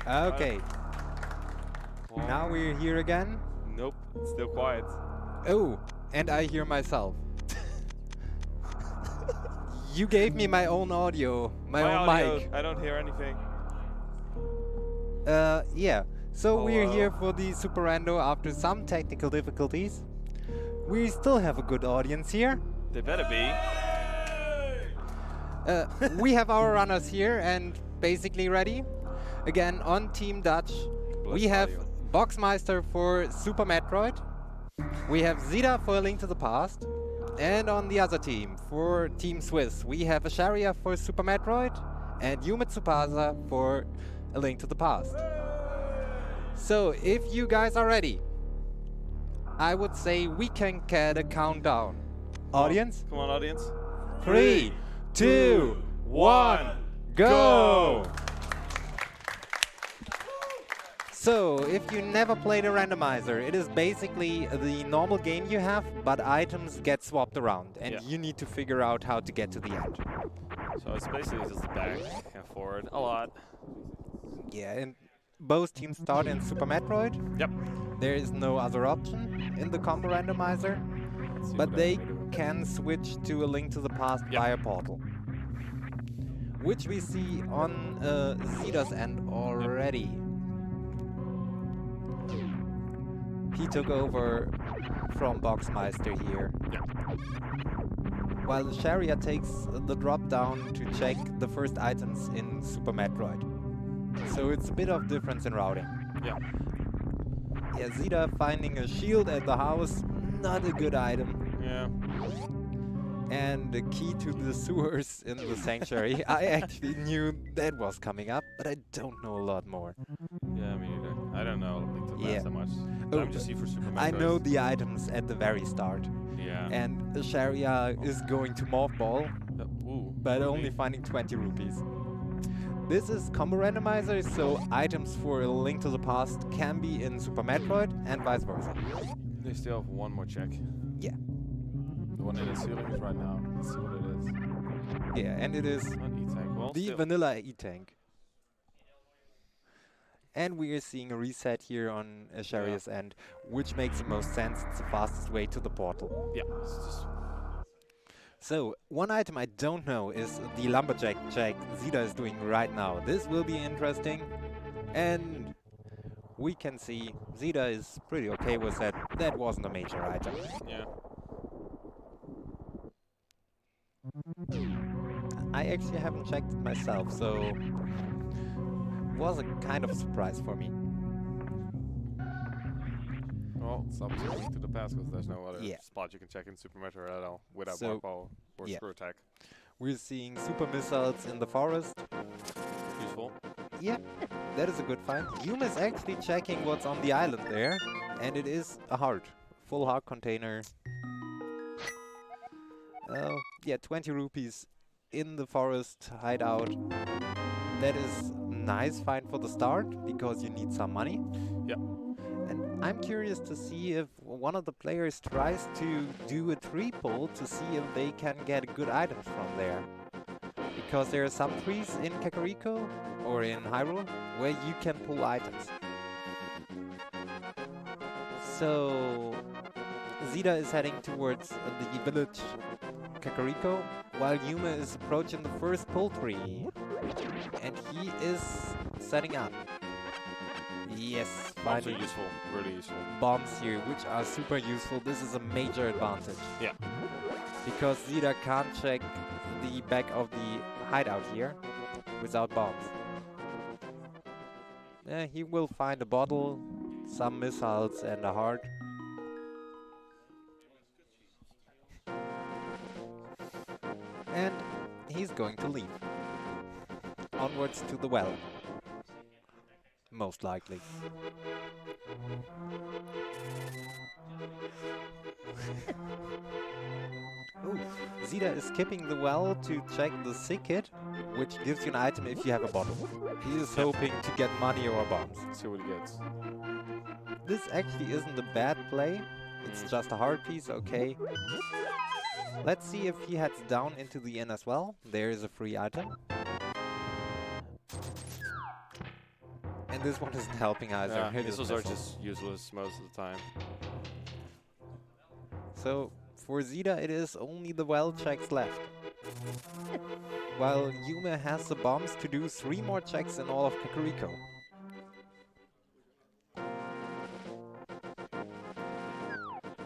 Okay. Now we're here again. Nope, it's still quiet. Oh, and I hear myself. You gave me my own audio, my own audio, mic. I don't hear anything. Yeah. So we're Hello. here for the Super Rando after some technical difficulties. We still have a good audience here. They better be. We have our runners here and basically ready. Again, on Team Dutch, we have Boxmeister for Super Metroid. We have Xita for A Link to the Past. And on the other team, for Team Swiss, we have Escheria for Super Metroid and YumeTsubasaCH for A Link to the Past. So, if you guys are ready, I would say we can get a countdown. Audience? Come on, audience. 3, 2, 1, go! So, if you never played a randomizer, it is basically the normal game you have, but items get swapped around, and you need to figure out how to get to the end. So it's basically just back and forward a lot. Yeah, and both teams start in Super Metroid. Yep. There is no other option in the combo randomizer, but they can switch to A Link to the Past via Portal, which we see on Xita's end already. He took over from Boxmeister here. While Escheria takes the drop down to check the first items in Super Metroid. So it's a bit of difference in routing. Yeah, Xita finding a shield at the house, not a good item. Yeah. And the key to the sewers in the sanctuary. I actually knew that was coming up, but I don't know a lot more. Yeah, me neither. I don't know Link to the Past that much. Oh, I'm just here for Super Metroid. I know the items at the very start. Yeah. And Escheria is going to Morph Ball, but only finding 20 rupees. This is combo randomizer, so items for A Link to the Past can be in Super Metroid and vice versa. They still have one more check. Yeah. The one in the ceiling is right now. Let's see what it is. Yeah, and it is the vanilla E-Tank. And we are seeing a reset here on Escheria's end, which makes the most sense. It's the fastest way to the portal. Yeah. It's just so, one item I don't know is the Lumberjack check Xita is doing right now. This will be interesting. And we can see Xita is pretty okay with that. That wasn't a major item. Yeah. I actually haven't checked it myself, so it was a kind of surprise for me. Well, it's up to Link to the Past because there's no other spot you can check in Super Metroid at all without Morph Ball or Screw Attack. We're seeing super missiles in the forest. Useful. Yeah, that is a good find. Yume is actually checking what's on the island there, and it is a heart. Full heart container. Yeah, 20 rupees in the forest hideout. That is a nice find for the start, because you need some money. Yeah. And I'm curious to see if one of the players tries to do a tree pull to see if they can get good items from there. Because there are some trees in Kakariko or in Hyrule where you can pull items. So Xita is heading towards the village Kakariko, while Yume is approaching the first pull tree. And he is setting up. Yes, finally. Bombs are useful, really useful. Bombs here, which are super useful. This is a major advantage. Yeah. Because Xita can't check the back of the hideout here without bombs. He will find a bottle, some missiles, and a heart. And he's going to leave. Onwards to the well. Most likely. Ooh, Xita is skipping the well to check the sick kit, which gives you an item if you have a bottle. He is hoping to get money or bombs. See what he gets. This actually isn't a bad play. It's just a hard piece, okay. Let's see if he heads down into the inn as well. There is a free item. And this one isn't helping either. Yeah, missiles are just useless most of the time. So for Xita, it is only the well checks left. While Yume has the bombs to do 3 more checks in all of Kakariko.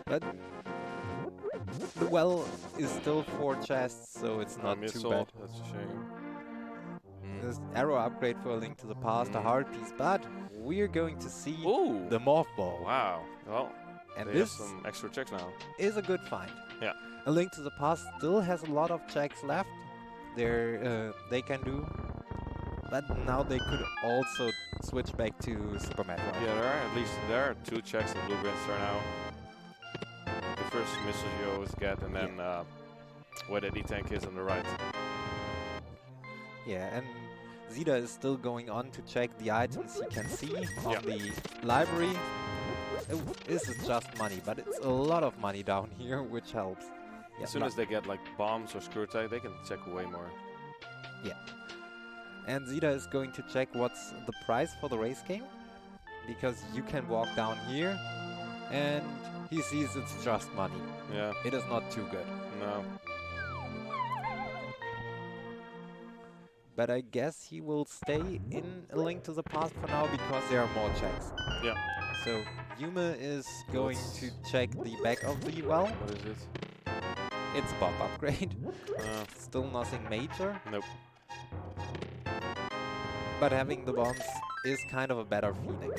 But the well is still 4 chests, so it's not too bad. That's a shame. This arrow upgrade for A Link to the Past, a hard piece, but we're going to see the Morph Ball. Wow. Well, and they this have some extra checks now. Is a good find. Yeah. A Link to the Past still has a lot of checks left. They can do, but now they could also switch back to Super Metroid. Yeah, there are 2 checks in Bluegrass right now. The first missile you always get, and then where the D-Tank is on the right. Yeah, and Xita is still going on to check the items he can see on the library. This is just money, but it's a lot of money down here, which helps. As soon as they get like bombs or screw tag, they can check way more. Yeah. And Xita is going to check what's the price for the race game, because you can walk down here and he sees it's just money. Yeah. It is not too good. No. But I guess he will stay in A Link to the Past for now because there are more checks. Yeah. So Yume is going to check the back of the well. What is it? It's a bomb upgrade. Still nothing major. Nope. But having the bombs is kind of a better feeling.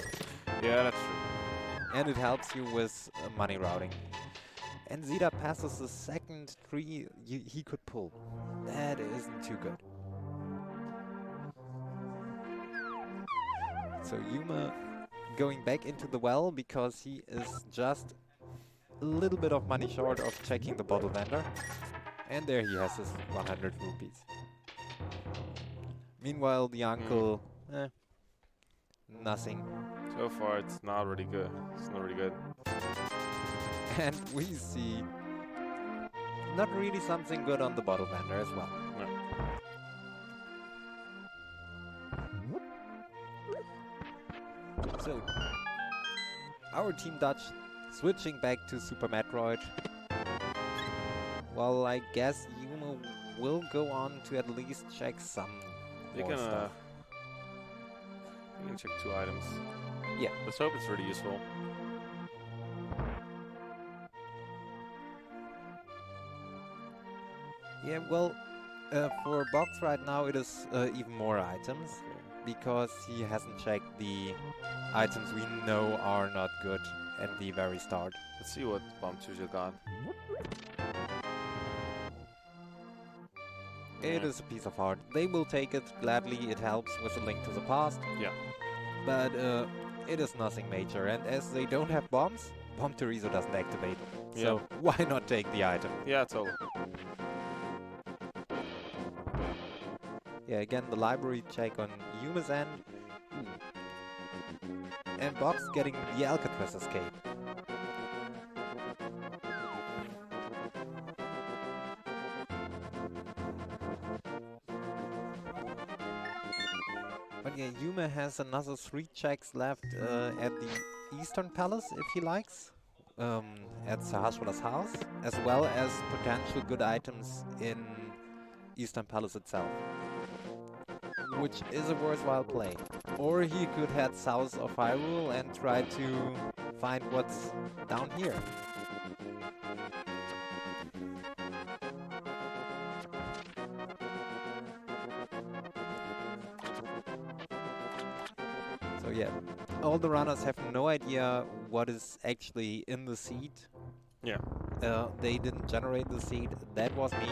Yeah, that's true. And it helps you with money routing. And Xita passes the second tree he could pull. That isn't too good. So Yume going back into the well because he is just a little bit of money short of checking the bottle vendor. And there he has his 100 rupees. Meanwhile, the uncle, nothing. So far, it's not really good. It's not really good. And we see not really something good on the bottle vendor as well. No. So, our Team Dutch switching back to Super Metroid. Well, I guess Yume will go on to at least check some more stuff. You can check 2 items. Yeah. Let's hope it's really useful. Yeah, well, for Box right now it is even more items. Because he hasn't checked the items we know are not good at the very start. Let's see what bomb you got. It is a piece of art. They will take it gladly. It helps with A Link to the Past. Yeah. But it is nothing major. And as they don't have bombs, Bomb Teresa doesn't activate. Yeah. So why not take the item? Yeah, totally. Yeah, again, the library check on Yume's end. And Box getting the Alcatraz escape. But yeah, Yume has another 3 checks left at the Eastern Palace, if he likes. At Sahaswara's house, as well as potential good items in Eastern Palace itself. Which is a worthwhile play. Or he could head south of Hyrule and try to find what's down here. So yeah, all the runners have no idea what is actually in the seed. Yeah. They didn't generate the seed, that was me.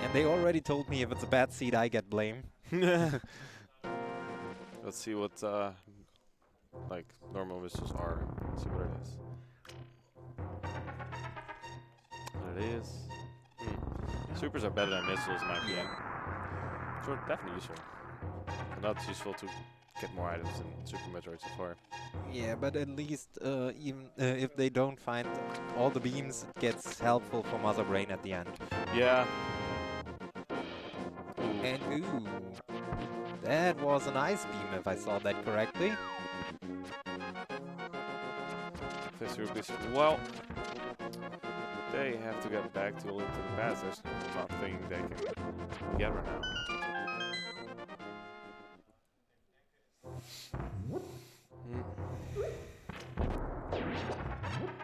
And they already told me if it's a bad seed, I get blame. Let's see what like normal missiles are. Let's see what it is. What it is. Supers are better than missiles in my opinion. Sure, definitely useful. But not useful to get more items in Super Metroid so far. Yeah, but at least even if they don't find all the beams, it gets helpful for Mother Brain at the end. Yeah. And ooh. That was an ice beam, if I saw that correctly. Well, they have to get back to a Link to the Past. There's nothing they can get right now.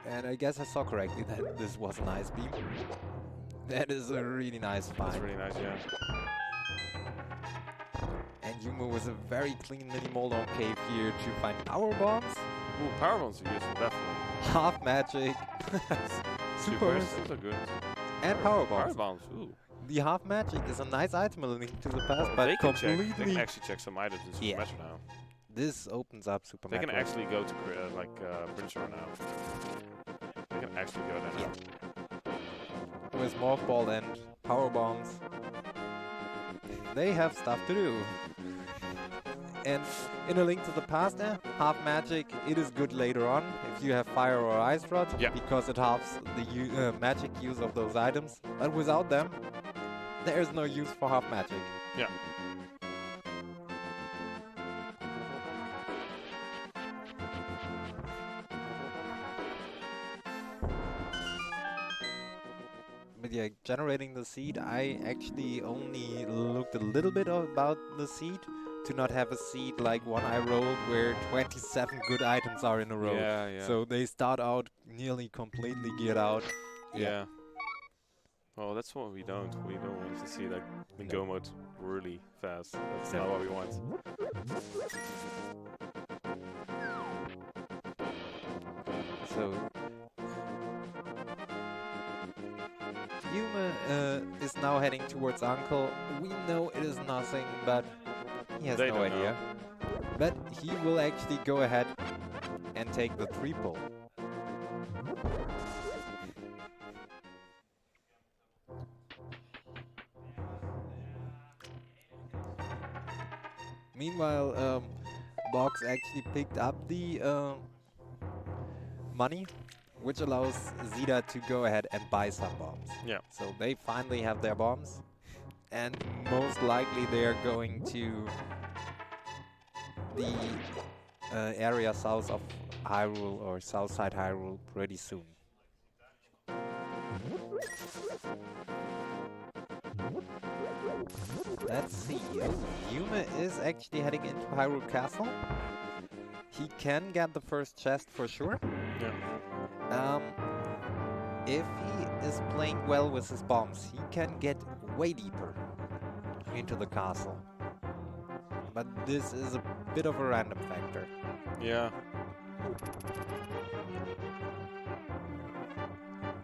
And I guess I saw correctly that this was an ice beam. That is a really nice find. That's really nice, yeah. And Yume with a very clean mini Moldon cave here to find power bombs. Ooh, power bombs are useful, definitely. Half magic. Supers. Those are good. And power bombs. Power bombs, ooh. The half magic is a nice item in Link to the Past, but they can completely... actually check some items in Super Metro now. This opens up Super They Metroid. can actually go to Prince now. They can actually go there now. With Morph Ball and power bombs, they have stuff to do. And in A Link to the Past, half magic, it is good later on if you have fire or ice rod, because it halves the magic use of those items. But without them, there is no use for half magic. Yeah. But yeah, generating the seed, I actually only looked a little bit about the seed to not have a seed like one I rolled where 27 good items are in a row. Yeah. So they start out nearly completely geared out. Yeah. Well, that's what we don't. We don't want to see like the go mode really fast. That's not what we want. So Yume is now heading towards Uncle. We know it is nothing, but he has no idea. But he will actually go ahead and take the 3-pull. Meanwhile, Box actually picked up the money, which allows Xita to go ahead and buy some bombs. Yeah. So they finally have their bombs, and most likely they are going to the area south of Hyrule or Southside Hyrule pretty soon. Let's see. Oh, Yume is actually heading into Hyrule Castle. He can get the first chest for sure. Yeah. If he is playing well with his bombs, he can get way deeper into the castle. But this is a bit of a random factor. Yeah.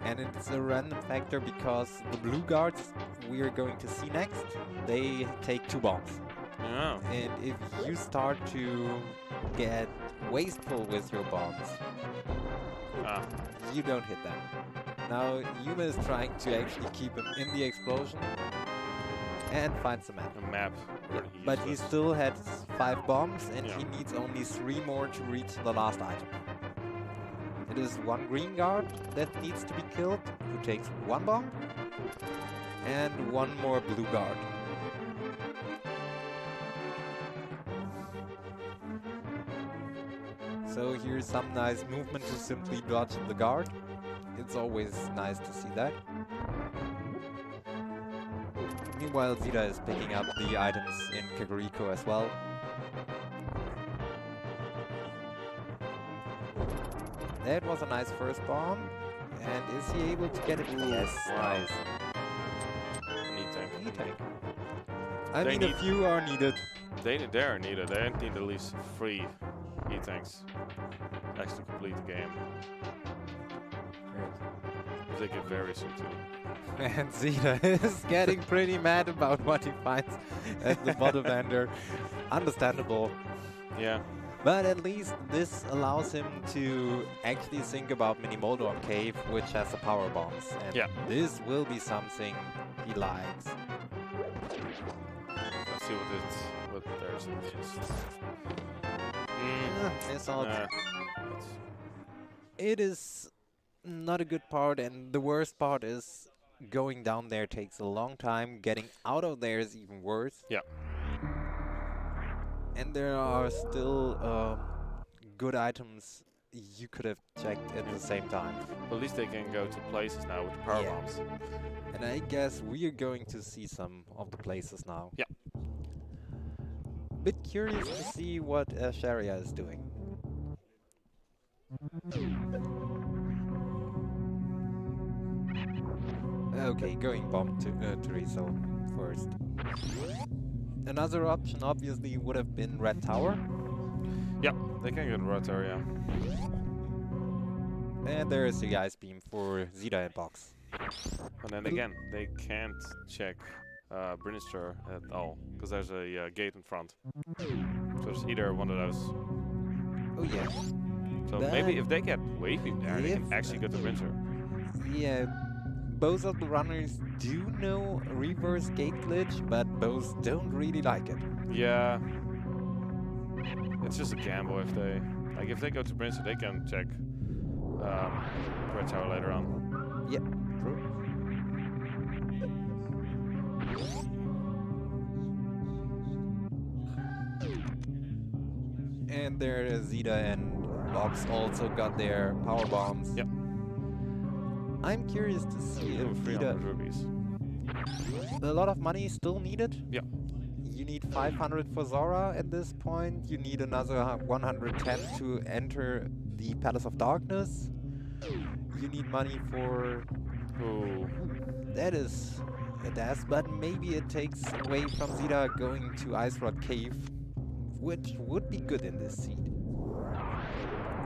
And it's a random factor because the blue guards we are going to see next, they take 2 bombs. Yeah. And if you start to get wasteful with your bombs, you don't hit them. Now Yume is trying to actually keep him in the explosion and finds a map. A map. But he still has 5 bombs and he needs only 3 more to reach the last item. It is 1 green guard that needs to be killed, who takes 1 bomb, and 1 more blue guard. So here's some nice movement to simply dodge the guard. It's always nice to see that. Meanwhile, Xita is picking up the items in Kaguriko as well. That was a nice first bomb. And is he able to get it? Yes, nice. Knee tank. I mean, a few are needed. They are needed. They need at least 3 E-tanks actually complete the game. Great. They get very soon too. And Xita is getting pretty mad about what he finds at the bottom ender. Understandable. Yeah. But at least this allows him to actually think about Mini Moldorm Cave, which has the power bombs. And this will be something he likes. Let's see what there's in this. It's not. It is not a good part, and the worst part is going down there takes a long time. Getting out of there is even worse. Yeah. And there are still good items you could have checked at the same time. At least they can go to places now with the power Yeah. bombs. And I guess we are going to see some of the places now. Yeah. Bit curious to see what Escheria is doing. Okay, going bomb to Teresa first. Another option obviously would have been Red Tower. Yeah, they can get Red Tower, yeah. And there is the Ice Beam for Xita and Box. And then again, they can't check Brinister at all, because there's a gate in front. So it's either one of those. Oh yeah. So But maybe if they get Wave Beam there, they can if, actually go to Brinister. Yeah, both of the runners do know reverse gate glitch, but both don't really like it. Yeah. It's just a gamble if they... Like, if they go to Brinister, they can check Red Tower later on. Yeah, true. And there Xita and Box also got their power bombs. Yep. I'm curious to see if 300 Xita... rubies. A lot of money is still needed. Yeah. You need 500 for Zora at this point. You need another 110 to enter the Palace of Darkness. You need money for... Ooh. That is a death, but maybe it takes away from Xita going to Ice Rod Cave, which would be good in this seed.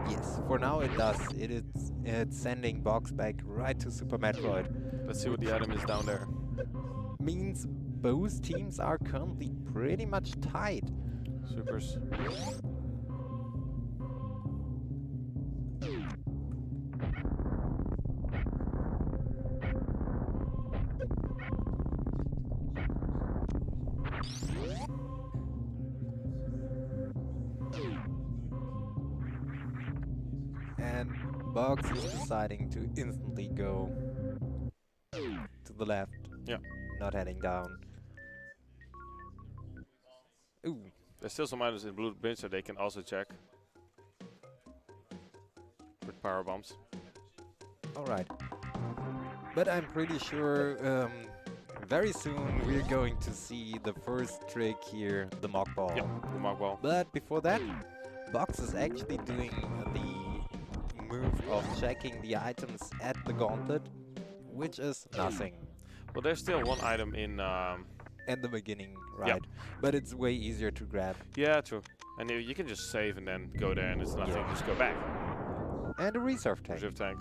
Yes, for now it does. It's sending Box back right to Super Metroid. Let's see what the item is down there. Means both teams are currently pretty much tied. Supers. And Box is deciding to instantly go to the left. Yeah. Not heading down. Ooh. There's still some items in blue bin, so they can also check with power bombs. Alright. But I'm pretty sure very soon we're going to see the first trick here, the mock ball. Yeah, the mock ball. But before that, Box is actually doing the move of checking the items at the gauntlet, which is nothing. Well, there's still one item in... At the beginning, right? Yeah. But it's way easier to grab. Yeah, true. And you can just save and then go there and it's nothing. Yeah. Just go back. And a reserve tank. Reserve tank.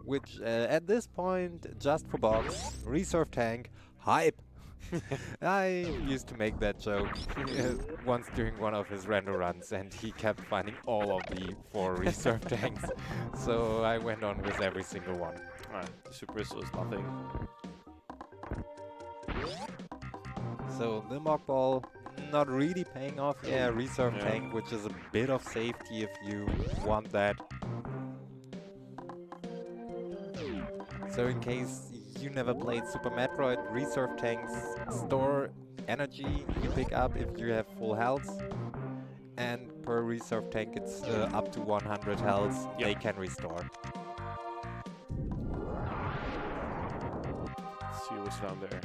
Which at this point, just for Box, reserve tank, hype. I used to make that joke once during one of his random runs, and he kept finding all of the 4 reserve tanks. So I went on with every single one. Alright, the super whistle is nothing. So the mock ball not really paying off. Yeah, reserve tank, which is a bit of safety if you want that. So in case you never played Super Metroid, reserve tanks store energy you pick up if you have full health. And per reserve tank it's up to 100 health they can restore. Let's see what's down there.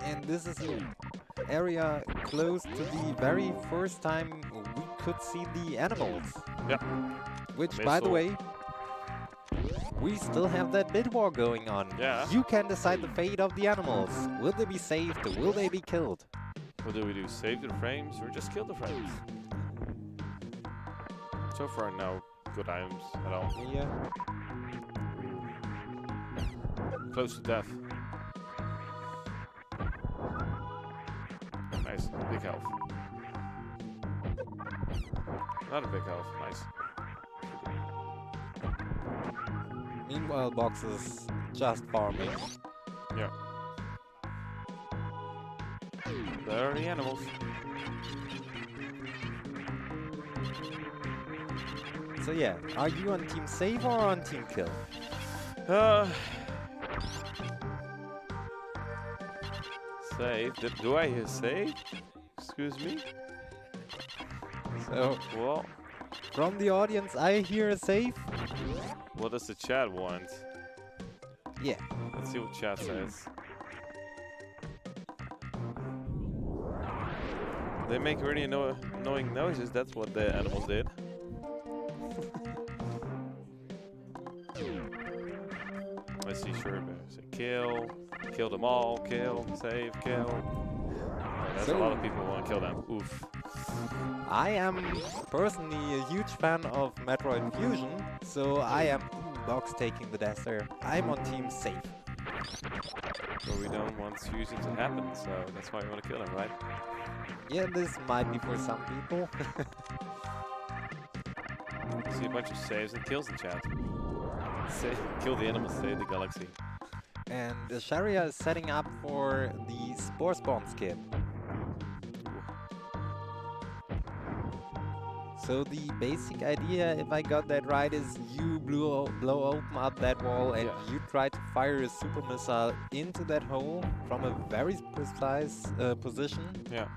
And this is an area close to the very first time we could see the animals. Yeah. Which, by the way, we still have that bid war going on. Yeah. You can decide the fate of the animals. Will they be saved or will they be killed? What do we do? Save the frames or just kill the frames? So far, no good items at all. Yeah. Close to death. Nice. Big health. Not a big health. Nice. Meanwhile, Box is just farming. Yeah. There are the animals. So yeah, are you on team save or on team kill? Save. Do I hear save? Excuse me? So, Well, from the audience, I hear a save. what does the chat want? Yeah. Let's see what chat says. They make really annoying noises. That's what the animals did. Let's see, sure. Say kill. Kill them all. Kill. Save. Kill. Oh, that's a lot of people who want to kill them. Oof. I am personally a huge fan of Metroid Fusion, so I am Box taking the death there. I'm on team safe. But we don't want fusion to happen, so that's why we want to kill them, right? Yeah, this might be for some people. See a bunch of saves and kills in chat. Kill the animals, save the galaxy. And Escheria is setting up for the Spore Spawn skip. So the basic idea, if I got that right, is you blow open up that wall and you try to fire a super missile into that hole from a very precise position. Yeah.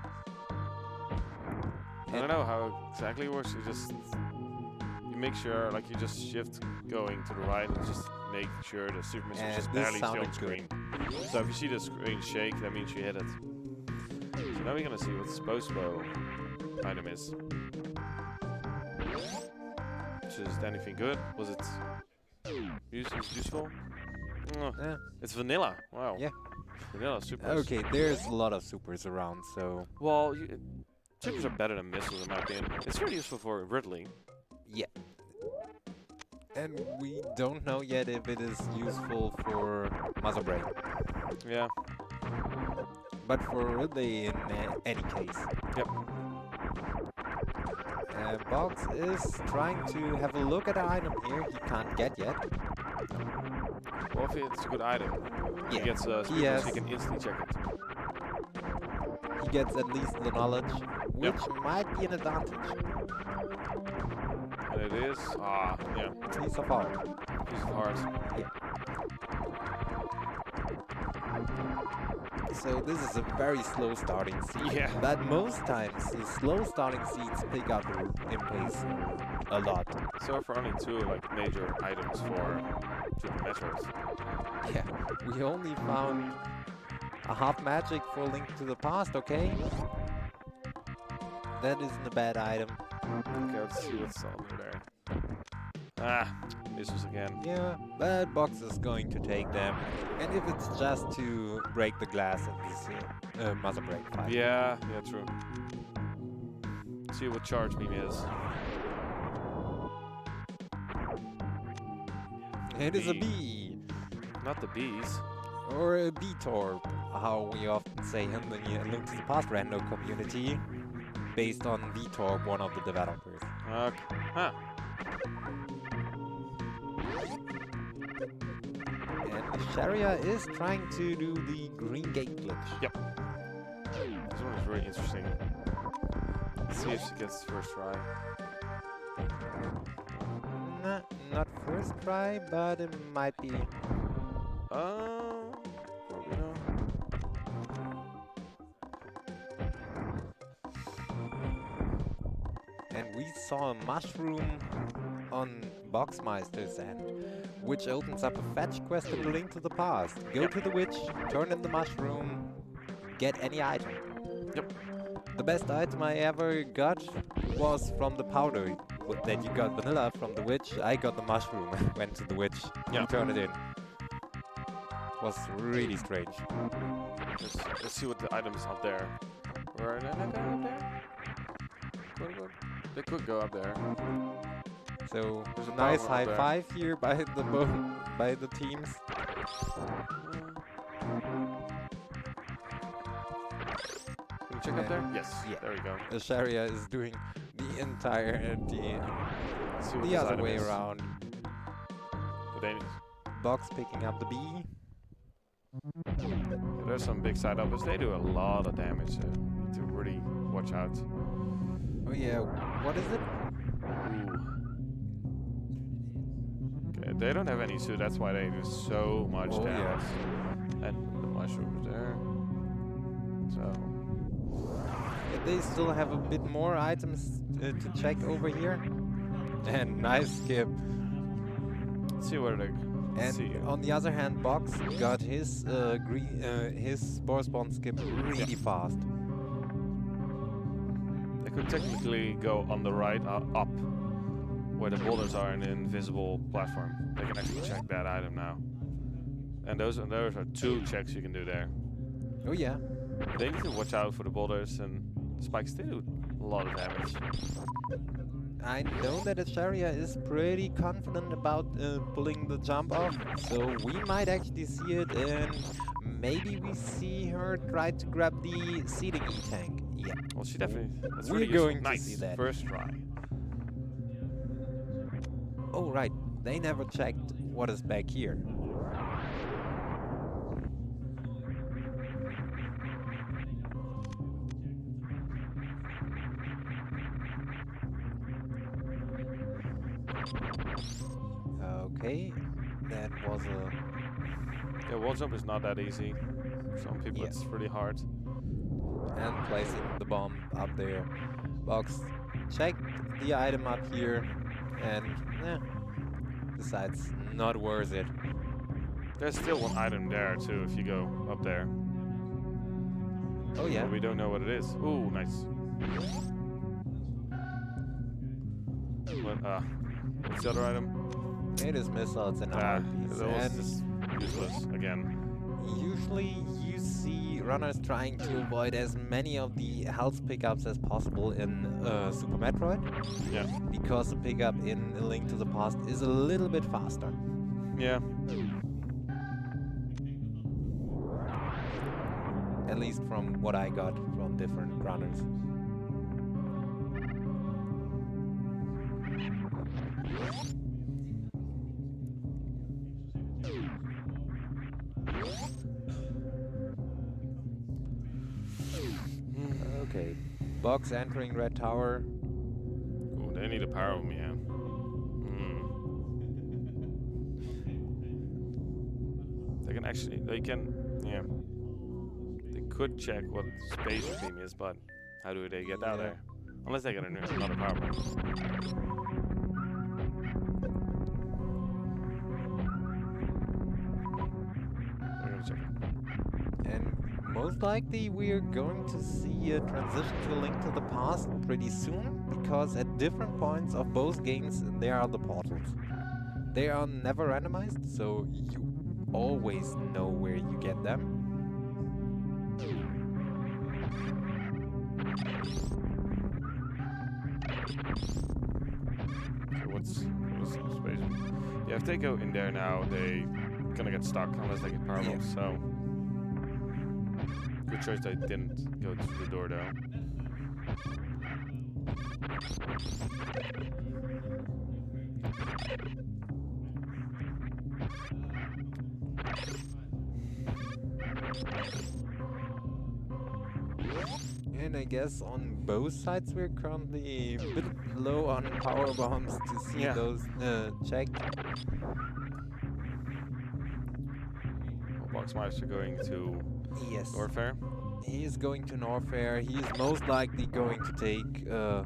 I don't know how exactly it works. You make sure, like, you just shift going to the right and just make sure the super missile is just barely still on screen. So if you see the screen shake, that means you hit it. So now we're gonna see what the post-bow item is. Is anything good? Was it useful? It's vanilla. Wow. Yeah. Vanilla super. Okay, there's a lot of supers around, so... Well, supers are better than missiles in my opinion. It's very useful for riddling. Yeah. And we don't know yet if it is useful for muzzle brake. Yeah. But for ridley in any case. Yep. Box is trying to have a look at the item here. He can't get yet. Well, if it's a good item, yeah. He gets he can instantly check it. He gets at least the knowledge, which might be an advantage. And it is, yeah. Piece of heart. Piece of heart. Yeah. So this is a very slow starting seed. Yeah. But most times the slow starting seeds pick up in pace a lot. So for only two major items for Super Metroids. Yeah. We only found a half magic for Link to the Past, okay? That isn't a bad item. Okay, let's see what's over there. Misses again. Yeah, but Box is going to take them. And if it's just to break the glass in this muzzle brake fight. Yeah, true. See what charge beam is. It is a B. Not the bees. Or a B-Torp, how we often say in the Link to the Past rando community. Based on V-Torp, one of the developers. Okay. Huh. And Escheria is trying to do the green gate glitch. Yep. This one is really interesting. Let's see if she gets the first try. Not first try, but it might be. And we saw a mushroom on Boxmeister's end, which opens up a fetch quest in the Link to the Past. Go to the witch, turn in the mushroom, get any item. Yep. The best item I ever got was from the powder that you got vanilla from the witch. I got the mushroom and went to the witch. Yeah. You turn it in. Was really strange. Let's see what the item is up there. Where are they not going up there? They could go up there. So there's a nice high five here by the teams. Can you check up there? Yes. Yeah. There we go. Escheria is doing the entire the other way around. Box picking up the B. There's some big side uppers. They do a lot of damage. So you need to really watch out. Oh yeah. What is it? Okay, they don't have any suit. That's why they do so much damage. Yeah. And the mushroom is there. So they still have a bit more items to check over here. And nice skip. let's see where they. And on the other hand, Box got his his Spore Spawn skip really fast. They could technically go on the right up, where the boulders are in the invisible platform. They can actually check that item now. And those are 2 checks you can do there. Oh yeah. They need to watch out for the boulders, and spikes do a lot of damage. I know that Escheria is pretty confident about pulling the jump off, so we might actually see it, and maybe we see her try to grab the seeding E-tank. Yeah. Well, she definitely. That's We're really going nice. to see that. First try. Oh right, they never checked what is back here. Okay, that was a... Yeah, wall jump is not that easy. Some people it's really hard. And placing the bomb up there. Box checked the item up here and decides not worth it. There's still 1 item there too if you go up there. Oh yeah. But we don't know what it is. Ooh, nice. What's the other item? It is missiles and armor piece. That was just useless again. Usually you see runners trying to avoid as many of the health pickups as possible in Super Metroid. Yeah. Because the pickup in A Link to the Past is a little bit faster. Yeah. At least from what I got from different runners. Okay, Box entering red tower. Ooh, they need a power of me, yeah. They can actually, they could check what space beam is, but how do they get out there? Unless they get another power bomb. We're gonna check it. And most likely we're going to see a transition to A Link to the Past pretty soon, because at different points of both games there are the portals. They are never randomized, so you always know where you get them. Okay, what's the space? Yeah, if they go in there now, they gonna get stuck unless they get power bombs, so good choice they didn't go through the door though. And I guess on both sides we're currently a bit low on power bombs to see those checked. Boxmeister going to Norfair. He is going to Norfair. He is most likely going to take a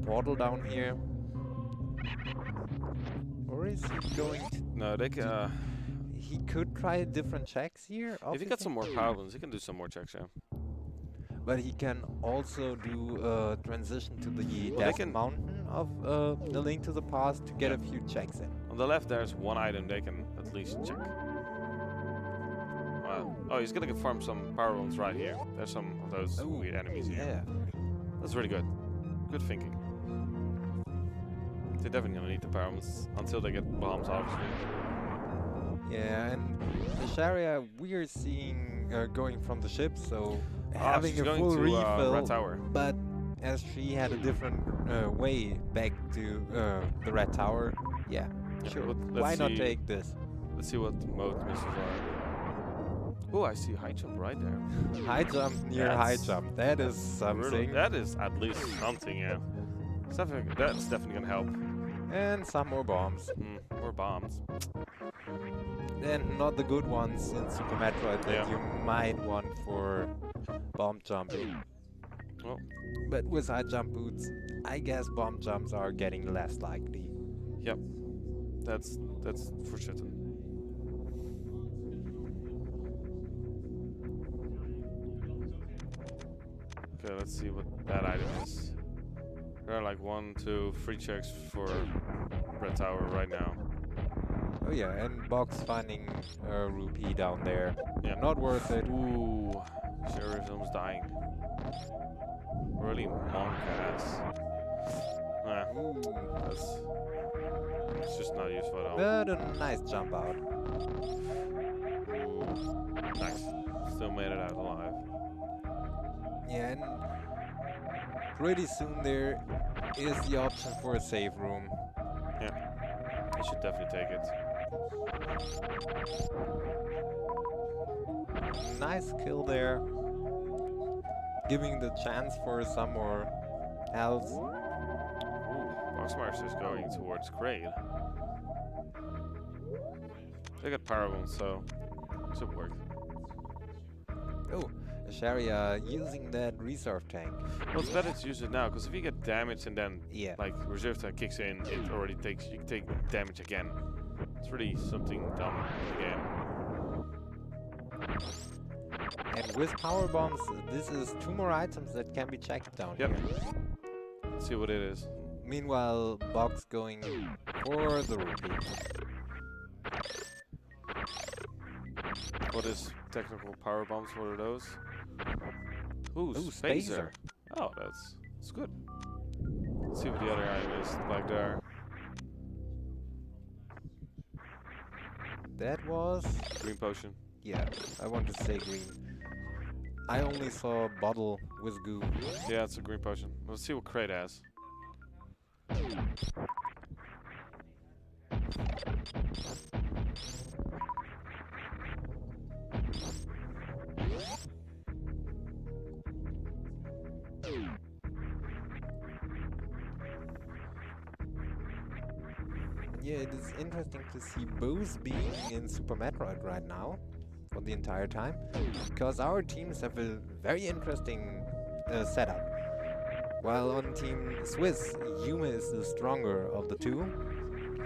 portal down here. Or is he going to... No, they can... he could try different checks here. If he got some more power bombs, he can do some more checks, yeah. But he can also do a transition to the Death Mountain of A Link to the Past to get a few checks in. On the left there's 1 item they can at least check. Wow. Oh, he's gonna farm some power bombs right here. There's some of those weird enemies here. That's really good. Good thinking. They're definitely gonna need the power bombs until they get bombs, obviously. Yeah, and Escheria we're seeing going from the ship, so having a full refill, Red Tower. but as she had a different way back to the Red Tower, sure, why not take this? Let's see what mode missiles are. Oh, I see high jump right there. High jump near high jump, that is something. Brutal. That is at least something, yeah. That's definitely gonna help. And some more bombs. More bombs. And not the good ones in Super Metroid that you might want for bomb jumping. Well, but with high jump boots, I guess bomb jumps are getting less likely. Yep, that's for certain. Okay, let's see what that item is. There are like 1, 2, 3 checks for Red Tower right now. Oh yeah, and Box finding a rupee down there. Yeah. Not worth it. Ooh, Escheria's almost dying. Really monk ass. Nah, it's just not useful at all. But a nice jump out. Ooh, nice. Still made it out alive. Yeah, and pretty soon there is the option for a save room. Yeah, I should definitely take it. Nice kill there. Giving the chance for some more health. Ooh, Boxmeister is going towards Crane. They got power bombs, so it should work. Oh, Escheria using that reserve tank. Well, it's better to use it now, because if you get damage and then like reserve tank kicks in, it already takes you take damage again. It's really something dumb in the game. And with power bombs, this is 2 more items that can be checked down here. Let's see what it is. Meanwhile, Box going for the rupee. What is technical power bombs? What are those? Ooh, Spacer. Oh, that's good. Let's see what the other item is back there. That was... Green potion. Yeah, I want to say green. I only saw a bottle with goo. Yeah, it's a green potion. Let's see what Crate has. Yeah, it is interesting to see both being in Super Metroid right now for the entire time, because our teams have a very interesting setup. While on Team Swiss, Yume is the stronger of the two,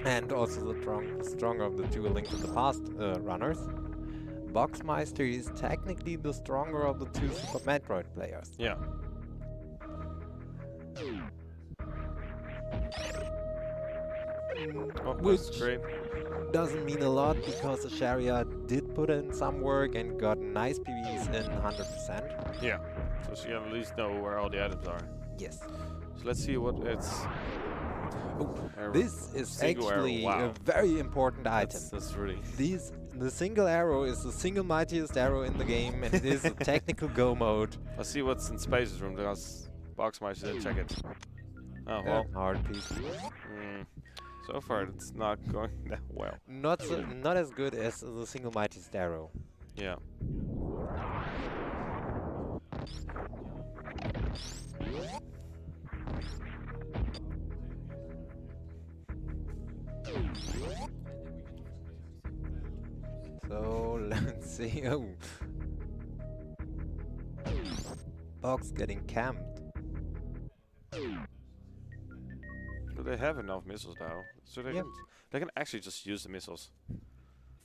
and also the stronger of the two A Link to the Past runners. Boxmeister is technically the stronger of the two Super Metroid players. Yeah. Which doesn't mean a lot, because Escheria did put in some work and got nice PVs in 100%. Yeah, so she at least know where all the items are. Yes. So let's see what it's... This is actually a very important item. That's really... The single arrow is the single mightiest arrow in the game, and it is a technical go mode. Let's see what's in Space's room, because Boxmeister didn't check it. Oh, well. Hard piece. So far, it's not going that well. Not as good as the single mightiest arrow. Yeah. So let's see. Oh, Box getting camped. But they have enough missiles now, so they can actually just use the missiles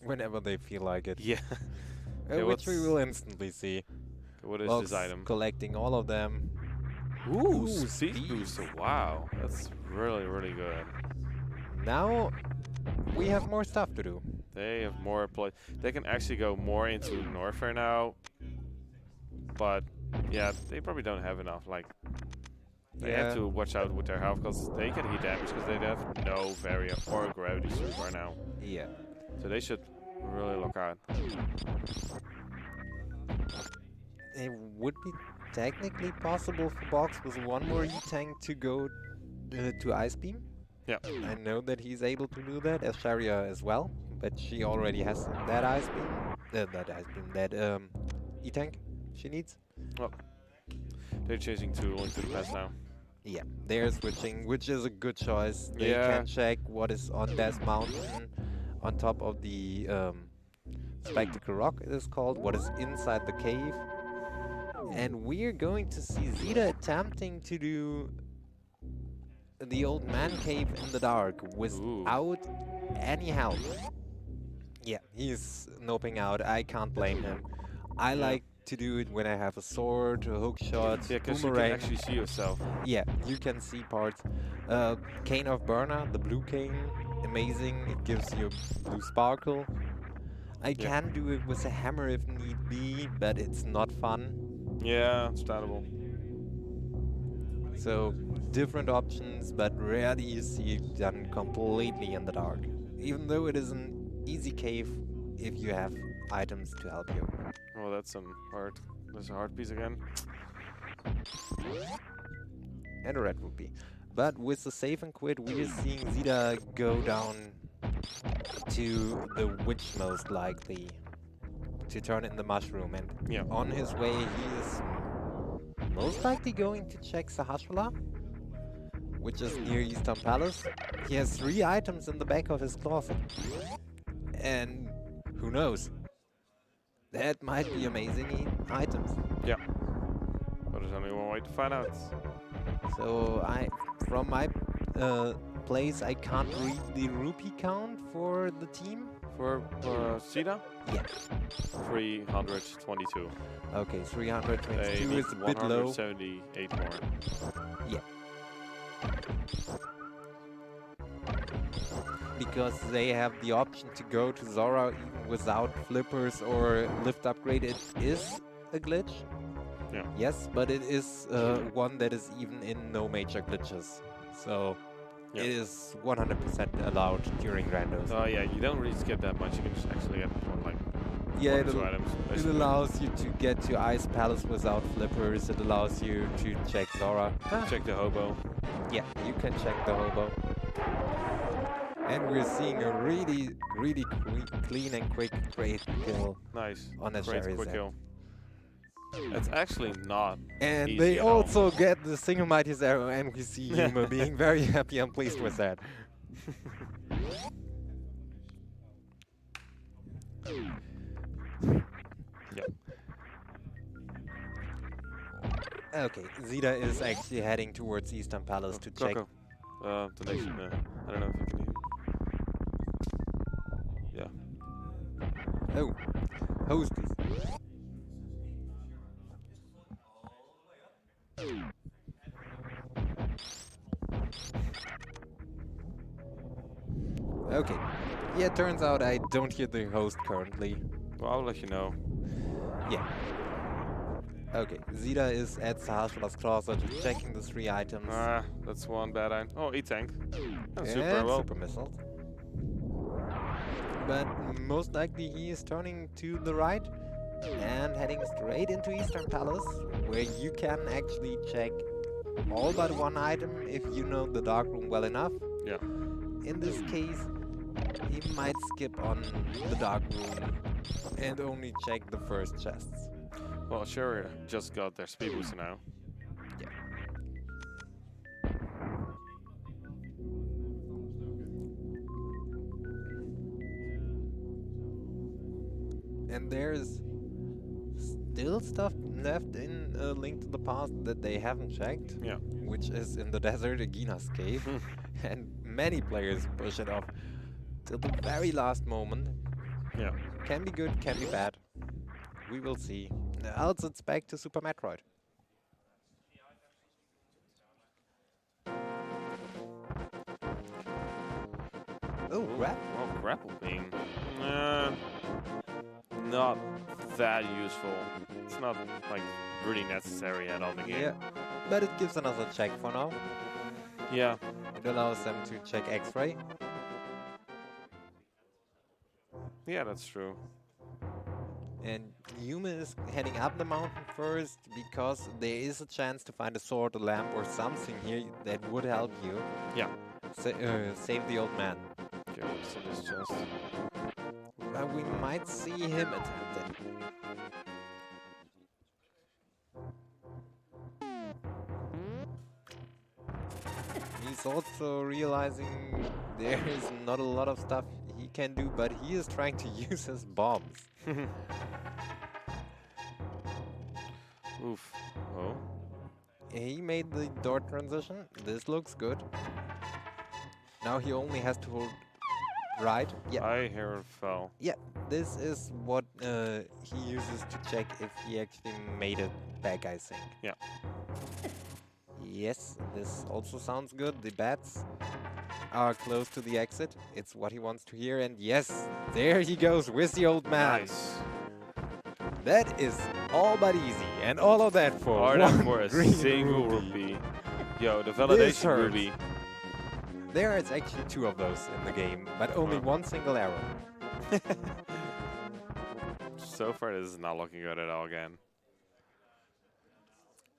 whenever they feel like it. Yeah. Which we will instantly see. What is Box this item? collecting all of them. Ooh, speed booster! Wow, that's really good. Now we have more stuff to do. They have more play. They can actually go more into Norfair now, but yeah, they probably don't have enough. Like, they have to watch out with their health, because they can eat damage, because they have no Varia or Gravity Suit right now. Yeah. So they should really look out. It would be technically possible for Box with one more E-Tank to go to Ice Beam. Yeah. I know that he's able to do that, Escheria as well, but she already has that Ice Beam. That E-Tank she needs. Well, they're chasing to Link to the Past now. Yeah, they're switching, which is a good choice. They can check what is on Death Mountain, on top of the Spectacle Rock it is called, what is inside the cave. And we're going to see Xita attempting to do the old man cave in the dark without any help. Yeah, he's noping out. I can't blame him. I like to do it when I have a sword, a hook shot, because you boomerang. can actually see yourself. Yeah, you can see parts. Cane of Burner, the blue cane, amazing. It gives you blue sparkle. I can do it with a hammer if need be, but it's not fun. Yeah, understandable. So, different options, but rarely you see it done completely in the dark. Even though it is an easy cave if you have items to help you. Oh, that's hard. There's a hard piece again. And a red rupee. But with the save and quit, we are seeing Xita go down to the witch most likely to turn in the mushroom. And on his way, he is most likely going to check Sahasrara, which is near Eastern Palace. He has 3 items in the back of his closet. And who knows? That might be amazing items. Yeah. But there's only one way to find out. So from my place, I can't read the rupee count for the team. For Xita? Yeah. 322. Okay, 322 is a bit low. 178 more. Yeah. Because they have the option to go to Zora even without flippers or lift upgrade. It is a glitch. Yeah. Yes, but it is one that is even in no major glitches. So it is 100% allowed during randos. Oh yeah, you don't really skip that much. You can just actually get one items. It allows you to get to Ice Palace without flippers. It allows you to check Zora. Check the hobo. Yeah, you can check the hobo. And we're seeing a really clean and quick great kill. Nice. On that great quick kill. It's actually not and easy they at also get the single mightiest arrow, and we see Yume being very happy and pleased with that. Okay, Xita is actually heading towards Eastern Palace to check. Donation. I don't know if you can hear. Yeah. Oh, hostess. Okay. Yeah, turns out I don't hear the host currently. Well, I'll let you know. Yeah. Okay, Xita is at Sahasrara's closet checking the 3 items. That's one bad item. Oh, E-Tank. And super well. Super Missiles. But most likely he is turning to the right and heading straight into Eastern Palace, where you can actually check all but 1 item if you know the dark room well enough. Yeah. In this case, he might skip on the dark room and only check the first chests. Well, Escheria just got their speed booster now. Yeah. And there's still stuff left in A Link to the Past that they haven't checked. Yeah. Which is in the desert, Agina's cave. And many players push it off till the very last moment. Yeah. Can be good, can be bad. We will see. Else it's back to Super Metroid. Oh, grapple. Well, grapple beam. Not that useful. It's not like really necessary at all in the game. Yeah, but it gives another check for now. Yeah. It allows them to check X-ray. Yeah, that's true. And Yume is heading up the mountain first because there is a chance to find a sword, a lamp, or something here that would help you. Yeah. Save the old man. Okay, so this just... We might see him attempt it. He's also realizing there is not a lot of stuff he can do, but he is trying to use his bombs. Ooh, Oof. Oh. He made the door transition. This looks good. Now he only has to hold right. Yeah. I hear it fell. Yeah, this is what he uses to check if he actually made it back, I think. Yeah. Yes, this also sounds good. The bats are close to the exit. It's what he wants to hear. And yes, there he goes with the old man. Nice. That is all but easy. And all of that for All one that for a green single rupee. rupee. Yo, the validation ruby. There is actually 2 of those in the game, but only 1 single arrow. So far, this is not looking good at all again.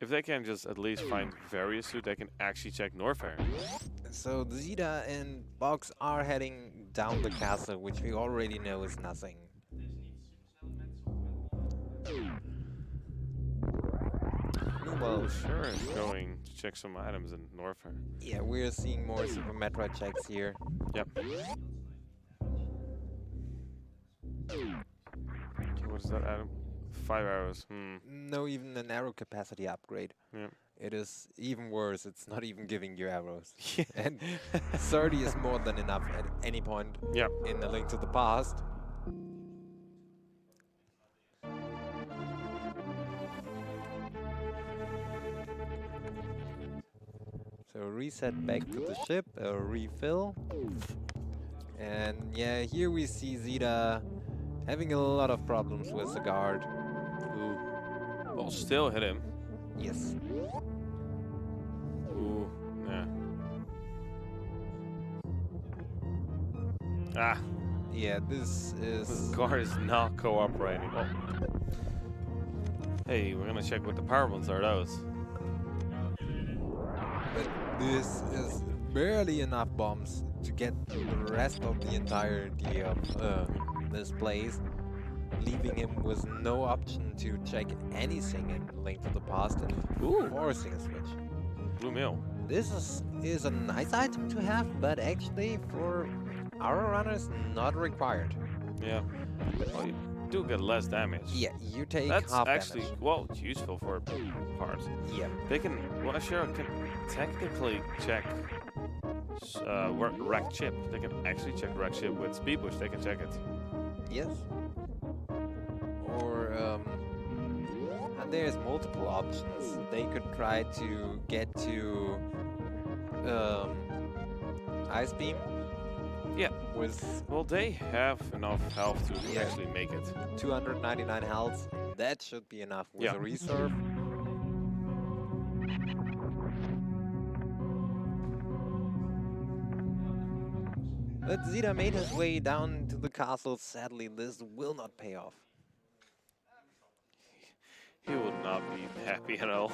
If they can just at least find various suit, they can actually check Norfair. So Xita and Box are heading down the castle, which we already know is nothing. Well, sure is going to check some items in Norfair. Yeah, we're seeing more Super Metroid checks here. Yep. What is that item? 5 arrows. No, even an arrow capacity upgrade. Yep. It is even worse. It's not even giving you arrows. And 30 is more than enough at any point in A Link to the Past. So reset back to the ship, a refill. And yeah, here we see Xita having a lot of problems with the guard. Ooh. Well, still hit him. Yes. Ooh, yeah. Ah. Yeah, this is... The guard is not cooperating. Oh. Hey, we're gonna check what the power ones are, those. But this is barely enough bombs to get through the rest of the entirety of this place, leaving him with no option to check anything in Link to the Past and forcing a switch. Blue Mill. This is a nice item to have, but actually for our runners, not required. Yeah. Well, you do get less damage. Yeah, you take That's half actually, damage. well, it's useful for parts. Yeah. They can, well, Escheria can technically check wrecked chip. They can actually check wrecked chip with speed push. They can check it. Yes. Or and there's multiple options. They could try to get to Ice Beam. Yeah. With Well, they have enough health to actually make it. 299 health. That should be enough with a reserve. But Xita made his way down to the castle. Sadly, this will not pay off. He would not be happy at all.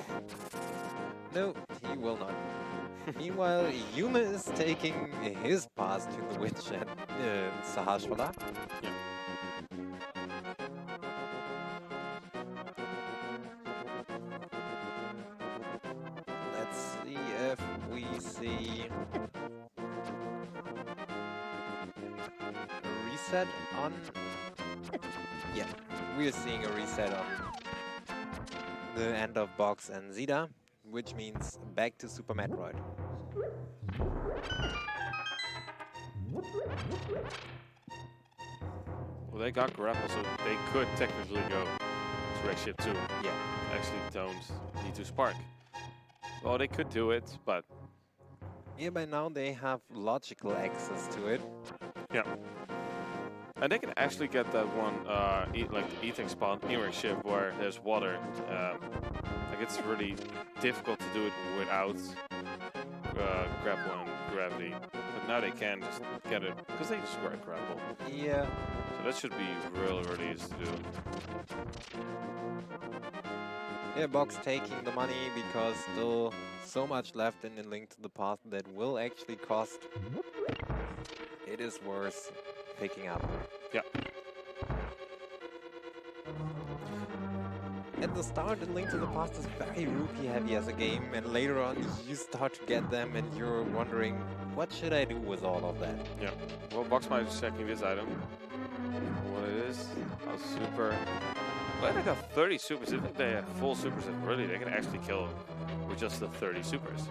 No, he will not. Meanwhile, Yuma is taking his path to the witch at Sahasrara. Yeah. Let's see if we see a reset on... Yeah, we're seeing a reset on the end of Box and Xita, which means back to Super Metroid. Well, they got grapple, so they could technically go to Wreck Ship 2. Yeah. Actually don't need to spark. Well, they could do it, but... Yeah, by now they have logical access to it. Yeah. And they can actually get that one, like the eating spot in Wreck Ship where there's water. Like it's really difficult to do it without grapple and gravity. But now they can just get it, because they just wear grapple. Yeah. So that should be really, really easy to do. Yeah, Box taking the money because still so much left in the Link to the Past that will actually cost. It is worth picking up. Yeah. At the start, the Link to the Past is very rupee heavy as a game, and later on you start to get them and you're wondering, what should I do with all of that? Yeah. Well, Boxmeister is checking this item. What it is? A super Well, they got 30 supers. If they have full supers, really, they can actually kill him with just the 30 supers.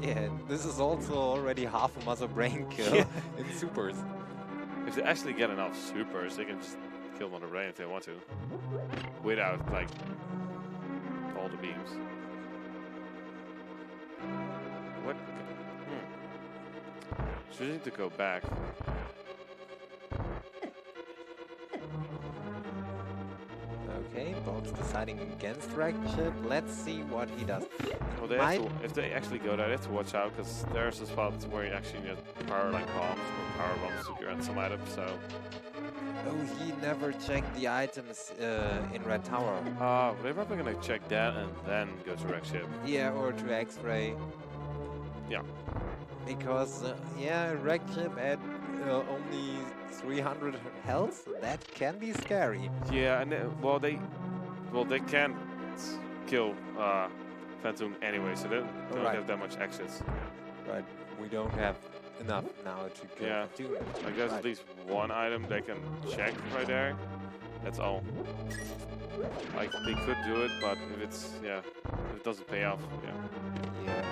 Yeah, this is also already half a Mother Brain kill in supers. If they actually get enough supers, they can just kill him on the brain if they want to. Without, like, all the beams. What? So we need to go back. Okay, Box deciding against Wreckship. Let's see what he does. Well, they have to, if they actually go there, they have to watch out, because there's a spot where you actually need power like bombs or power bombs to grant some items, so... Oh, he never checked the items in Red Tower. They're probably gonna check that and then go to Wreckship. Yeah, or to X-Ray. Yeah. Because, yeah, Wreckship had only 300 health. That can be scary. Yeah, and they can't kill Phantom anyway, so they don't have that much access. Right, we don't have enough now to kill Phantom. Like there's at least one item they can check right there. That's all. Like they could do it, but if it's if it doesn't pay off, Yeah.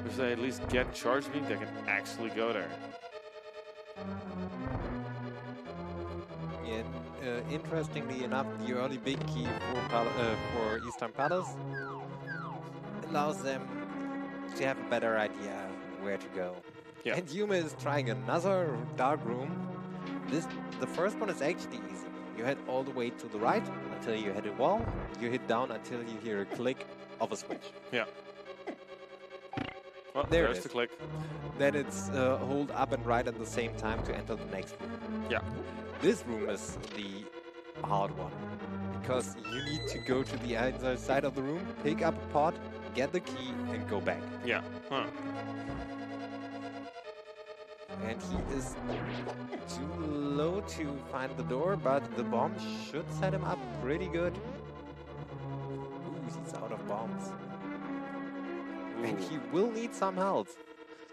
If they at least get charge beam, they can actually go there. Yeah, interestingly enough, the early big key for Eastern Palace allows them to have a better idea where to go. Yeah. And Yuma is trying another dark room. The first one is actually easy. You head all the way to the right until you hit a wall. You hit down until you hear a click of a switch. Yeah. Well, there's the click. Then it's hold up and right at the same time to enter the next room. Yeah. This room is the hard one, because you need to go to the other side of the room, pick up a pot, get the key, and go back. Yeah. Huh. And he is too low to find the door, but the bomb should set him up pretty good. Ooh, he's out of bombs. Ooh. And he will need some health.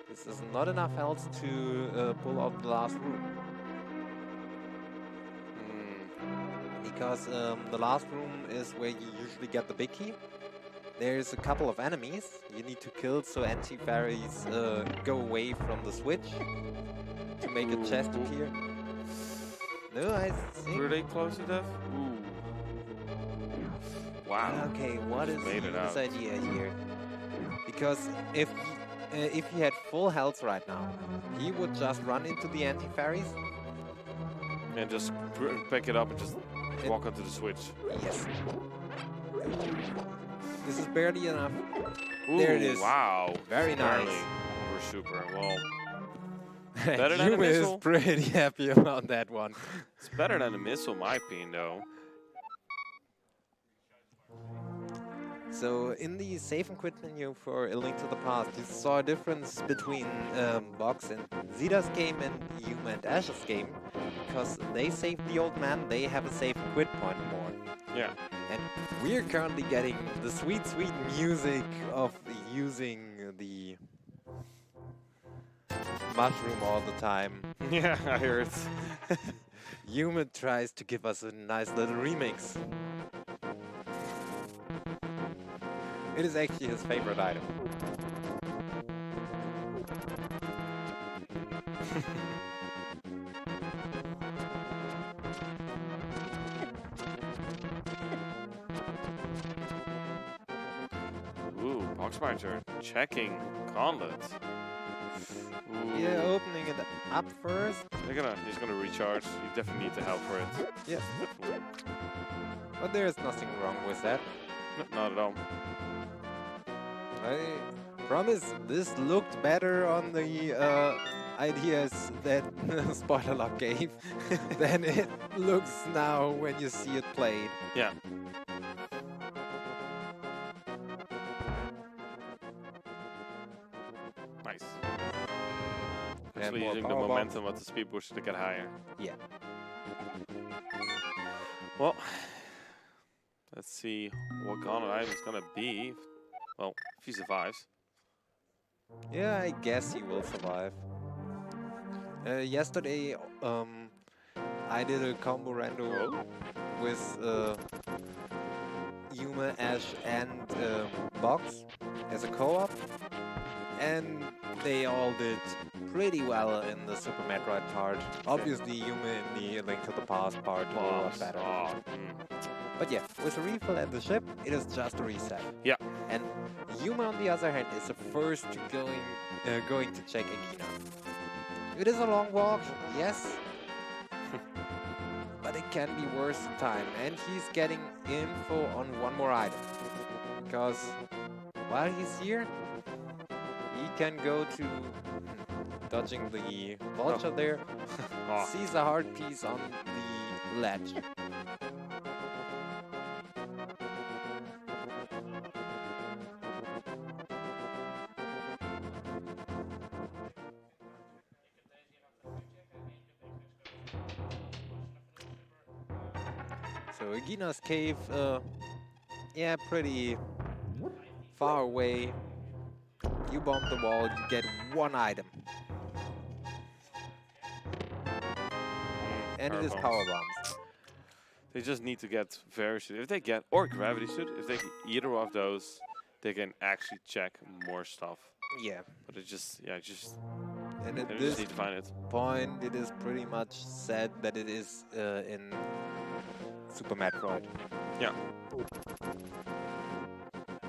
This is not enough health to pull out the last room. Because the last room is where you usually get the big key. There's a couple of enemies you need to kill so anti-fairies go away from the switch to make a chest appear. No, I think... Were they close to death? Ooh. Wow. Okay, what is his idea here? Because if he had full health right now, he would just run into the anti-fairies. And just pick it up and just walk onto the switch. Yes. This is barely enough. Ooh, there it is. Wow. Very nice. We're super. Well, better than a Yuma missile. is pretty happy about that one. It's better than a missile, in my opinion, though. So in the save and quit menu for A Link to the Past, you saw a difference between Box and Xita's game and Yuma and Ash's game, because they saved the old man, they have a save and quit point more. Yeah. And we're currently getting the sweet, sweet music of using the mushroom all the time. Yeah, I hear it. Yuma tries to give us a nice little remix. It is actually his favorite item. Ooh, Boxmeister checking gauntlet. Ooh. Yeah, opening it up first. He's gonna recharge. You definitely need the help for it. Yes. But there's nothing wrong with that. No, not at all. I promise this looked better on the ideas that Spoilerlock gave than it looks now when you see it played. Yeah. Nice. Actually using the momentum of the speed boost to get higher. Yeah. Well, let's see what gauntlet item is gonna be. Well, if he survives. Yeah, I guess he will survive. Yesterday, I did a combo rando with Yume, Ash, and Box as a co-op, and they all did pretty well in the Super Metroid part. Obviously, Yume in the Link to the Past part did a lot better. But yeah, with a refill at the ship, it is just a reset. Yeah. And Yume, on the other hand, is the first to going to check Egina. It is a long walk, yes, but it can be worth the time. And he's getting info on one more item, because while he's here, he can go to dodging the vulture there, sees a heart piece on the ledge. So Egina's cave, yeah, pretty far away. You bomb the wall, you get one item. And it is power bombs. They just need to get very suit. If they get, or gravity suit, if they get either of those, they can actually check more stuff. Yeah. But it just, yeah, just. And at they this just need to find it. point, it is pretty much said that it is in Super Metroid. Yeah.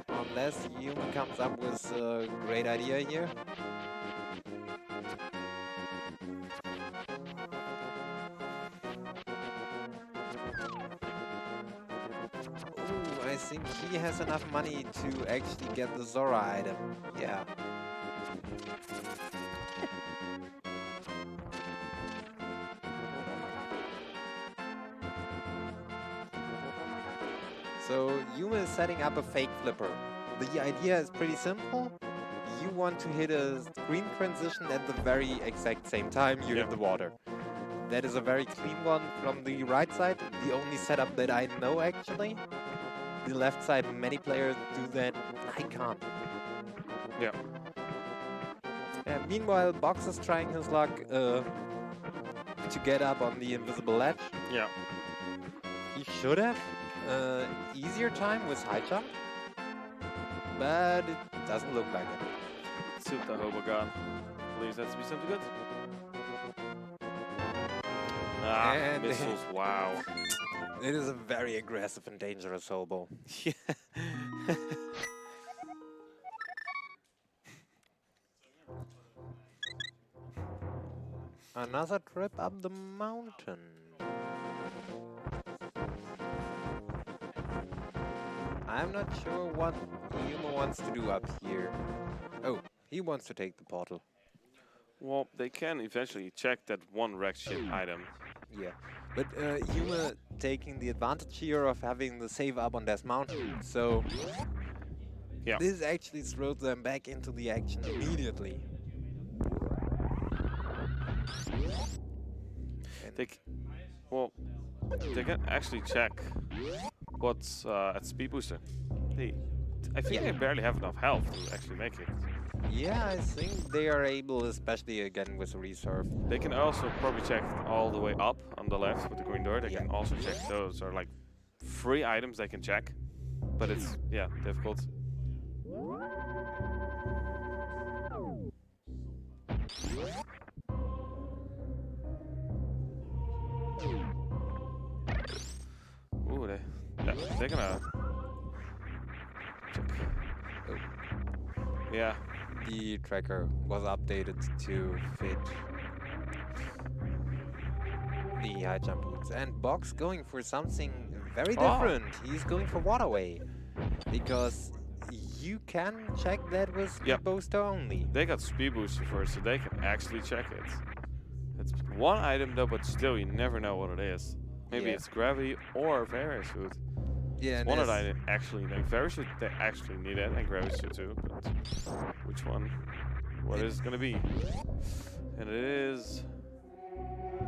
Unless Yume comes up with a great idea here. Ooh, I think he has enough money to actually get the Zora item. Yeah. So Yume is setting up a fake flipper. The idea is pretty simple. You want to hit a screen transition at the very exact same time you hit the water. That is a very clean one from the right side. The only setup that I know actually. The left side, many players do that. I can't. Yeah. Meanwhile, Box is trying his luck to get up on the invisible ledge. Yeah. He should have easier time with high jump, but it doesn't look like it. Suit the hobo god. Please, that to be something good. Ah, And missiles, wow. It is a very aggressive and dangerous hobo. Yeah. Another trip up the mountain. I'm not sure what Yume wants to do up here. Oh, he wants to take the portal. Well, they can eventually check that one wrecked ship item. Yeah, but Yume taking the advantage here of having the save up on this mountain, so Yeah. this actually throws them back into the action immediately. Well, they can actually check what's at Speed Booster. I think they barely have enough health to actually make it. Yeah, I think they are able, especially again with reserve. They can also probably check all the way up on the left with the green door. They can also check those. Are like 3 items they can check, but it's difficult. Ooh, they're gonna check. Oh. Yeah. The tracker was updated to fit the high jump boots. And Box going for something very different. He's going for waterway. Because you can check that with speed booster only. They got speed booster first, so they can actually check it. It's one item though, but still you never know what it is. Maybe it's gravity or parachute. Yeah, one that I actually need. Parachute, they actually need it, and gravity suit too. But which one? What is it gonna be? And it is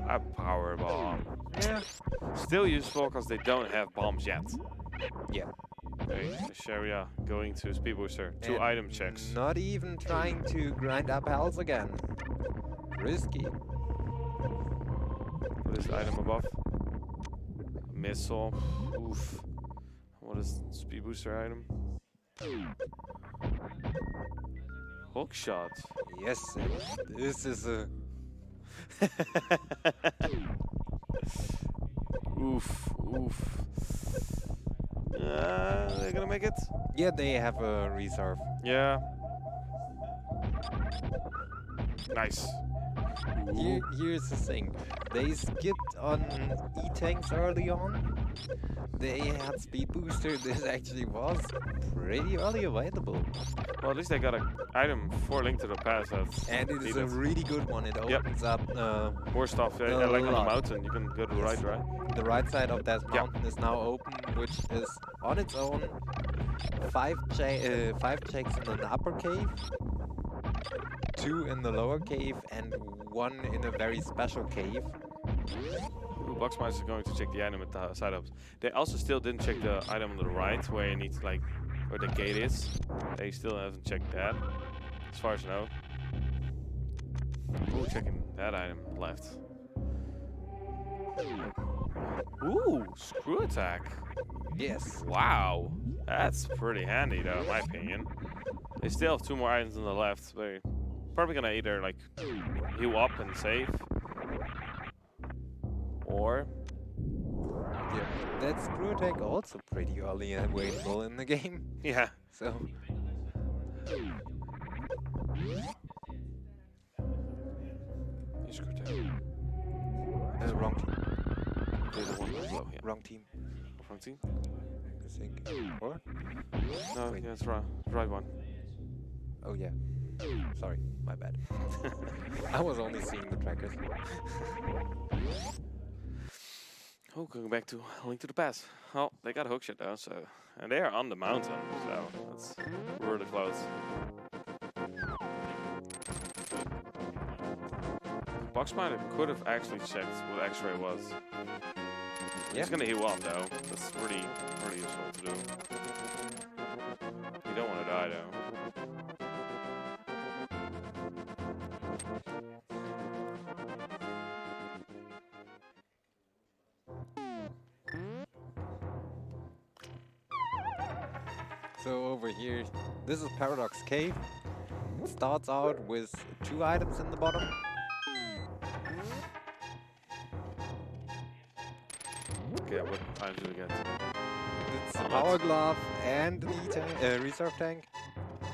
a power bomb. Yeah. Still useful because they don't have bombs yet. Yeah. Okay, Escheria going to speed booster. 2 And item checks. Not even trying to grind up health again. Risky. this item above? Missile. Oof. What is speed booster item? Hook shot. Yes, this is a... Oof, oof. They're gonna make it? Yeah, they have a reserve. Yeah. Nice. Here's the thing. They skipped on E-tanks early on. They had speed booster. This actually was pretty early available. Well, at least they got an item for Link to the Past. And it is a really good one. It opens up more stuff. Like on the mountain, you can go to the right? The right side of that mountain is now open, which is on its own 5 checks in an upper cave, 2 in the lower cave, and 1 in a very special cave. Ooh, Boxmeister is going to check the item at the side ups. They also still didn't check the item on the right, where you need to, like, where the gate is. They still haven't checked that, as far as I know. Ooh, checking that item left. Ooh, screw attack. Yes. Wow, that's pretty handy though, in my opinion. They still have 2 more items on the left. They're probably gonna either like heal up and save, or yeah, that screw attack also pretty early available in the game. yeah. So. Screw attack. Wrong team. Yeah. Wrong team. Wrong team? I think. Or? No, wait. yeah, that's right. Right one. Oh yeah. Sorry, my bad. I was only seeing the trackers. Oh, going back to Link to the Past. Oh, they got hookshot though, so and they are on the mountain, so that's really close. Boxmeister could have actually checked what X-ray was. Yeah. He's gonna heal up though. That's pretty useful to do. You don't want to die though. So over here, this is Paradox Cave. Starts out with 2 items in the bottom. Okay, what items do we get? It's a power glove and an E-tank, reserve tank.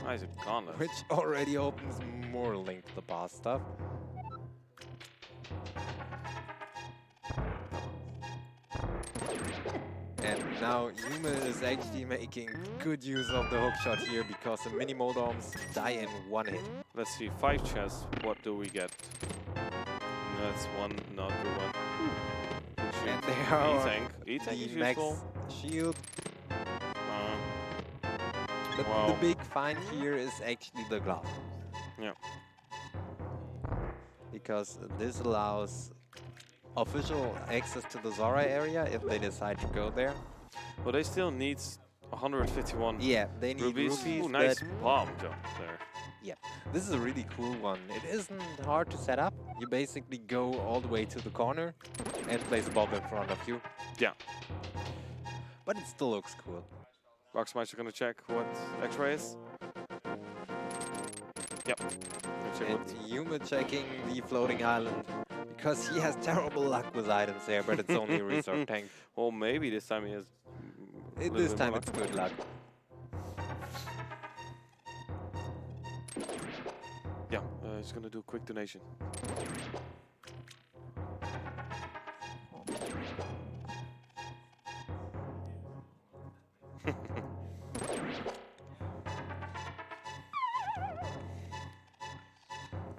Nice, a gauntlet. Which already opens more Link to the Past stuff. And now Yuma is actually making good use of the hookshot here because the mini Moldoms die in 1 hit. Let's see, 5 chests. What do we get? That's one not good one. And there are E-tank. E-tank is the max useful. shield. But wow. the big find here is actually the glove. Yeah. Because this allows official access to the Zora area if they decide to go there. Well, they still need 151 Yeah, they need rupees. Ooh, nice bomb jump there. Yeah, this is a really cool one. It isn't hard to set up. You basically go all the way to the corner and place a bomb in front of you. Yeah. But it still looks cool. Boxmeister gonna check what X-ray is. Yep. And Yuma checking the floating island because he has terrible luck with items there, but it's only a reserve tank. Well, maybe this time he has. This time it's good luck. Yeah, he's gonna do a quick donation.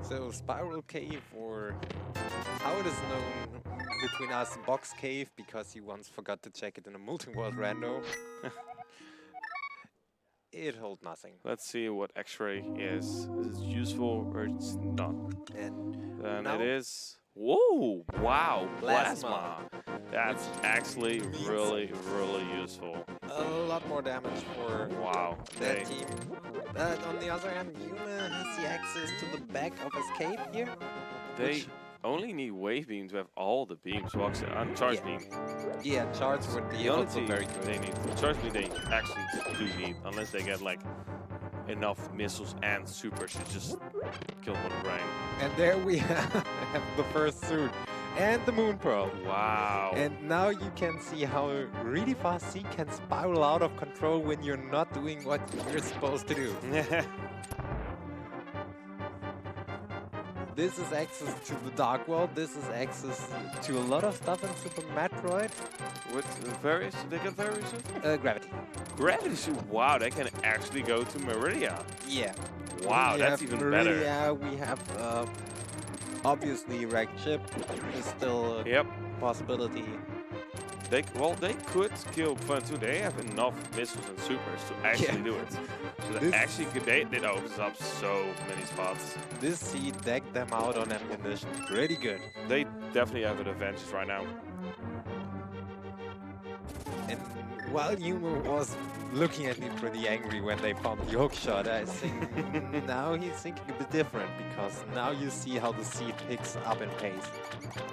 So Spiral Cave, or how it is known between us, Box Cave, because he once forgot to check it in a multi-world rando. It holds nothing. Let's see what X-ray is. Is it useful or it's not? And then it is. Whoa! Wow! Plasma. That's actually really useful. A lot more damage for that team. But on the other hand, Yuma has the access to the back of his cave here. only need wave beam to have all the beams. Charge beam. Yeah, charge would be also very good. They need charge beam. They actually do need, unless they get like enough missiles and supers to just kill them on the brain. And there we have the first suit and the Moon Pearl. Wow. And now you can see how really fast he can spiral out of control when you're not doing what you're supposed to do. This is access to the Dark World. This is access to a lot of stuff in Super Metroid. What various? They get various? Gravity. Gravity suit. Wow, they can actually go to Meridia. Yeah. Wow, that's even better. Yeah, we have obviously Wrecked Ship is still a possibility. They could kill Fun too. They have enough missiles and supers to actually do it. So they actually it opens up so many spots. This seed decked them out on ammunition pretty good. They definitely have an advantage right now. And while Yuma was looking at me pretty angry when they found the hook shot, I think now he's thinking a bit different, because now you see how the seed picks up in pace.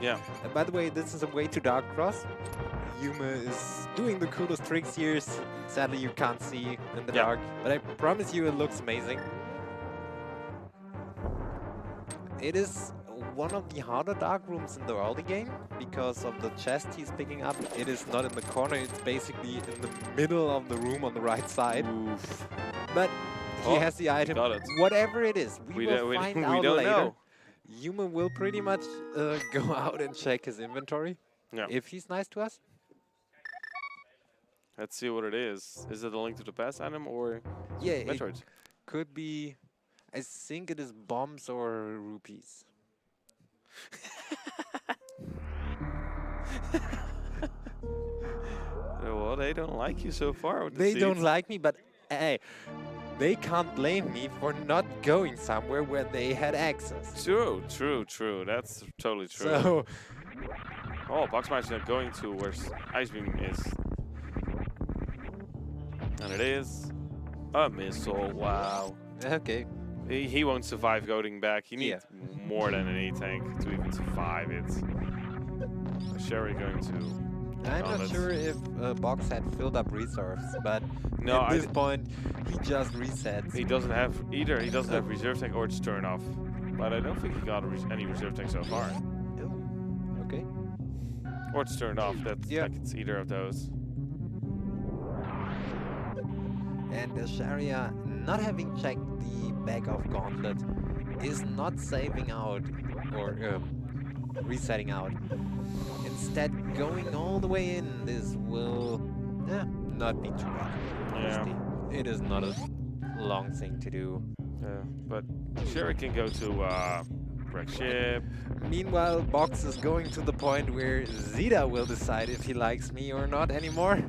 Yeah. And by the way, this is a way to Dark Cross. Yuma is doing the coolest tricks here. Sadly, you can't see in the dark, but I promise you it looks amazing. It is one of the harder dark rooms in the early game because of the chest he's picking up. It is not in the corner, it's basically in the middle of the room on the right side. Oof. But he has the item. Whatever it is, we will find out later. Know. Yuma will pretty much go out and check his inventory if he's nice to us. Let's see what it is. Is it a Link to the Past item or Metroid? It could be. I think it is bombs or rupees. Well, they don't like you so far. With they don't like me, but hey, they can't blame me for not going somewhere where they had access. True, true, true. That's totally true. So, Boxmeister not going to where Ice Beam is. And it is a missile. Wow. Okay. He won't survive going back. He needs more than an E-tank to even survive it. Escheria going to... I'm not sure if Box had filled up reserves, but no, at this point he just resets. He doesn't have either. He doesn't have reserve tank or it's turn off. But I don't think he got any reserve tank so far. Oh, okay. Or it's turned off. That's like it's either of those. And Escheria, not having checked the back of Gauntlet, is not saving out or resetting out. Instead, going all the way in. This will not be too bad. Honestly. It is not a long thing to do. But Escheria can go to Wreck Ship. Meanwhile, Box is going to the point where Xita will decide if he likes me or not anymore.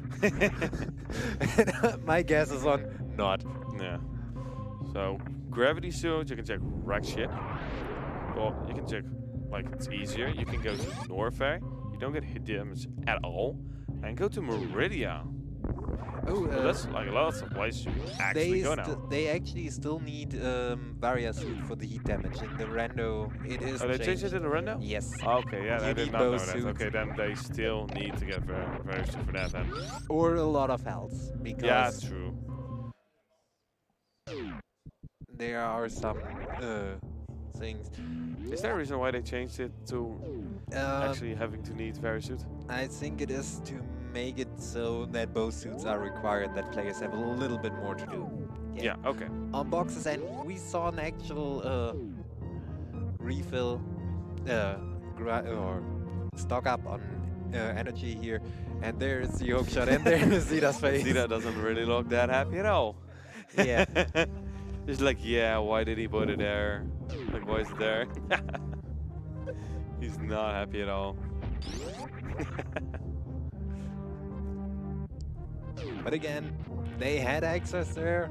My guess is on not. Yeah. So, Gravity Suit, you can check Wreck Ship. Well, you can check, like, it's easier. You can go to Norfair. You don't get hit damage at all. And go to Meridia. Oh, so that's like lots of places you actually go now. They actually still need Varia Suit for the heat damage. In the Rando, it is they changed it in the Rando? Yes. Okay, yeah, I did not know that. Okay, then they still need to get Varia Suit for that then. Or a lot of health. Because yeah, that's true. There are some things. Is there a reason why they changed it to actually having to need Varia Suit? I think it is to make it so that both suits are required, that players have a little bit more to do. Yeah, okay. On Boxes, and we saw an actual refill or stock up on energy here, and there's the hook shot, and there's Xita's face. Xita doesn't really look that happy at all. Yeah. It's like, yeah, why did he put it there? Like, why is it there? He's not happy at all. But again, they had access there.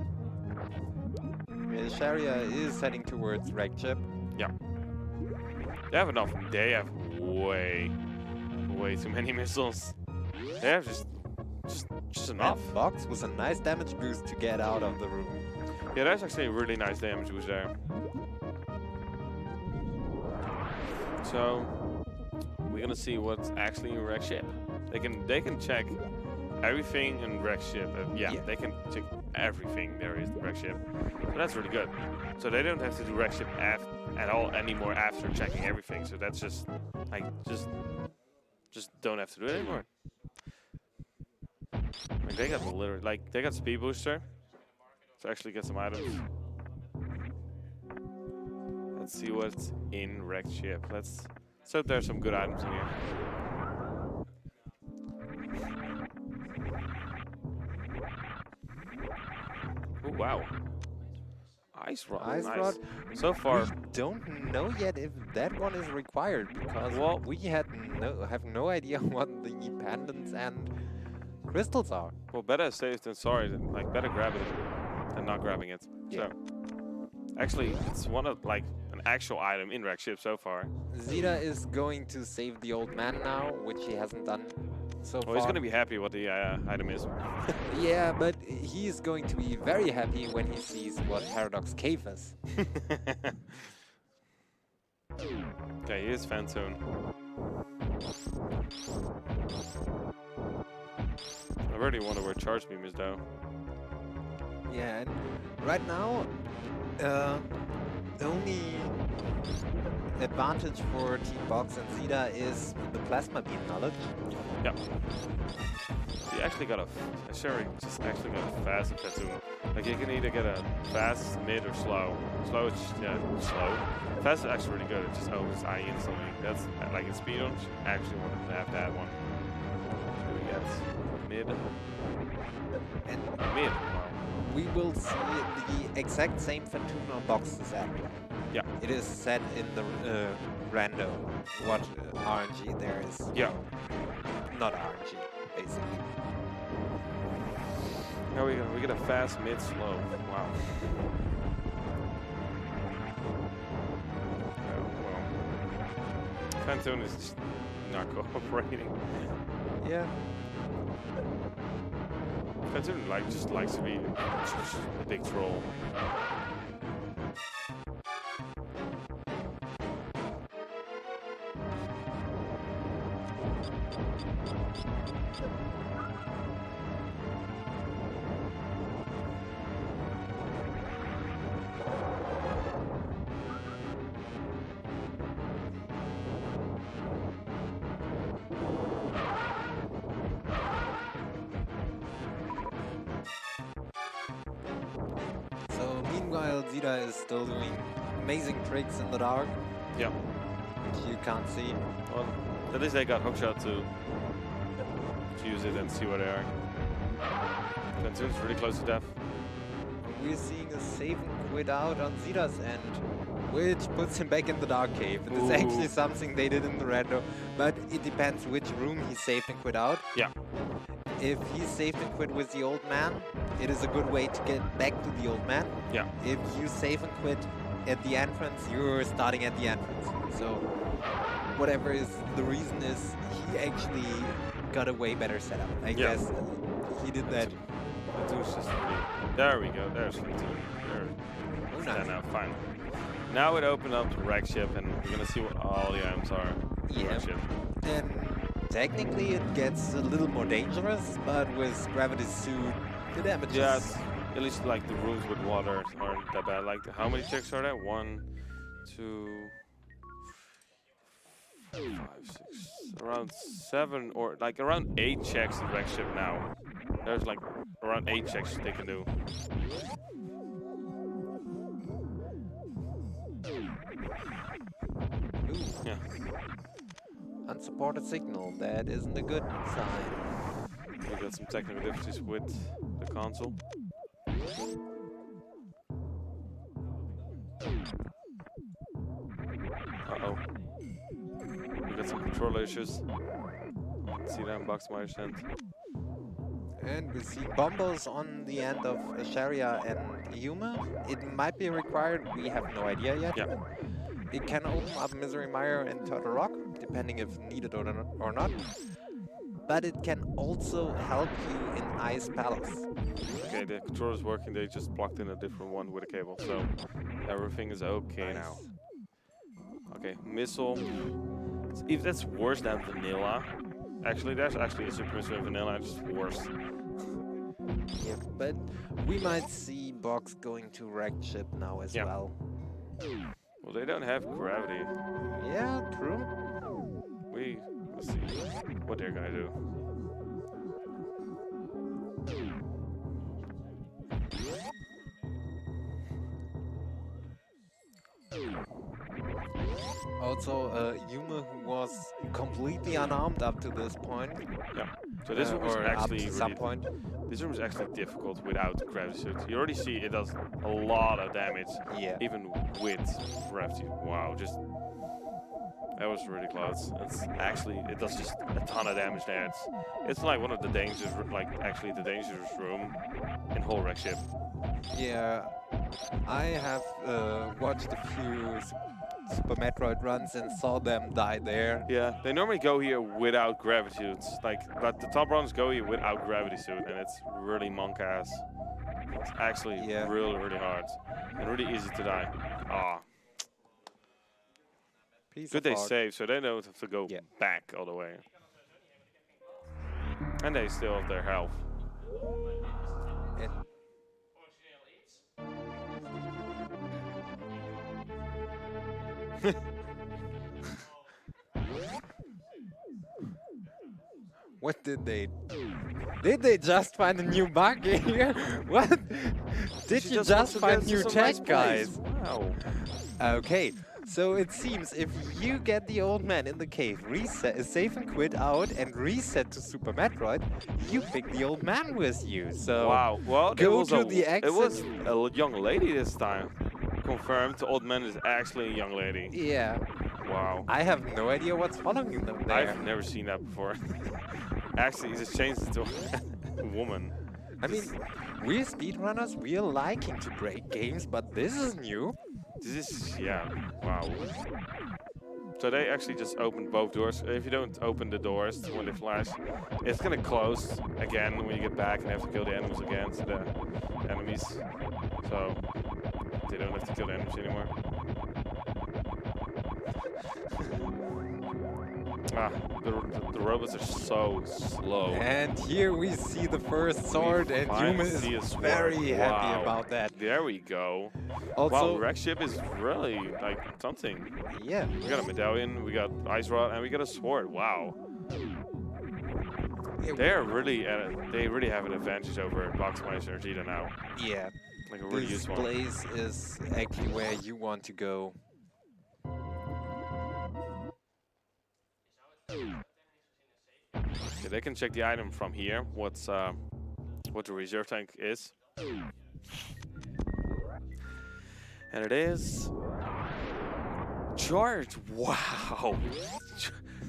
Escheria is heading towards Wrecked Ship. Yeah. They have enough. They have way too many missiles. They have just enough. And Box was a nice damage boost to get out of the room. Yeah, that's actually a really nice damage boost there. So we're gonna see what's actually in wreck ship. They can check everything in wreck ship. Yeah, they can check everything there is in wreck ship. So that's really good. So they don't have to do wreck ship at all anymore after checking everything. So that's just like just don't have to do it anymore. Like they got they got speed booster to actually get some items. Let's see what's in wrecked ship. Let's hope there's some good items in here. Oh wow. Ice rod. Ice nice. rod. So far, we don't know yet if that one is required because we have no idea what the pendants and crystals are. Well, better safe than sorry. Like better grab it than not grabbing it. Yeah. So actually, it's one of like an actual item in wreck ship so far. Xita is going to save the old man now, which he hasn't done so far. Well, he's gonna be happy what the item is. Yeah, but he's going to be very happy when he sees what Paradox Cave is. Okay, here's Phantom. I really wonder where Charge Beam is though. Yeah, and right now, the only advantage for Team Box and Xita is the Plasma Beam knowledge. Yeah. He actually got Escheria just actually got a fast Platoon. Like you can either get a fast, mid, or slow. Slow is just, slow. Fast is actually really good. It just opens eye instantly. That's like in speed on. Actually wanted to have that one. So we get mid. And mid. Wow. We will see the exact same Platoon on Box's end. Yeah. It is set in the rando what RNG there is. Yeah. Not RNG, basically. Now we get a fast, mid, slow. Wow. Oh, well. Phantom is just not cooperating. Yeah. Phantom just likes to be a big troll. Meanwhile, Xita is still doing amazing tricks in the dark. Yeah. Which you can't see. Well, at least they got hookshot to use it and see where they are. Phantom's really close to death. We're seeing a save and quit out on Xita's end, which puts him back in the dark cave. It's actually something they did in the rando, but it depends which room he saved and quit out. Yeah. If he saved and quit with the old man, it is a good way to get back to the old man. Yeah. If you save and quit at the entrance, you're starting at the entrance. So whatever is the reason is, he actually got a way better setup. I guess he did that. There we go. There's Phantom. Oh, nice. Now, finally. Now it opened up to wreck ship, and we're gonna see what all the items are. Yeah. Ship. And technically it gets a little more dangerous, but with gravity suit, the damage is... At least like the rooms with water aren't that bad. Like how many checks are there? 1, 2, 5, 6, around 7 or like around 8 checks in wreck ship now. There's like around 8 checks they can do. Ooh. Yeah. Unsupported signal, that isn't a good sign. We got some technical difficulties with the console. Uh-oh. We got some controller issues. See that in Boxmeister end. And we see bombos on the end of Escheria and Yuma. It might be required, we have no idea yet. Yeah. It can open up Misery Mire and Turtle Rock, depending if needed or not. But it can also help you in Ice Palace. Okay, the controller's working, they just plugged in a different one with a cable, so everything is okay now. Okay, missile. If that's worse than vanilla, actually, there's actually a super missile in vanilla, it's just worse. Yeah, but we might see Box going to wrecked ship now as well. Well, they don't have gravity. Yeah, true. Let's see what they're gonna do. Also, Yume, who was completely unarmed up to this point. Yeah. So this room is actually some point. This room is actually difficult without gravity suit. You already see it does a lot of damage. Yeah. Even with gravity. Wow, just that was really close. It does just a ton of damage there. It's like one of the dangerous, actually the dangerous room in whole wreck ship. Yeah, I have watched a few Super Metroid runs and saw them die there. Yeah, they normally go here without gravity suits. But the top runs go here without gravity suit, and it's really monk ass. It's actually really, really hard and really easy to die. Ah. Good they save, so they don't have to go back all the way. And they still have their health. What did they... Did they just find a new bug here? What? Did you just find new tech, guys? Wow. Okay, so it seems if you get the old man in the cave, reset, save and quit out, and reset to Super Metroid, you pick the old man with you. So wow. Well, go to the exit. It was a young lady this time. Confirmed, the old man is actually a young lady. Yeah. Wow. I have no idea what's following them there. I've never seen that before. Actually, he just changed it to a woman. I mean, we're speedrunners, we're liking to break games, but this is new. This is, wow. So they actually just opened both doors. If you don't open the doors when they flash, it's gonna close again when you get back and have to kill the enemies again, so the enemies. So they don't have to kill the enemies anymore. The robots are so slow. And here we see the first sword, and Yume is very happy about that. There we go. Also, wow, wreck ship is really like something. Yeah. We got a medallion, we got ice rod, and we got a sword. Wow. They really have an advantage over Boxmeister and Xita now. Yeah. Like a really useful one. This place is actually where you want to go. Yeah, they can check the item from here. What the reserve tank is, and it is charged. Wow,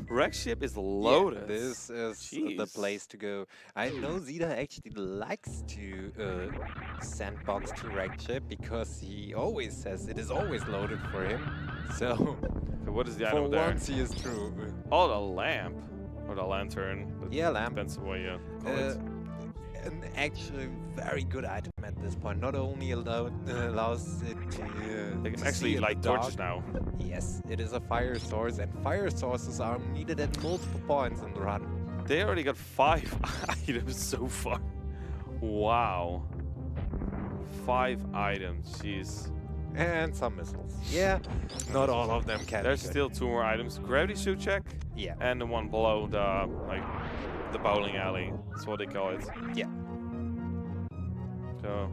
wreck ship is loaded. Yeah, this is the place to go. I know Xita actually likes to send Box to wreck ship because he always says it is always loaded for him. So what is the item there? For once, he is true. Oh, the lamp. Or the lantern. Yeah, lamp. Depends on what you call it. An actually very good item at this point. Not only allows it to... they can actually light torches now. Yes, it is a fire source, and fire sources are needed at multiple points in the run. They already got 5 items so far. Wow. 5 items, jeez. And some missiles. Yeah, not all of them can. There's still 2 more items. Gravity suit check. Yeah. And the one below the bowling alley. That's what they call it. Yeah. So.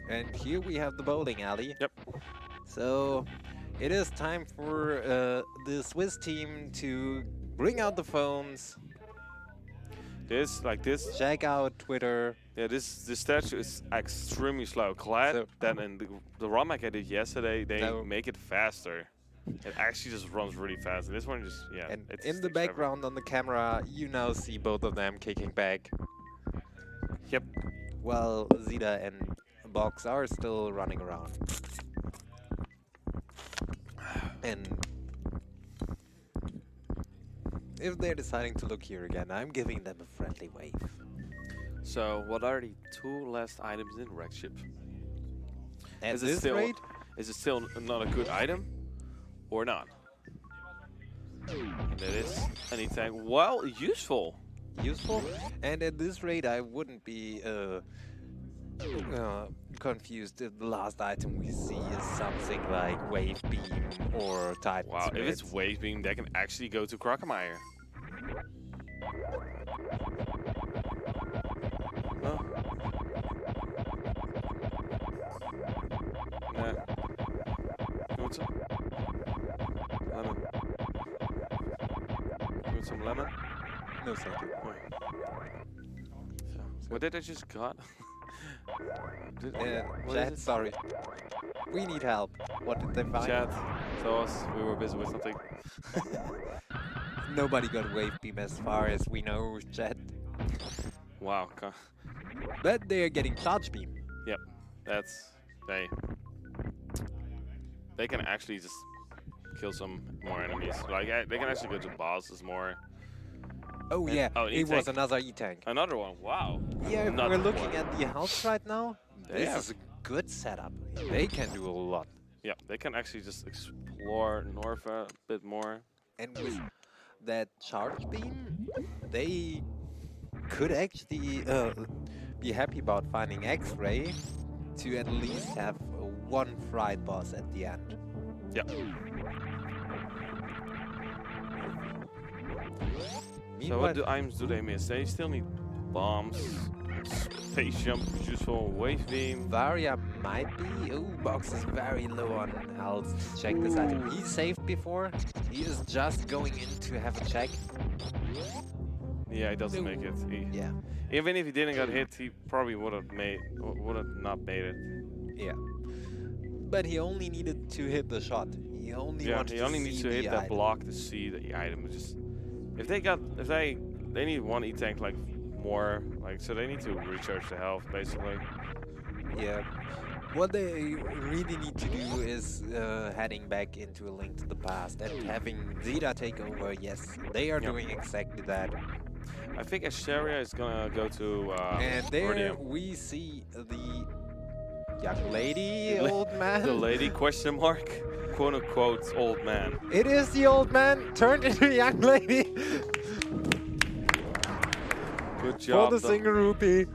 And here we have the bowling alley. Yep. So it is time for the Swiss team to bring out the phones. This. Check out Twitter. Yeah, this statue is extremely slow. Glad that in the ROM I did yesterday, they make it faster. It actually just runs really fast. And this one just, And in the background on the camera, you now see both of them kicking back. Yep. While Xita and Box are still running around. And If they're deciding to look here again, I'm giving them a friendly wave. So, what are the 2 last items in Wreck Ship? At this rate? Is it still not a good item? Or not? And it is anything, well, useful. Useful? And at this rate, I wouldn't be confused if the last item we see is something like Wave Beam or Titan Wow, Spirits. if it's Wave Beam, they can actually go to Crocomire. No. Nah. You want some? Lemon. You want some lemon? No, thank you. So, what did I just got? What Chat, is it? sorry. We need help. What did they find? Chat, tell us, we were busy with something. Nobody got Wave Beam as far as we know, chat. Wow. But they're getting Charge Beam. Yep, that's they can actually just kill some more enemies. Like they can actually go to bosses more. Oh And- yeah, oh, an it was E-tank. another E-tank. Another one. Wow. Yeah, if Another we're looking one. at the health right now, They this have- is a good setup. They can do a lot. Yeah, they can actually just explore north a bit more. And with that Charge Beam, they could actually be happy about finding X-Ray to at least have one fried boss at the end. Yep. So what items do they miss? They still need bombs, space jump, useful wave beam. Varia might be. Oh, Box is very low on health to check this item. He saved before. He is just going in to have a check. Yeah, he doesn't make it. Yeah. Even if he didn't get hit, he probably would have not made it. Yeah. But he only needed to hit the shot. He only wanted he to only see needs to the hit that item. block to see the item. It's just if they need one E-tank like more, like so they need to recharge the health basically. Yeah. What they really need to do is heading back into A Link to the Past and having Xita take over. Yes, they are doing exactly that. I think Escheria is gonna go to And there Meridian. we see the young lady, old man. The lady question mark, quote unquote old man. It is the old man turned into a young lady. Good job. For the single rupee.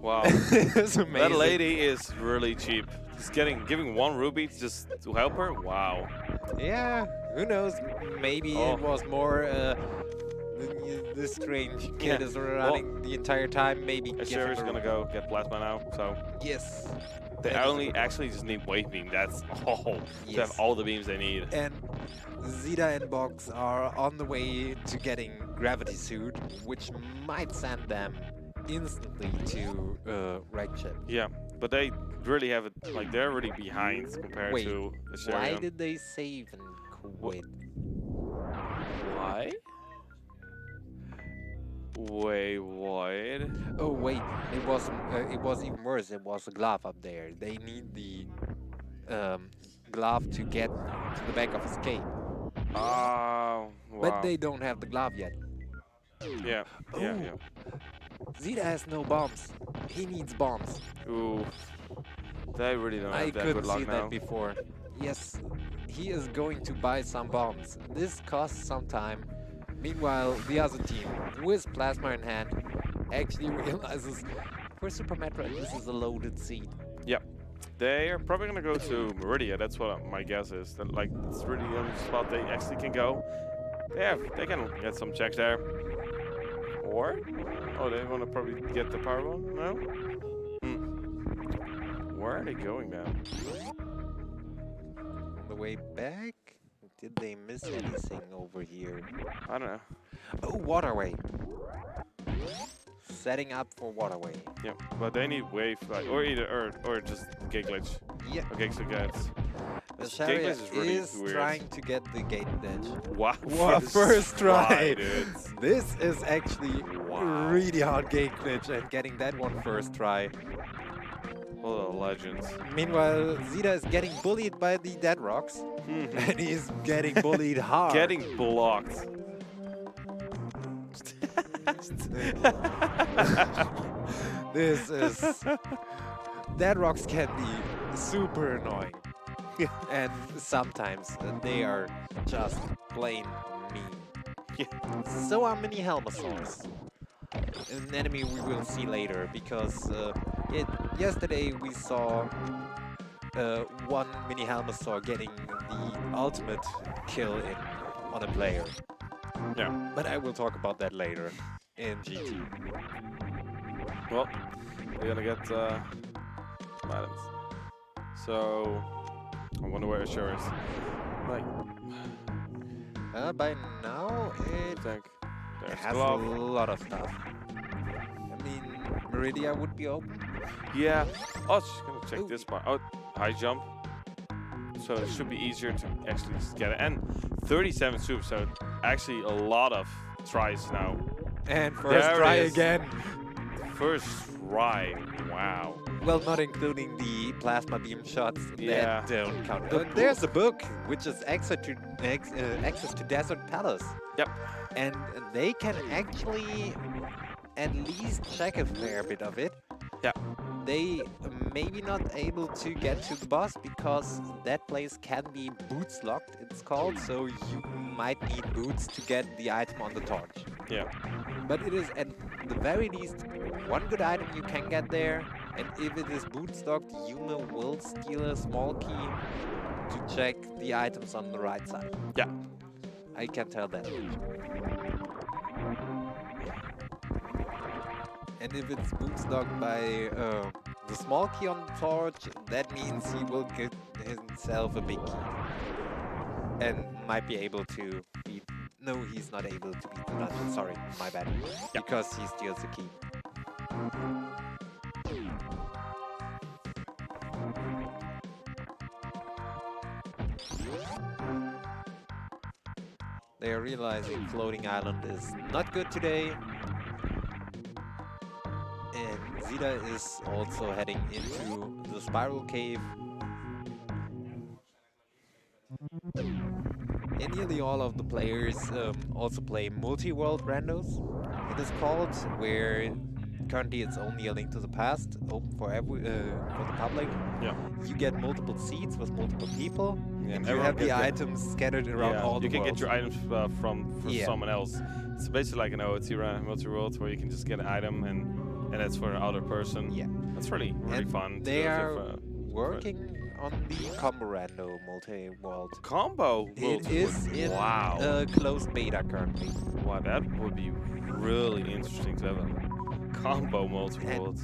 Wow. It's amazing. That lady is really cheap. Just giving 1 rupee just to help her. Wow. Yeah, who knows? Maybe it was more this strange kid is running the entire time. Maybe Escheria's gonna go get plasma now. So yes. they only actually just need wave beam. That's all. To have all the beams they need. And Xita and Box are on the way to getting gravity suit, which might send them instantly to Wreck Ship. Yeah, but they really have it. Like they're really behind compared Wait, to Escheria. why did they save and quit? Why? Wait, what? Oh wait, it was even worse. It was a glove up there. They need the glove to get to the back of escape. Oh, wow. But they don't have the glove yet. Yeah, yeah, yeah. Xita has no bombs. He needs bombs. Ooh, they really don't I have that couldn't good luck see now. that before. Yes, he is going to buy some bombs. This costs some time. Meanwhile, the other team, with plasma in hand, actually realizes for Super Metroid this is a loaded seed. Yep. They are probably gonna go to Meridia. That's what my guess is. That like it's really the only spot they actually can go. They can get some checks there. Or they want to probably get the power one. No. Where are they going now? On the way back, did they miss anything over here? I don't know. Oh, waterway. Setting up for waterway. Yeah, but they need wave, like, or either or just gate glitch. Yeah. Or gate glitch. Escheria is really is weird. trying to get the gate glitch. Wow, Wow, first try. dude. This is actually Wow. really hard gate glitch, and getting that one first try. What a legend. Meanwhile, Xita is getting bullied by the dead rocks, and he's getting bullied hard. Getting blocked. fast. This is... Dead rocks can be super annoying. And sometimes they are just plain mean. So are mini Helmosaurs. An enemy we will see later, because yesterday we saw one mini Helmosaur getting the ultimate kill on a player. Yeah. But I will talk about that later in GT. Well, we're gonna get items. So I wonder where Escheria is. Like, by now it has a lot of stuff. I mean, Meridia would be open. Yeah. Oh, she's gonna check this part. Oh, high jump. So it should be easier to actually just get it. And 37 soups, so actually a lot of tries now. And first try again. First try. Wow. Well, not including the plasma beam shots that don't count. There's a book which is access to Desert Palace. Yep. And they can actually at least check a fair bit of it. Yeah. They may be not able to get to the boss because that place can be boots locked, it's called. So you might need boots to get the item on the torch. Yeah. But it is at the very least one good item you can get there. And if it is bootstocked, Yume will steal a small key to check the items on the right side. Yeah. I can tell that. And if it's bootstocked by the small key on the torch, that means he will get himself a big key. And might be able to beat... No, he's not able to beat the dungeon, sorry, my bad. Yeah. Because he steals the key. They are realizing Floating Island is not good today. And Xita is also heading into the Spiral Cave. And nearly all of the players also play multi-world randos, it is called, where currently it's only A Link to the Past, open for the public. Yeah. You get multiple seats with multiple people, Yeah, and you have the items scattered around all the You can worlds. get your items from someone else. It's basically like an OOT multi-world where you can just get an item and it's for another person. Yeah. That's really fun. They are working on the combo rando multi-world. Combo? It is in closed beta currently. Wow, that would be really interesting to have a combo multi-world.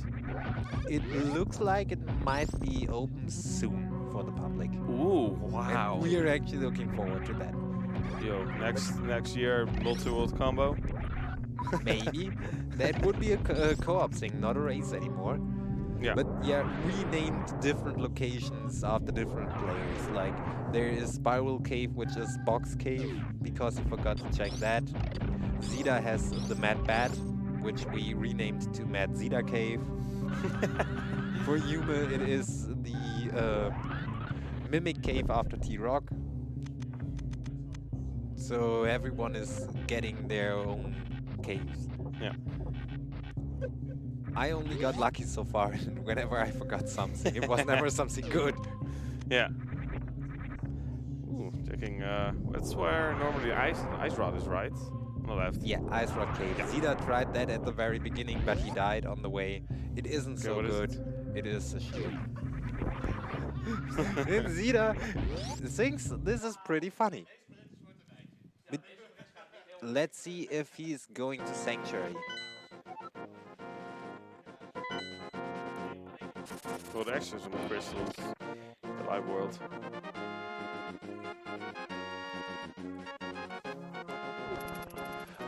It looks like it might be open soon for the public. Ooh, wow. And we are actually looking forward to that. Yo, next year, multi-world combo? Maybe. That would be a co-op thing, not a race anymore. Yeah. But yeah, renamed different locations after different players. Like, there is Spiral Cave, which is Box Cave, because you forgot to check that. Xita has the Mad Bat, which we renamed to Mad Xita Cave. For Yume, it is the Mimic Cave after T-Rock. So everyone is getting their own caves. Yeah. I only got lucky so far, and whenever I forgot something, it was never something good. Yeah. Ooh, checking, that's where normally Ice Rod is, right? On the left. Yeah, Ice Rod Cave. Yeah. Xita tried that at the very beginning, but he died on the way. It isn't so good. It is a shield. And Xita thinks this is pretty funny. But let's see if he's going to Sanctuary. Well, the actions on the crystals, the live world.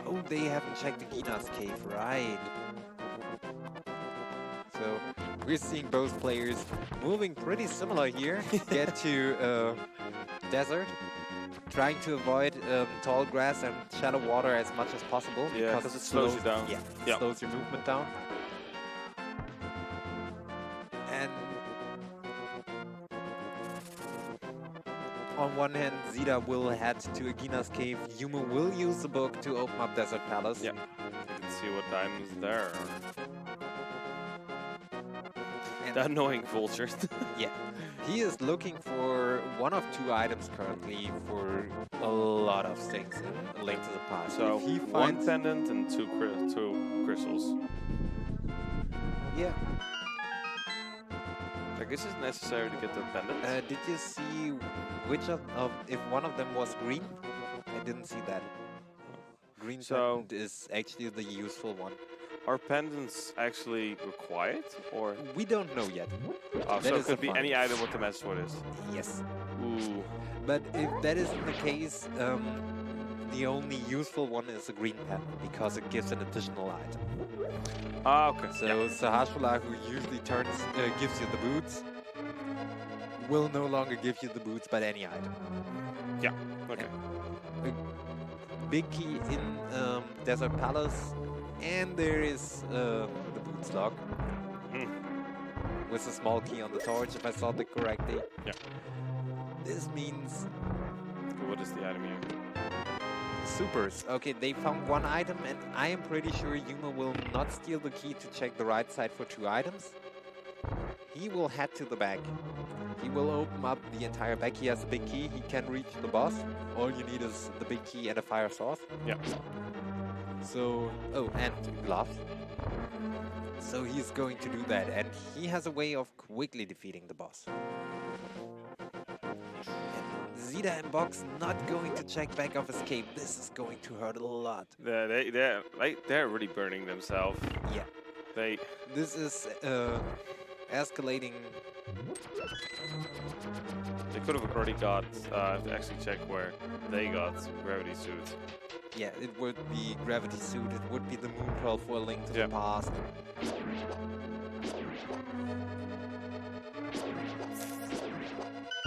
Oh, they haven't checked the Gina's cave, right? So we're seeing both players moving pretty similar here. Get to desert, trying to avoid tall grass and shallow water as much as possible. Yeah, because it slows you down. Yeah, it slows your movement down. And on one hand, Xita will head to Agina's cave. Yume will use the book to open up Desert Palace. Yeah. see what item is there. The annoying vulture. Yeah. He is looking for one of two items currently for a lot of things in A Link to the Past. So if he one finds pendant and two crystals. Yeah. I guess it's necessary to get the pendant. Did you see which of if one of them was green? I didn't see that. Green pendant is actually the useful one. Are pendants actually required, or we don't know yet? Oh, so it could be any item what the Metroid is. Yes. Ooh. But if that isn't the case, the only useful one is a green pendant because it gives an additional item. Ah, okay. So Sahasrahla, who usually gives you the boots, will no longer give you the boots, but any item. Yeah. Okay. Big key in Desert Palace. And there is the boots lock with a small key on the torch, if I saw it correctly. Yeah. This means... What is the item here? Supers. Okay, they found one item, and I am pretty sure Yuma will not steal the key to check the right side for two items. He will head to the back. He will open up the entire back. He has a big key. He can reach the boss. All you need is the big key and a fire source. Yeah. So, and gloves. So he's going to do that, and he has a way of quickly defeating the boss. And Xita and Box not going to check back of escape. This is going to hurt a lot. They're really burning themselves. Yeah. This is escalating. They could have already got. I have to actually check where they got gravity suits. Yeah, it would be Gravity Suit, it would be the Moon Pearl for A Link to the Past.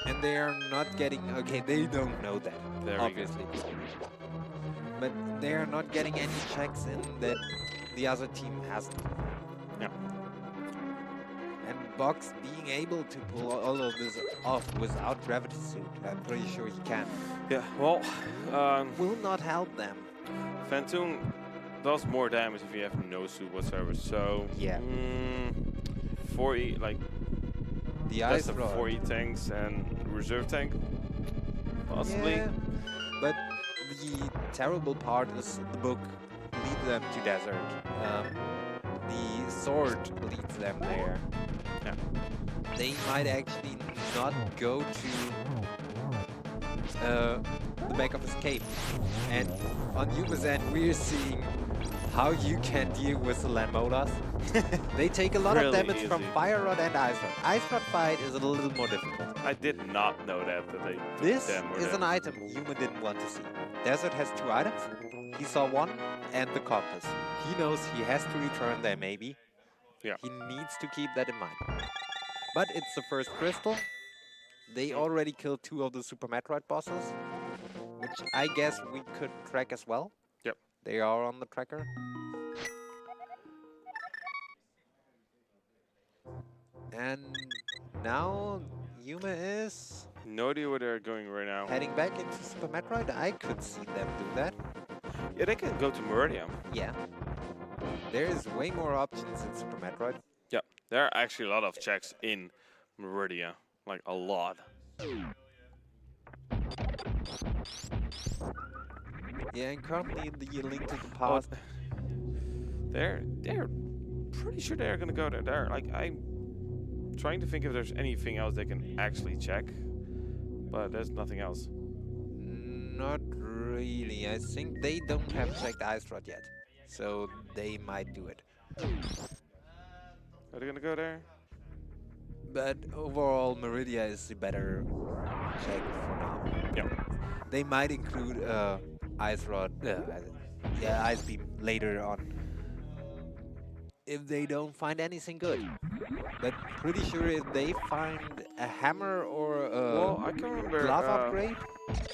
And they are not getting... Okay, they don't know that, obviously. But they are not getting any checks in that the other team hasn't. Yeah. And Box being able to pull all of this off without Gravity Suit, I'm pretty sure he can. Yeah, well... will not help them. Phantoon does more damage if you have no suit whatsoever, so... Yeah. 4E, like... The less ice than rod. 4E tanks and reserve tank, possibly. Yeah, but the terrible part is the book leads them to desert. The sword leads them there. Yeah. They might actually not go to the back of escape. And on Yuma's end, we're seeing how you can deal with the Lambolas. They take a lot of damage from Fire Rod and Ice Rod. Ice Rod fight is a little more difficult. I did not know that they... This is an item Yuma didn't want to see. Desert has two items. He saw one and the compass. He knows he has to return there maybe. Yeah. He needs to keep that in mind. But it's the first crystal. They already killed two of the Super Metroid bosses, which I guess we could track as well. Yep. They are on the tracker. And now Yuma is... No idea where they're going right now. heading back into Super Metroid. I could see them do that. Yeah, they can go to Meridian. Yeah. There is way more options in Super Metroid. Yeah, there are actually a lot of checks in Meridian. Like, a lot. Yeah, and currently the Link to the Past... They're pretty sure they're gonna go there. They're like, I'm trying to think if there's anything else they can actually check, but there's nothing else. Not really. I think they don't have checked Ice Rod yet, so they might do it. Are they gonna go there? But overall, Meridia is the better check for now. Yeah. They might include Ice Rod, Ice Beam later on, if they don't find anything good. But pretty sure if they find a hammer or a I can remember glove upgrade.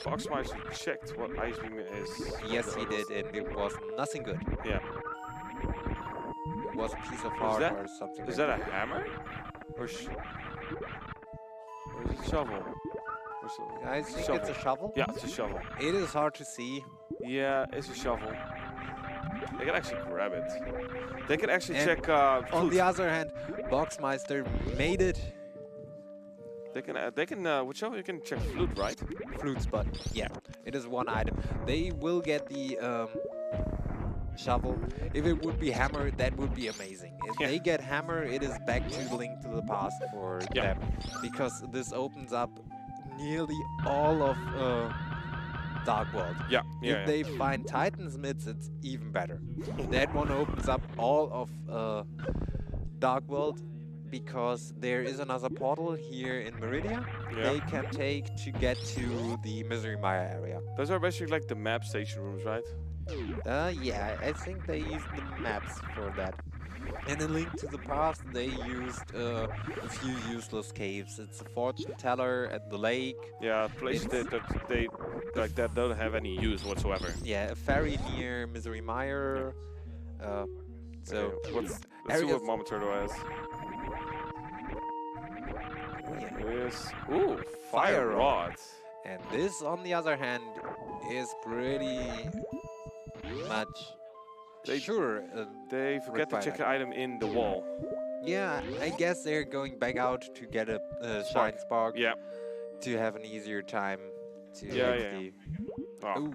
Boxmeister checked what Ice Beam is. Yes, he did, and it was nothing good. Yeah. It was a piece of heart or something. Is that a hammer? Or is it a shovel? I think it's a shovel. Yeah, it's a shovel. It is hard to see. Yeah, it's a shovel. They can actually grab it. They can actually And check. On the other hand, Boxmeister made it. They can. Whichever you can check flute, right? Fruit spot. Yeah, it is one item. They will get the shovel. If it would be hammer, that would be amazing. If they get hammer, it is back to Link to the Past for them, because this opens up nearly all of Dark World. If they find Titan's Mids, it's even better. That one opens up all of Dark World, because there is another portal here in Meridia they can take to get to the Misery Mire area. Those are basically like the map station rooms, right? Yeah, I think they used the maps for that. And in Link to the Past, they used a few useless caves. It's a fortune teller at the lake. Yeah, places that don't have any use whatsoever. Yeah, a ferry near Misery Mire. So let's see what Mama Turtle has. Yes. Ooh, fire rod. And this, on the other hand, is pretty much they forget to check an item in the wall. Yeah, I guess they're going back out to get a Shine Spark. Yeah. To have an easier time to actually... Oh. Ooh.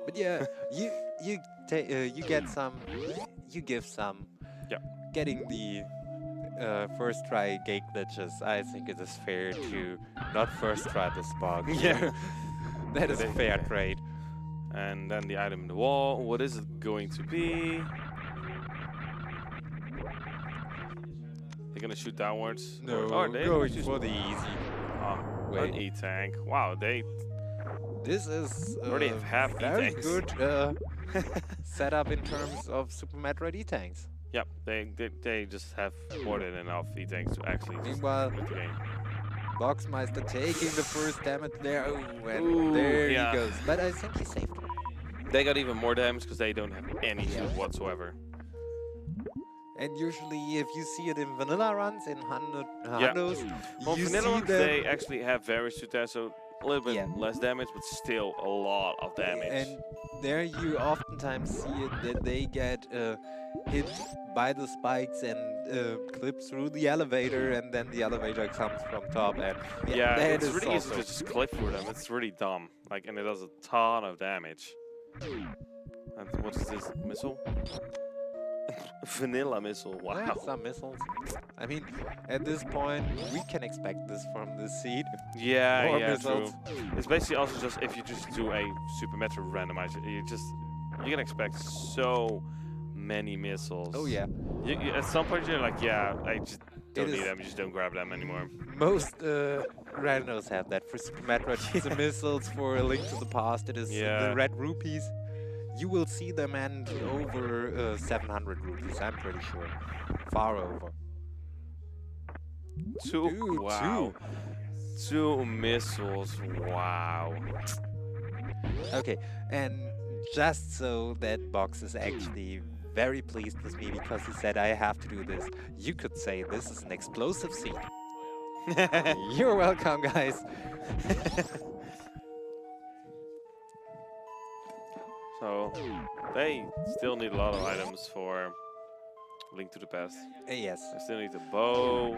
But yeah, you get some, you give some. Yeah. Getting the first try gate glitches, I think it is fair to not first try the spark. Yeah. That is a fair trade. And then the item in the wall, what is it going to be? They're gonna shoot downwards? No, they're going for the easy. An E-tank. Wow, this is already have very E-tanks. good setup in terms of Super Metroid E-tanks. Yep, they just have more than enough E-tanks to actually Meanwhile, win the game. Boxmeister taking the first damage there. Oh, and there he goes. But I think he saved him. They got even more damage because they don't have any shield whatsoever. And usually, if you see it in vanilla runs, in Hundos, well, you vanilla see runs, they actually have various suiters, so a little bit Yeah. less damage, but still a lot of damage. And there you oftentimes see it that they get hit by the spikes and clip through the elevator, and then the elevator comes from top. And yeah, that it's is really easy also to just clip through them. It's really dumb. Like, and it does a ton of damage. And what is this missile? Vanilla missile. Wow. Yeah, some missiles. I mean, at this point, we can expect this from the seed. Yeah, More yeah, missiles. true. It's basically also just if you just do a Super Metroid randomizer, you can expect so many missiles. Oh yeah. At some point you're like, yeah, I just don't need them. You just don't grab them anymore. Most randos have that. For Super Metroid, the missiles. For A Link to the Past, it is the red rupees. You will see them and over 700 rupees, I'm pretty sure. Far over. Two missiles, wow. Okay, and just so that Box is actually very pleased with me because he said I have to do this, you could say this is an explosive seed. You're welcome, guys. So, they still need a lot of items for Link to the Past. Yes. They still need the bow.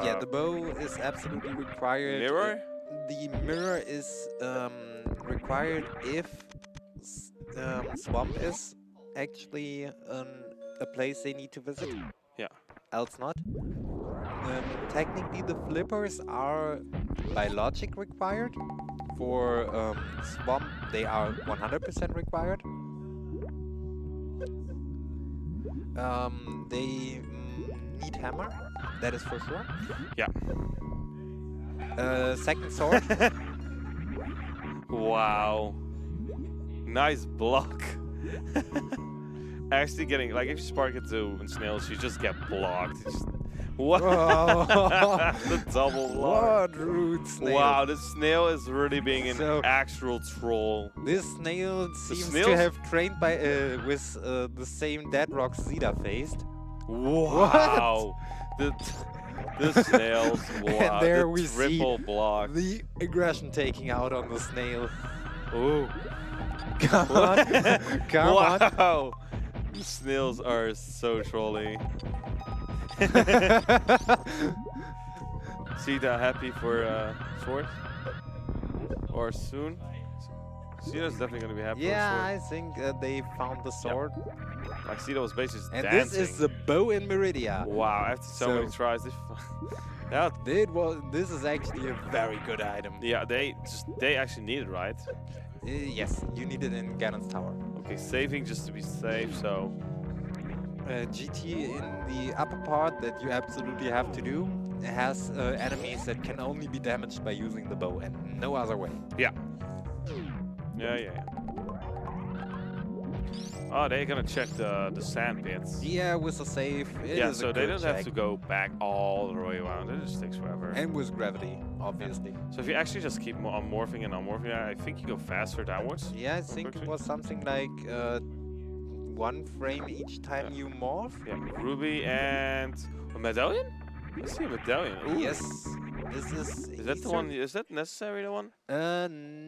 Yeah, the bow is absolutely required. Mirror? The mirror is required if Swamp is actually a place they need to visit. Yeah. Else not. Technically, the flippers are by logic required. For Swamp, they are 100% required. They need hammer, that is for sure. Yeah. Second sword. Wow. Nice block. Actually getting, like, if you spark it to snails, you just get blocked. What? The double block. What rude snail. Wow, this snail is really being an actual troll. This snail seems to have trained by with the same dead rock Xita faced. Wow. The snails, wow. And there the we triple see block. the aggression taking out on the snail. Oh. Come on. Come on. Wow. These snails are so trolly. Xita happy for sword? Or soon? Xita's definitely gonna be happy Yeah, for I think they found the sword. sword. Like Xita was basically just And dancing. this is the bow in Meridia. Wow, after so many tries, This is actually a very good item. yeah, they actually need it, right? Yes, you need it in Ganon's tower. Okay, saving just to be safe, so GT in the upper part that you absolutely have to do has enemies that can only be damaged by using the bow and no other way. yeah. Oh, they're gonna check the sand pits. Yeah, with a save, it Yeah, is so a they good don't check. have to go back all the way around. It just takes forever. And with gravity, obviously. So if you actually just keep on morphing and unmorphing, I think you go faster downwards. Yeah, I think it was something like 1 frame each time you morph. Yeah, Ruby and a medallion? I see a medallion. Ooh. Yes, this is. Is that the one? Is that necessary? The one?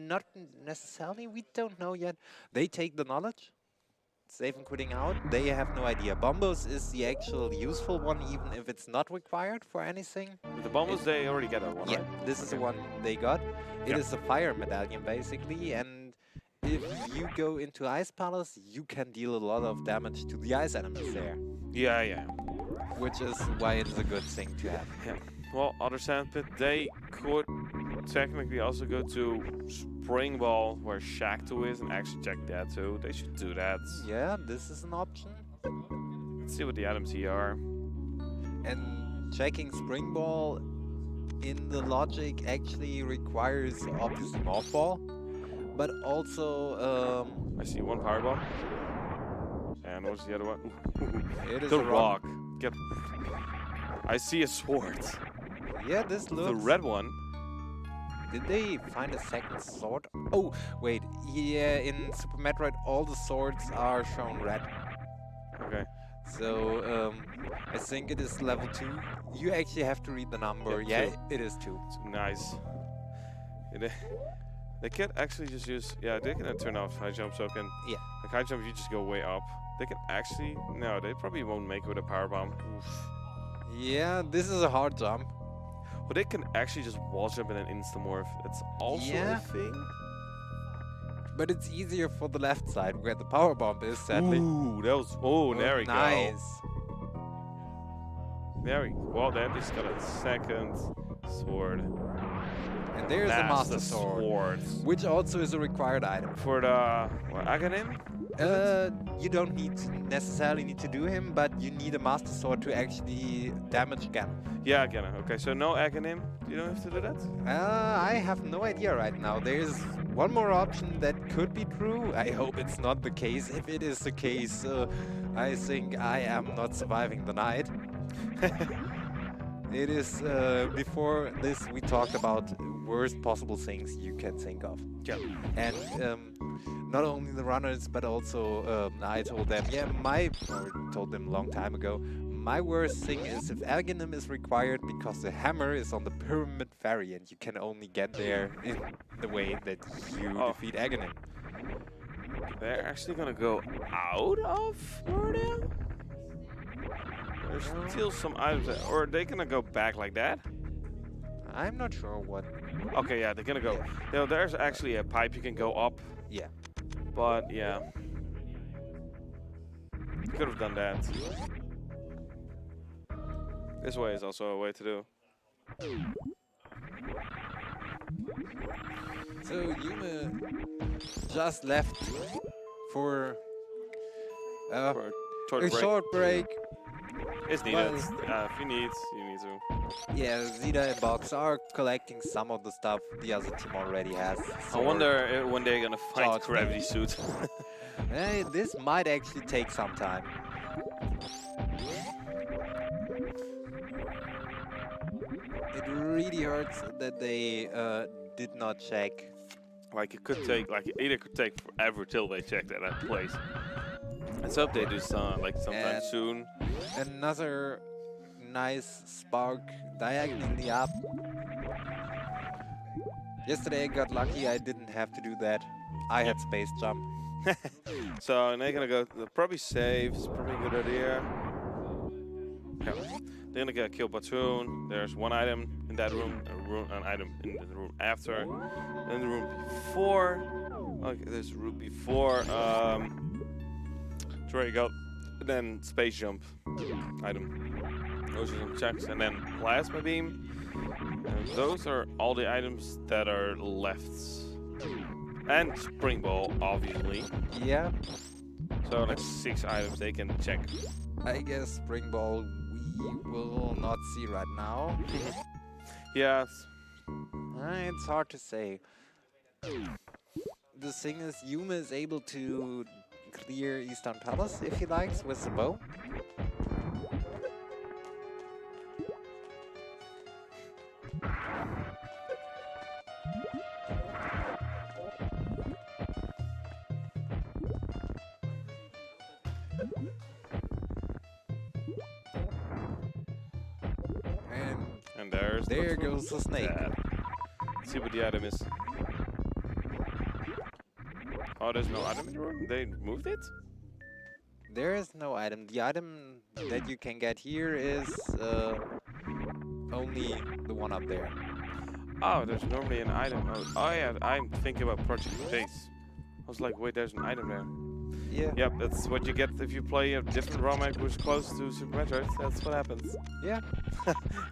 Not necessarily. We don't know yet. They take the knowledge. Save and quitting out. They have no idea. Bombos is the actual useful one, even if it's not required for anything. With the bombs, they already get that one, Yeah, right? this is the one they got. It is a fire medallion basically, and if you go into Ice Palace, you can deal a lot of damage to the ice enemies there, Yeah. which is why it is a good thing to have. Yeah. Well, other sand pit, they could technically also go to Spring Ball, where Shack2 is, and actually check that too. They should do that. Yeah, this is an option. Let's see what the items here are. And checking Spring Ball in the logic actually requires obviously Morph Ball, but also I see one Powerball. And what's the other one? it is The a rock. I see a sword. Yeah, this looks. The red one. Did they find a second sword? Oh, wait. Yeah, in Super Metroid, all the swords are shown red. Okay. So, I think it is level 2. You actually have to read the number. Yeah, Yeah, it is 2. It's nice. They can actually just use. Yeah, they can turn off high jump, so can. Yeah. Like high jump, you just go way up. They can actually. No, they probably won't make it with a power bomb. Oof. Yeah, this is a hard jump. But they can actually just wall jump and then instamorph. That's also a thing. But it's easier for the left side, where the power bomb is, sadly. Ooh, that was. Oh, there we go. Nice. There we go. Well, then he's got a second sword. And there's a Master Sword, which also is a required item. For the Aghanim? You don't necessarily need to do him, but you need a Master Sword to actually damage Ganon. Yeah, Ganon. Okay, so no Aghanim. You don't have to do that? I have no idea right now. There's one more option that could be true. I hope it's not the case. If it is the case, I think I am not surviving the night. It is, before this we talked about worst possible things you can think of. Yeah. And not only the runners, but also I told them, told them a long time ago, my worst thing is if Aghanim is required because the hammer is on the pyramid variant. You can only get there in the way that you defeat Aghanim. They're actually gonna go out of Florida? There's still some items, or are they gonna go back like that? I'm not sure what. Okay, yeah, they're gonna go. You know, there's actually a pipe you can go up. Yeah. But yeah, could have done that. This way is also a way to do. So Yume just left for a short break. It's needed. If you need to. Yeah, Xita and Box are collecting some of the stuff the other team already has. I wonder when they're gonna fight Gravity Suit. Hey, this might actually take some time. It really hurts that they did not check. Like it could take, either could take forever till they check that place. Let's hope they do sometime soon. Another nice spark diagonally up. Yesterday I got lucky, I didn't have to do that. I had space jump. So they're gonna go. They'll probably save. It's probably a good idea. Yeah. They're gonna get kill Platoon. There's one item in that room, an item in the room after, in the room before. Okay, there's a room before. Drago, then space jump item. Those are some checks, and then plasma beam. And those are all the items that are left. And spring ball, obviously. Yeah. So like 6 items they can check. I guess spring ball we will not see right now. Yeah. It's hard to say. The thing is, Yume is able to clear Eastern Palace if he likes with the bow. And there goes the snake. Let's see what the item is. Oh, there's no item in the room? They moved it? There is no item. The item that you can get here is only the one up there. Oh, there's normally an item. Oh yeah, I'm thinking about Project Space. I was like, wait, there's an item there. Yeah. Yep, that's what you get if you play a different ROM hack which is close to Super Metroid. That's what happens. Yeah.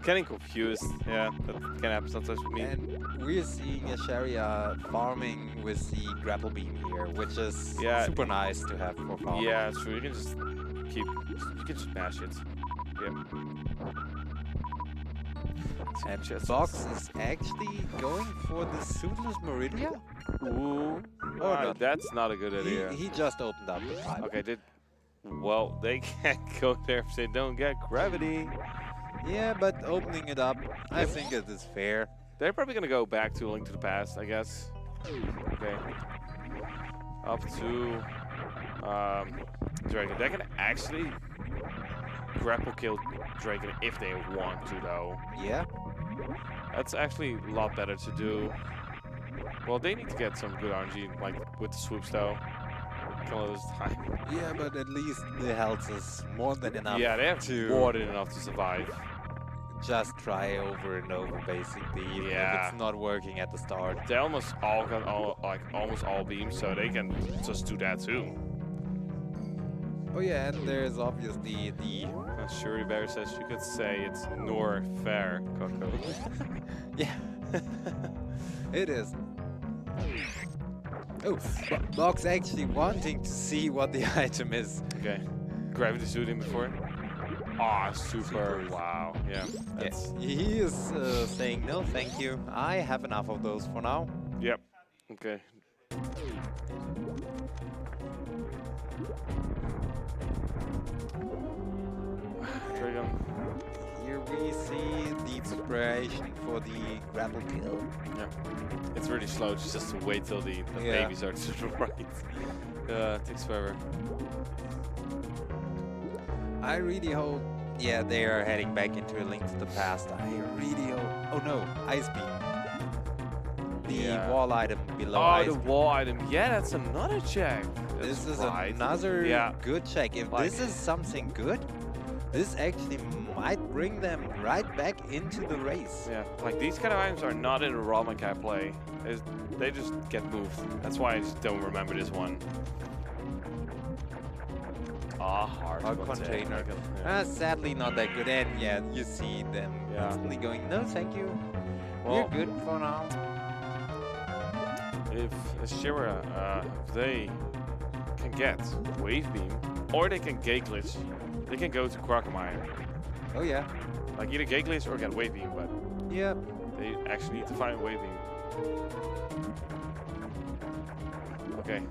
Getting confused. Yeah, that can happen sometimes with me. And we're seeing Escheria farming with the grapple beam here, which is super nice to have for farming. Yeah, true. You can just you can just mash it. Yeah. And Box is actually going for the Suitless Meridia? Ooh. Oh, no. That's not a good idea. He just opened up the pipe. Okay, well, they can't go there if they don't get gravity. Yeah, but opening it up, I think it is fair. They're probably going to go back to A Link to the Past, I guess. Okay. Up to Dragon. They can actually grapple kill Dragon if they want to, though. Yeah. That's actually a lot better to do. Well, they need to get some good RNG, like with the swoops, though. Kill this time. Yeah, but at least the health is more than enough. Yeah, they have more than enough to survive. Just try over and over, basically. Even if it's not working at the start. They almost all got almost all beams, so they can just do that too. Oh yeah, and there's obviously the... Shuri Bear says you could say it's nor fair, Coco. Yeah. It is. Oh, Box actually wanting to see what the item is. Okay. Gravity suiting before. Ah, super. Wow. Yeah. Yes. He is saying no, thank you. I have enough of those for now. Yep. Okay. Dragon. Here we see the preparation for the grapple kill. Yeah. It's really slow. It's just to wait till the babies are to the right. It takes forever. I really hope, they are heading back into A Link to the Past. I really hope. Oh no, Ice Beam. The wall item below Ice Beam. Oh, the wall item. Yeah, that's another check. This is another good check. If this is something good, this actually might bring them right back into the race. Yeah, like these kind of items are not in a ROM hack I play. They just get moved. That's why I just don't remember this one. Hard container. Sadly not that good. And you see them instantly going, no thank you. We're good for now. If Escheria, they can get Wave Beam, or they can Gate Glitch, they can go to Quagmire. Oh yeah. Like either Gate Glitch or get Wave Beam, but they actually need to find Wave Beam. Okay.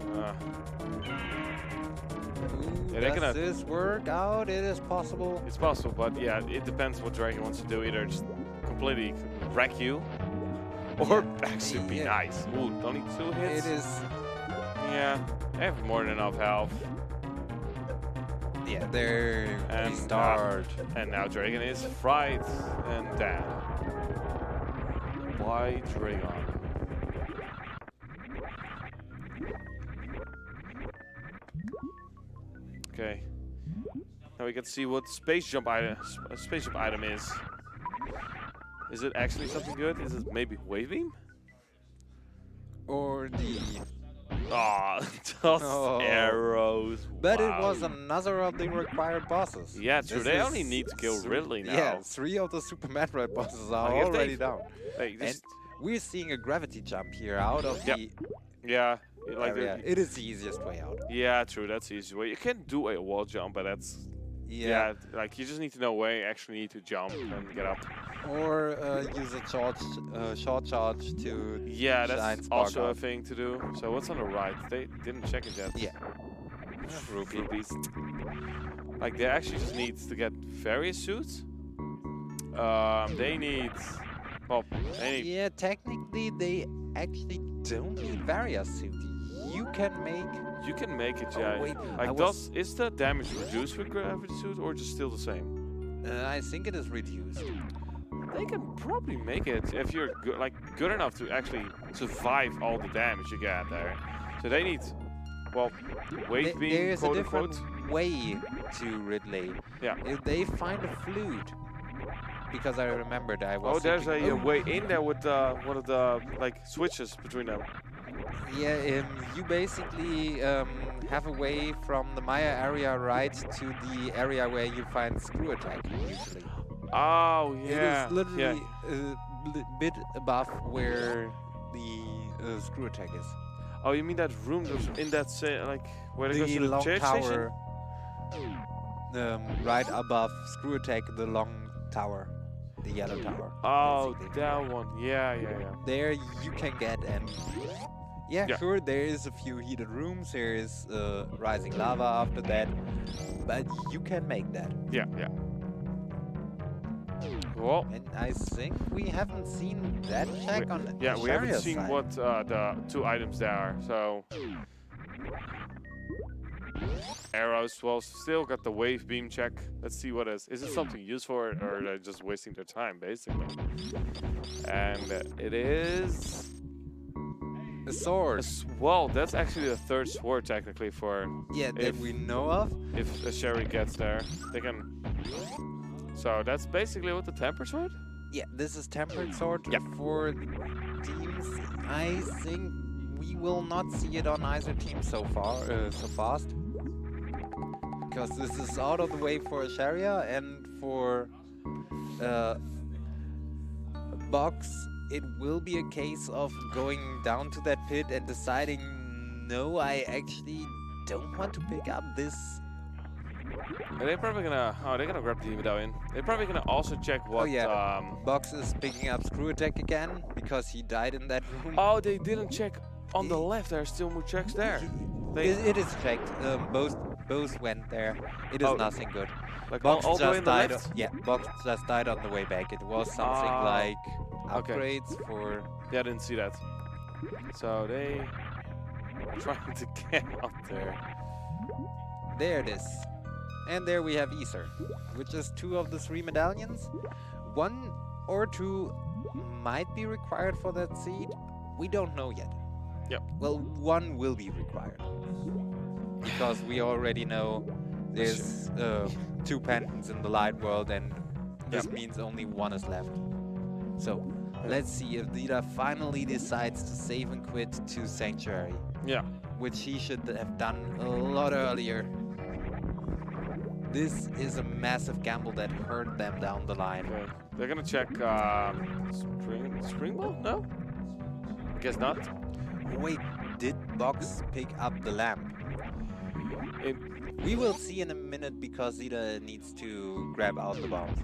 Does this work out? It is possible. It's possible, but it depends what Dragon wants to do. Either just completely wreck you, or actually be nice. Ooh, only 2 hits? It is. Yeah, they have more than enough health. Yeah, there we start. And now Dragon is fried and dead. Why Dragon? Okay. Now we can see what space jump item is. Is it actually something good? Is it maybe wave beam? Or the... Ah, those arrows. But wow. it was another of the required bosses. Yeah, true. They only need to kill Ridley now. Yeah, 3 of the Super Metroid bosses are already down. Like and we're seeing a gravity jump here out of the area. It is the easiest way out. Yeah, true. That's the easiest way. You can do a wall jump, but that's... Yeah, like you just need to know where you actually need to jump and get up. Or use a short charge to that's also a thing to do. So what's on the right? They didn't check it yet. Yeah. Rupees. Like they actually just need to get various suits. They need... Well, yeah, technically they actually don't need various suits. You can make it, yeah. Wait, like, is the damage reduced with gravity suit or just still the same? I think it is reduced. They can probably make it if you're good enough to actually survive all the damage you get there. So they need, well, wave beam, there's quote a different unquote. way to Ridley. Yeah. If they find a flute, because I remembered I was. Oh, there's a way in there with one of the switches between them. Yeah, you basically have a way from the Maya area right to the area where you find Screw Attack usually. Oh, yeah. It is literally a bit above where the Screw Attack is. Oh, you mean that room that's in that, where it goes to the long church tower, right above Screw Attack, the long tower. The yellow tower. Oh, basically. that one. Yeah. There you can get and... Yeah, sure, there is a few heated rooms, there is rising lava after that, but you can make that. Yeah. Well, and I think we haven't seen that check on we haven't seen side. what the 2 items there are, so... Arrows, well, still got the wave beam check. Let's see what is. Is it something useful or are they just wasting their time, basically? And it is... A sword. Well, that's actually the 3rd sword, technically, for... Yeah, that we know of. If Escheria gets there, they can... So that's basically what the tempered sword? Yeah, this is tempered sword for teams. I think we will not see it on either team so fast. Because this is out of the way for Escheria and for Box. It will be a case of going down to that pit and deciding, no, I actually don't want to pick up this. They're probably gonna, they're gonna grab the medallion. They're probably gonna also check what, Box is picking up Screw Attack again, because he died in that room. Oh, they didn't check on the left, there are still more checks there. It is checked, both went there. It is nothing good. Like Box all the way in the died. left? Yeah, Box just died on the way back. It was something like upgrades for... Yeah, I didn't see that. So they are trying to get up there. There it is. And there we have Ether, which is 2 of the 3 medallions. 1 or 2 might be required for that seed. We don't know yet. Yep. Well, 1 will be required. Because we already know there's 2 pendants in the light world, and this means only 1 is left. So, let's see if Xita finally decides to save and quit to Sanctuary. Yeah. Which he should have done a lot earlier. This is a massive gamble that hurt them down the line. Okay. They're gonna check spring ball? No? I guess not. Wait, did Box pick up the lamp? We will see in a minute because Xita needs to grab out the bombs.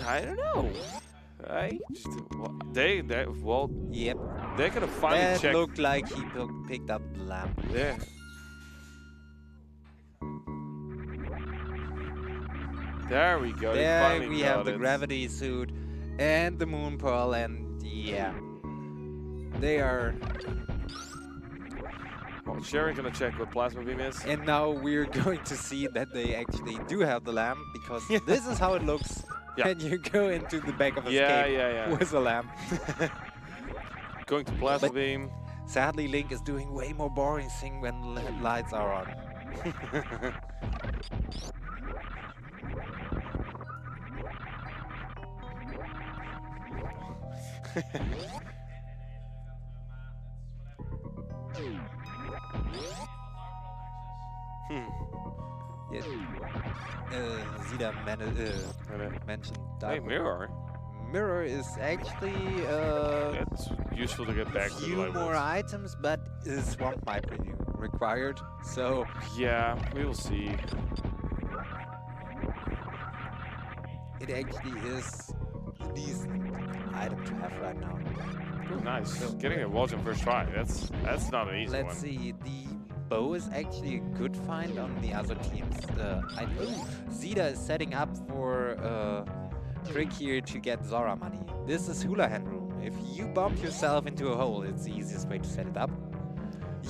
I don't know. They're gonna finally check. That looked like he picked up the lamp. Yeah. There we go. There we have the gravity suit and the moon pearl, and yeah, they are. Well, Sharon gonna check what plasma beam is. And now we're going to see that they actually do have the lamp, because this is how it looks when you go into the back of a escape with a lamp. Going to plasma beam. Sadly, Link is doing way more boring thing when the lights are on. Yeah. Xita mentioned Hey, mirror. Mirror is actually It's useful to get back to the few light more worlds. items, but swamp might be required. So yeah, we will see. It actually is a decent item to have right now. Ooh, nice. So Getting a Walsh on first try. That's not an easy one. Let's see. The bow is actually a good find on the other teams. Xita is setting up for trick here to get Zora money. This is Hula Hand Room. If you bump yourself into a hole, it's the easiest way to set it up.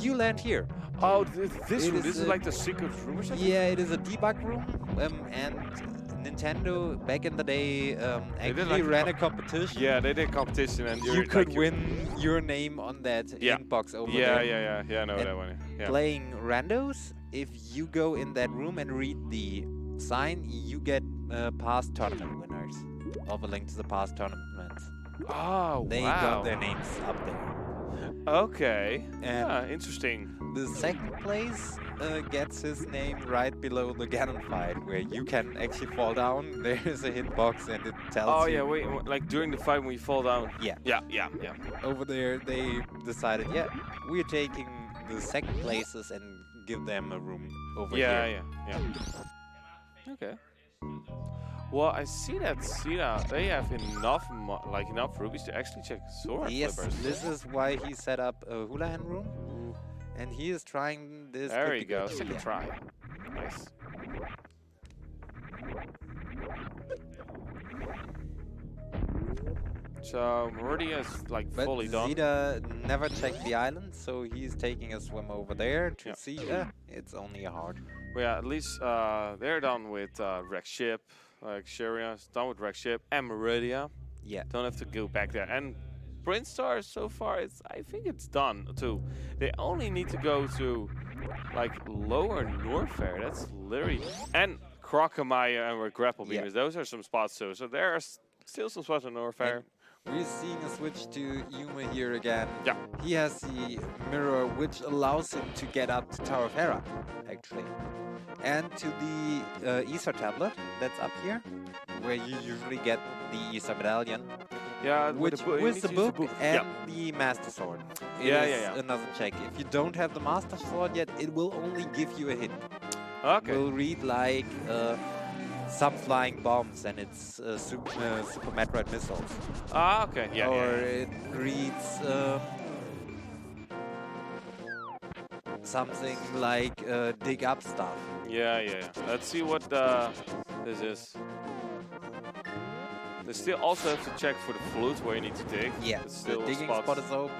You land here. Oh, this room. This is like the secret room or something? Yeah, it is a debug room. And Nintendo back in the day actually like ran a competition. Yeah, they did competition, and you could win your name on that ink box over there. Yeah, I know that one. Yeah. Playing randos, if you go in that room and read the sign, you get past tournament winners of A Link to the Past tournaments. Oh, They got their names up there. Okay. And interesting. the second place gets his name right below the Ganon fight, where you can actually fall down. There is a hitbox and it tells you. Oh yeah, wait, like during the fight when you fall down. Yeah. Yeah. Over there, they decided, yeah, we're taking the second places and give them a room over here. Yeah. Okay. Well, I see that Xita, they have enough rubies to actually check sword flippers. This is why he set up a Hula Hand room, and he is trying this. There you go, second try. Nice. So Meridia is like fully done. Xita never checked the island, so he's taking a swim over there to see. It's only a heart. Well, yeah, at least they're done with wreck ship. Escheria is done with wreck ship and Meridia. Yeah. Don't have to go back there. And Prince Star so far, I think it's done too. They only need to go to like lower Norfair. That's literally and Crocomire and Grapple Beamers. Those are some spots too. So there are still some spots on Norfair. We're seeing a switch to Yuma here again. Yeah. He has the mirror, which allows him to get up to Tower of Hera, actually. And to the Aether tablet that's up here, where you usually get the Aether medallion. Yeah, with the book and the Master Sword. It is another check. If you don't have the Master Sword yet, it will only give you a hit. Okay. It will read like some flying bombs, and it's Super Metroid missiles. Ah, okay. Yeah. Or it reads something like dig up stuff. Yeah. Let's see what this is. They still also have to check for the flute where you need to dig. Yeah, the digging spot is open.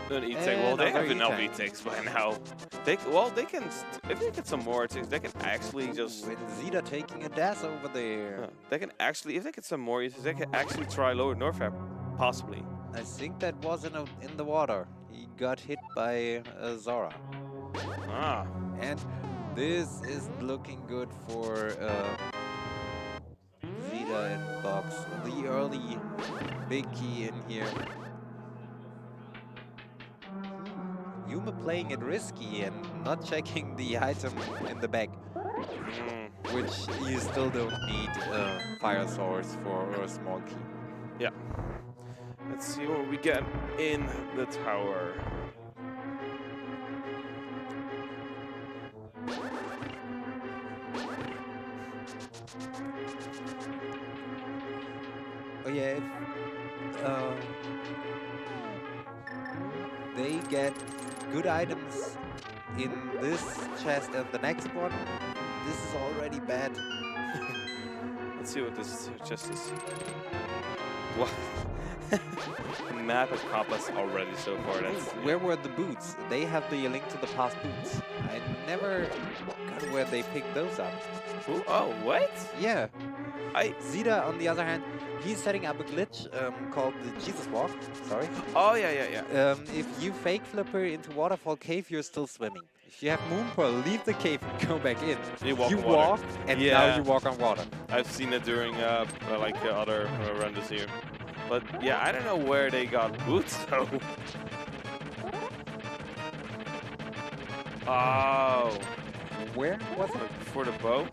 An E-Tech. Well, they have enough E-Techs by now. They can, if they get some more E-Techs, they can actually just... With Xita taking a dash over there. They can actually, if they get some more E-Techs, they can actually try lower Norfair, possibly. I think that was in the water. He got hit by Zora. Ah. And this isn't looking good for Xita and Box. The early big key in here. Yuma playing it risky and not checking the item in the back. Which you still don't need fire source for a small key. Yeah. Let's see what we get in the tower. Oh yeah, they get good items in this chest and the next one. This is already bad. Let's see what this chest is. What? Map and compass already so far. That's where were the boots? They have the Link to the Past boots. I never got where they picked those up. Ooh, oh, what? Yeah. Xita, on the other hand, he's setting up a glitch called the Jesus Walk. Sorry. Oh, yeah. If you fake flipper into Waterfall Cave, you're still swimming. If you have Moon Pearl, leave the cave and go back in. You walk, and now you walk on water. I've seen it during other runs here. But yeah, I don't know where they got boots though. Oh. Where was it? For the bow.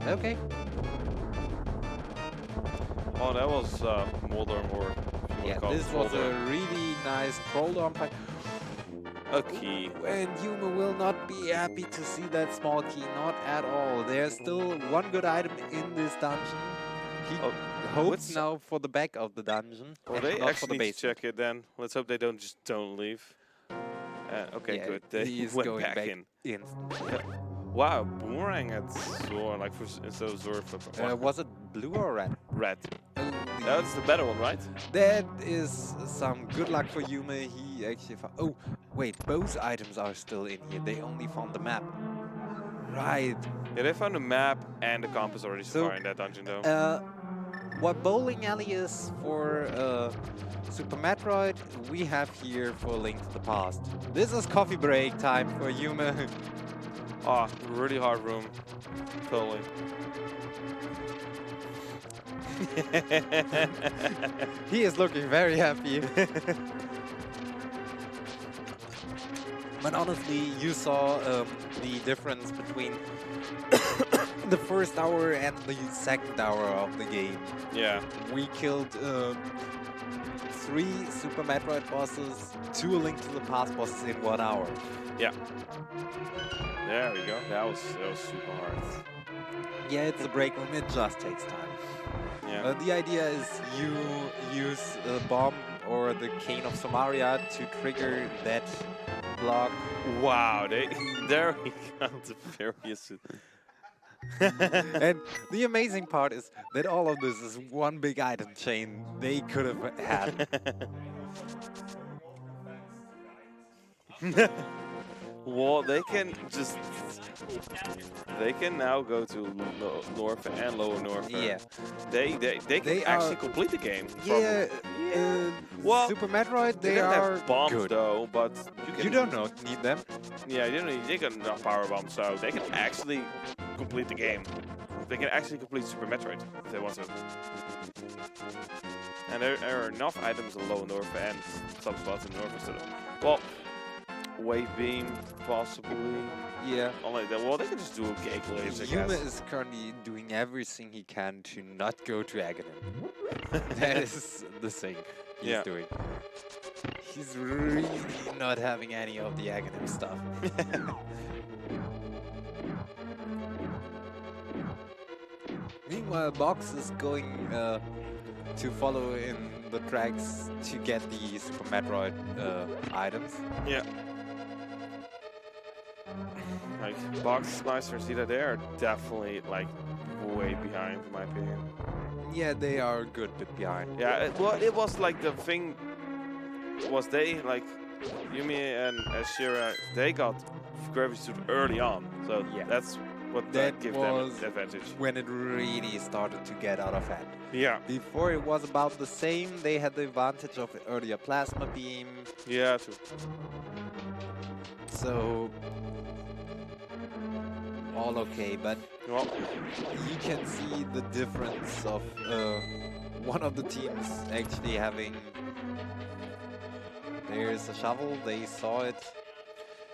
Okay. Oh, that was Molder or yeah, this was a really nice troll on fight. A key. And Yuma will not be happy to see that small key, not at all. There's still one good item in this dungeon. He hopes now for the back of the dungeon. Well, they actually need to check it then. Let's hope they don't leave. Okay, yeah, good. They went back in. Wow, boomerang at Zor, like instead of Zor. Was it blue or red? Red. That's the better one, right? That is some good luck for Yuma. He actually found... Oh, wait, both items are still in here. They only found the map. Right. Yeah, they found the map and the compass already so far in that dungeon, though. What Bowling Alley is for Super Metroid, we have here for Link to the Past. This is coffee break time for Yuma. Oh, really hard room. Totally. He is looking very happy. But honestly, you saw the difference between the first hour and the second hour of the game. Yeah. We killed 3 Super Metroid bosses, 2 Link to the Past bosses in 1 hour. Yeah. There we go. That was super hard. Yeah, it's a break room. It just takes time. Yeah. The idea is you use a bomb or the Cane of Samaria to trigger that block. Wow, there we got the various. And the amazing part is that all of this is one big item chain they could have had. Well, they can now go to North and Lower North. Yeah. They can actually complete the game. Yeah. Well, Super Metroid, they don't are have bombs good. though, but you don't need them. Yeah, they got enough power bombs, so they can actually complete the game. They can actually complete Super Metroid if they want to. And there are enough items in Lower North and some spots in North instead of. Well, Wave Beam, possibly. Yeah. Only that. Well, they can just do a gate laser. Yuma is currently doing everything he can to not go to Aghanim. That is the thing he's doing. He's really not having any of the Aghanim stuff. Meanwhile, Box is going to follow in the tracks to get the Super Metroid items. Yeah. Like Boxmeister and Xita, they are definitely like way behind in my opinion. Yeah, they are a good bit behind. Yeah, it was like the thing was they like Yumi and Escheria, they got gravity suit early on, so that's what that gave them an advantage. When it really started to get out of hand. Yeah. Before it was about the same, they had the advantage of earlier plasma beam. Yeah, true. So all okay, but you can see the difference of one of the teams actually having. There's a shovel, they saw it.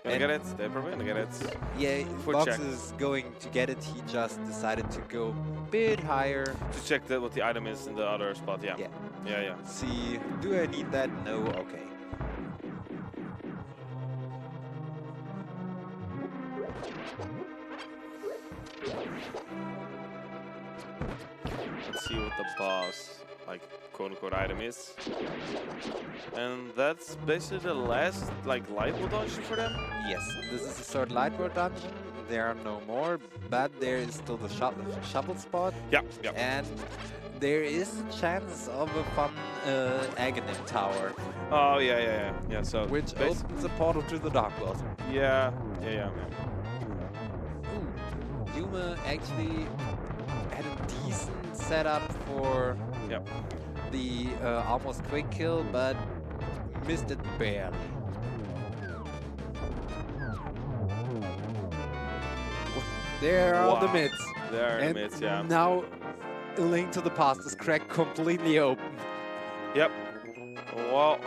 Gonna get it, they're probably gonna get it. Yeah, Box is going to get it, he just decided to go a bit higher. To check what the item is in the other spot, yeah. Yeah. See, do I need that? No, okay. Let's see what the boss, like, quote-unquote item is. And that's basically the last, like, light world dungeon for them? Yes, this is the third light world dungeon. There are no more, but there is still the shovel spot. Yeah. And there is a chance of a fun Aghanim tower. Oh, yeah. So which opens a portal to the Dark World. Yeah. Ooh, Yuma actually had a decent setup for the almost quick kill, but missed it barely. There are the mids. There are and the mids, yeah. Now, A Link to the Past is cracked completely open. Yep. Wow.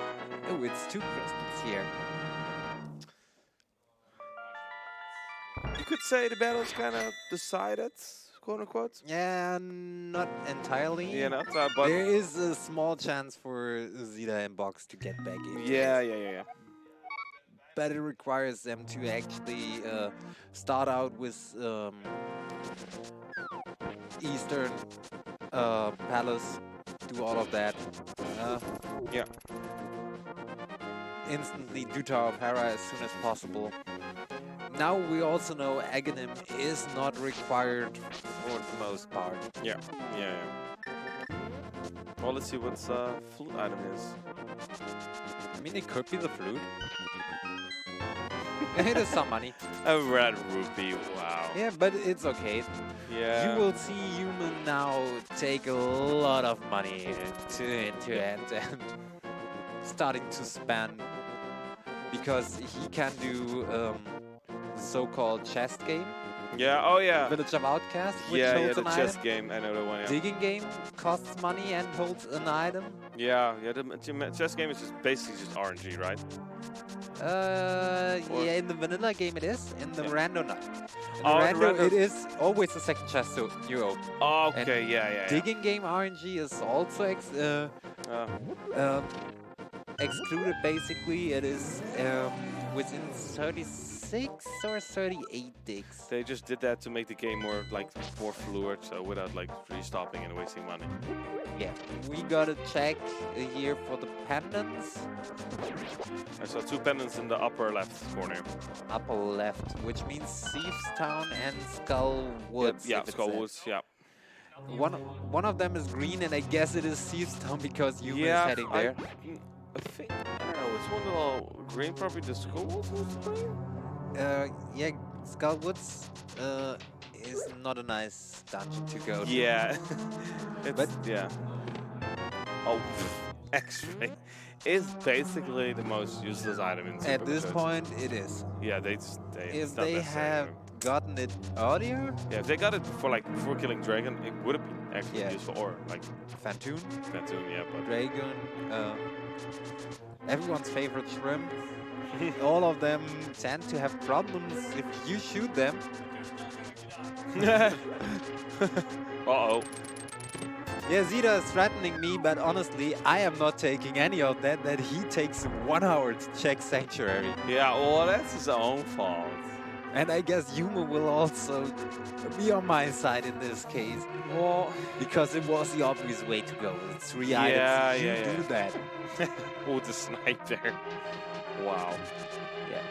Oh, it's 2 crystals here. You could say the battle's kind of decided, quote unquote. Yeah, not entirely. Yeah, not but there is a small chance for Xita and Box to get back in. Yeah. But it requires them to actually start out with Eastern Palace, do all of that. Yeah. Instantly do Tower of Hera as soon as possible. Now we also know Aghanim is not required for the most part. Yeah. Well, let's see what flute item is. I mean, it could be the flute. It is some money. A red rupee, wow. Yeah, but it's okay. Yeah. You will see Human now take a lot of money into hand and starting to spend because he can do the so-called chest game. Yeah, oh yeah. Village of Outcast, which Yeah, holds the an chess item. game, I know the one, yeah. Digging game costs money and holds an item. Yeah, the chess game is just basically just RNG, right? Yeah, in the vanilla game it is. In the rando, not. In the Oh, the rando, rando- it is always the second chest you open. Oh, okay, yeah. Digging game RNG is also excluded. Basically, it is within 36 or 38 digs. They just did that to make the game more fluid, so without re-stopping and wasting money. Yeah, we gotta check here for the pendants. I saw 2 pendants in the upper left corner. Upper left, which means Thieves Town and Skull Woods. Yeah, Skull Woods, yeah. One of them is green, and I guess it is Thieves Town because Yuma is heading there. I think, I don't know, it's one little green, probably the Skull Woods was green? Yeah, Skull Woods is not a nice dungeon to go to. Yeah. Yeah. Oh, X-ray is basically the most useless item in Super At this Metroid. point, it is. Yeah, if If they have gotten it earlier, yeah, if they got it before killing Dragon, it would have been actually useful. Or Phantoon, yeah, but Dragon, everyone's favorite shrimp. All of them tend to have problems if you shoot them. Uh-oh. Yeah, Xita is threatening me, but honestly, I am not taking any of that. That he takes 1 hour to check Sanctuary. Yeah, well, that's his own fault. And I guess Yuma will also be on my side in this case. Well, because it was the obvious way to go. With 3 items, you do that. Oh, the snipe there. Wow. Yeah.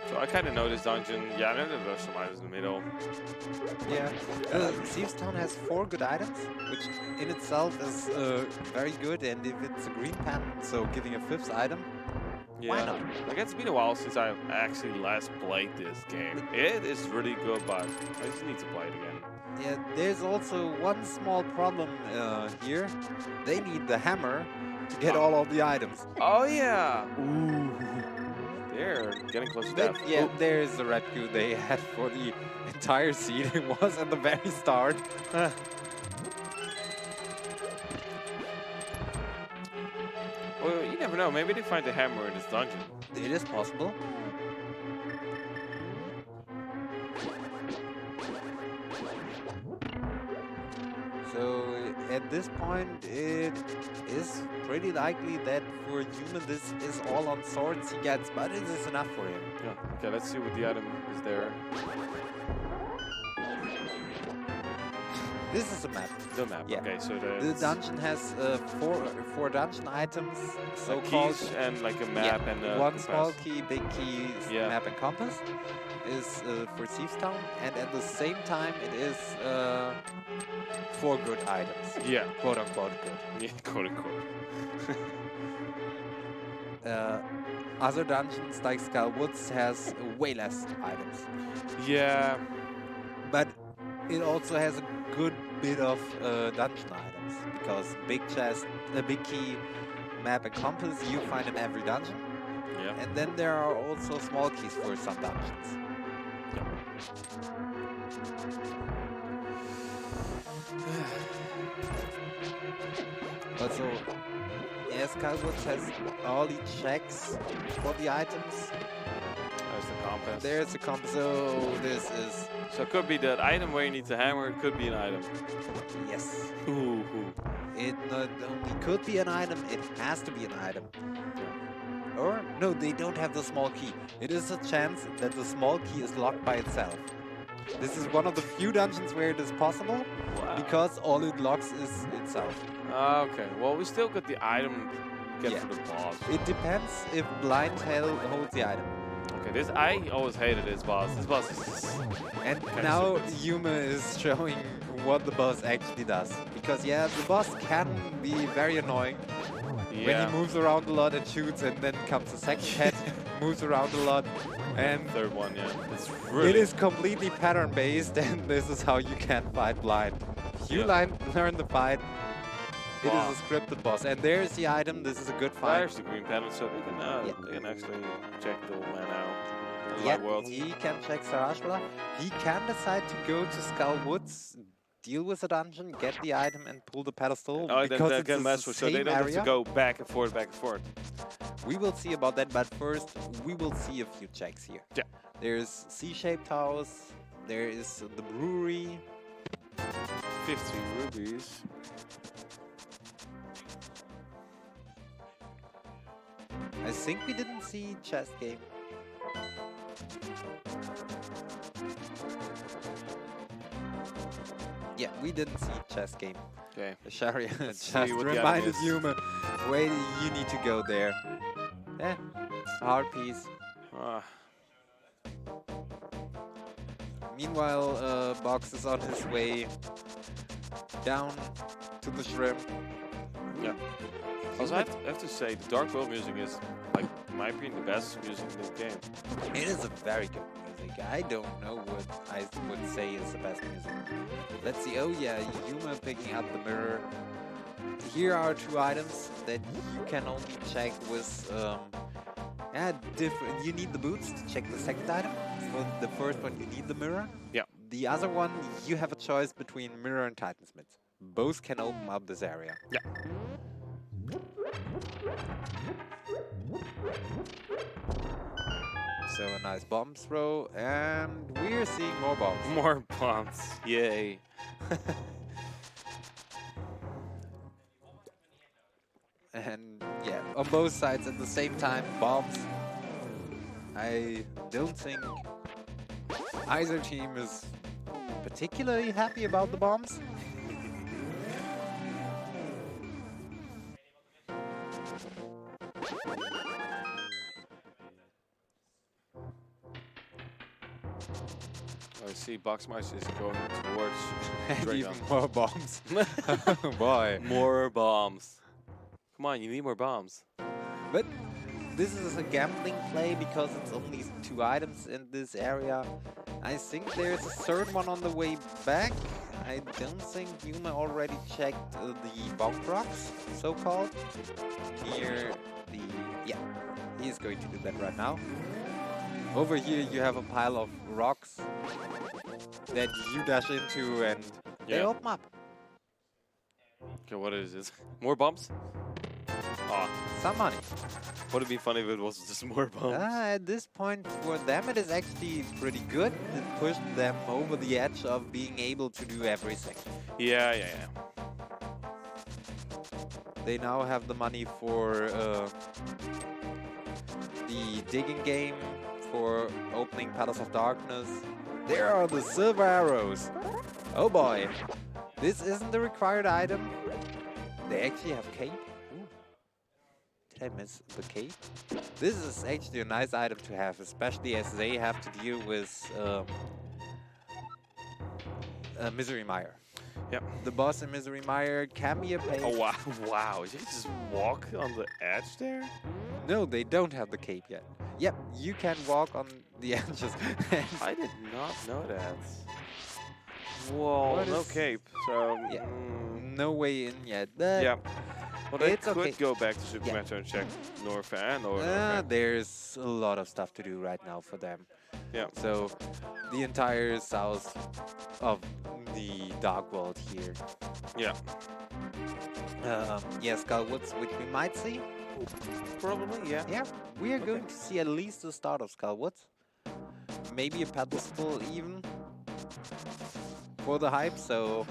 So I kind of know this dungeon. Yeah, I know that there's some items in the middle. Yeah. Thieves Town has 4 good items, which in itself is very good. And if it's a green pen, so giving a 5th item, why not? Like, it's been a while since I actually last played this game. It is really good, but I just need to play it again. Yeah, there's also one small problem here. They need the hammer to get all of the items. Oh, yeah. Ooh. They're getting close to death. Yeah, there's the red goo they had for the entire scene. It was at the very start. Well, you never know. Maybe they find the hammer in this dungeon. It is possible. So at this point, it is pretty likely that for Human this is all on swords he gets, but it is enough for him. Yeah. Okay, let's see what the item is there. This is a map. The map. Yeah. Okay, so the dungeon has four dungeon items, so-called, keys and like a map and a one compass. small key, big key, map and compass is for Thieves Town, and at the same time it is 4 good items. Yeah. Quote unquote good. Yeah, quote unquote. Other dungeons like Skull Woods has way less items. Yeah. But it also has a good bit of dungeon items, because big chest, big key, map and compass you find in every dungeon. Yeah. And then there are also small keys for some dungeons. Also, yes, Skywoods has all the checks for the items. There's the compass. There's a compass. So this is. So it could be that item where you need to hammer. It could be an item. Yes. Ooh. It not only could be an item, it has to be an item. Or, no, they don't have the small key. It is a chance that the small key is locked by itself. This is one of the few dungeons where it is possible, because all it locks is itself. Okay, well, we still got the item to get for the boss. It depends if Blind Tail holds the item. Okay, I always hated this boss. This boss is... And now Yume is showing what the boss actually does. Because yeah, the boss can be very annoying. When he moves around a lot and shoots, and then comes a second head, moves around a lot, and third one, it's really... It is completely pattern-based, and this is how you can fight blind. If you learn the fight, it is a scripted boss. And there's the item. This is a good fight. There's the green pattern, so they can actually check the old man out. He can check Sarashvara. He can decide to go to Skull Woods, deal with the dungeon, get the item, and pull the pedestal. Because it's the so they don't have to go back and forth, back and forth. We will see about that, but first we will see a few checks here. Yeah. There's C-shaped house. There is the brewery. 50 rubies. I think we didn't see chess game. Yeah, we didn't see chess game. Okay. Escheria just reminded Yume, wait, you need to go there. Yeah, hard piece. Meanwhile, Box is on his way down to the shrimp. Yeah. Also, I have to say, the Dark World music is, like, in my opinion, the best music in this game. It is a very good music. I don't know what I would say is the best music. Let's see. Oh yeah, Yume picking up the mirror. Here are two items that you can only check with different. You need the boots to check the second item. For the first one, you need the mirror. Yeah. The other one, you have a choice between mirror and Titansmith. Both can open up this area. Yeah. So a nice bomb throw, and we're seeing more bombs. More bombs. Yay. And yeah, on both sides at the same time, bombs. I don't think either team is particularly happy about the bombs. I see Boxmeister is going towards and even more bombs. Oh boy. More bombs. Come on, you need more bombs. But this is a gambling play because it's only two items in this area. I think there's a third one on the way back. I don't think Yume already checked the bomb rocks, so-called. Here, yeah, he's going to do that right now. Over here you have a pile of rocks that you dash into and they open up. Okay, what is this? More bombs? Ah, some money. Would it be funny if it was just more bombs? At this point, for them it is actually pretty good. It pushed them over the edge of being able to do everything. Yeah. They now have the money for the digging game, for opening Palace of Darkness. There are the silver arrows. Oh boy. This isn't the required item. They actually have cape. Ooh. Did I miss the cape? This is actually a nice item to have, especially as they have to deal with Misery Mire. Yep. The boss in Misery Mire can be a pain. Oh wow, wow. You can just walk on the edge there? No, they don't have the cape yet. Yep, you can walk on the edges. I did not know that. Whoa, no cape. So yeah, no way in yet. But yeah. Well, they could okay. go back to Super Metro and check North and or there's a lot of stuff to do right now for them. Yeah. So the entire south of the Dark World here. Yeah. Yeah, Skullwoods, which we might see. Probably, yeah. Yeah, we are going to see at least the start of Skullwoods. Maybe a pedestal even for the hype. So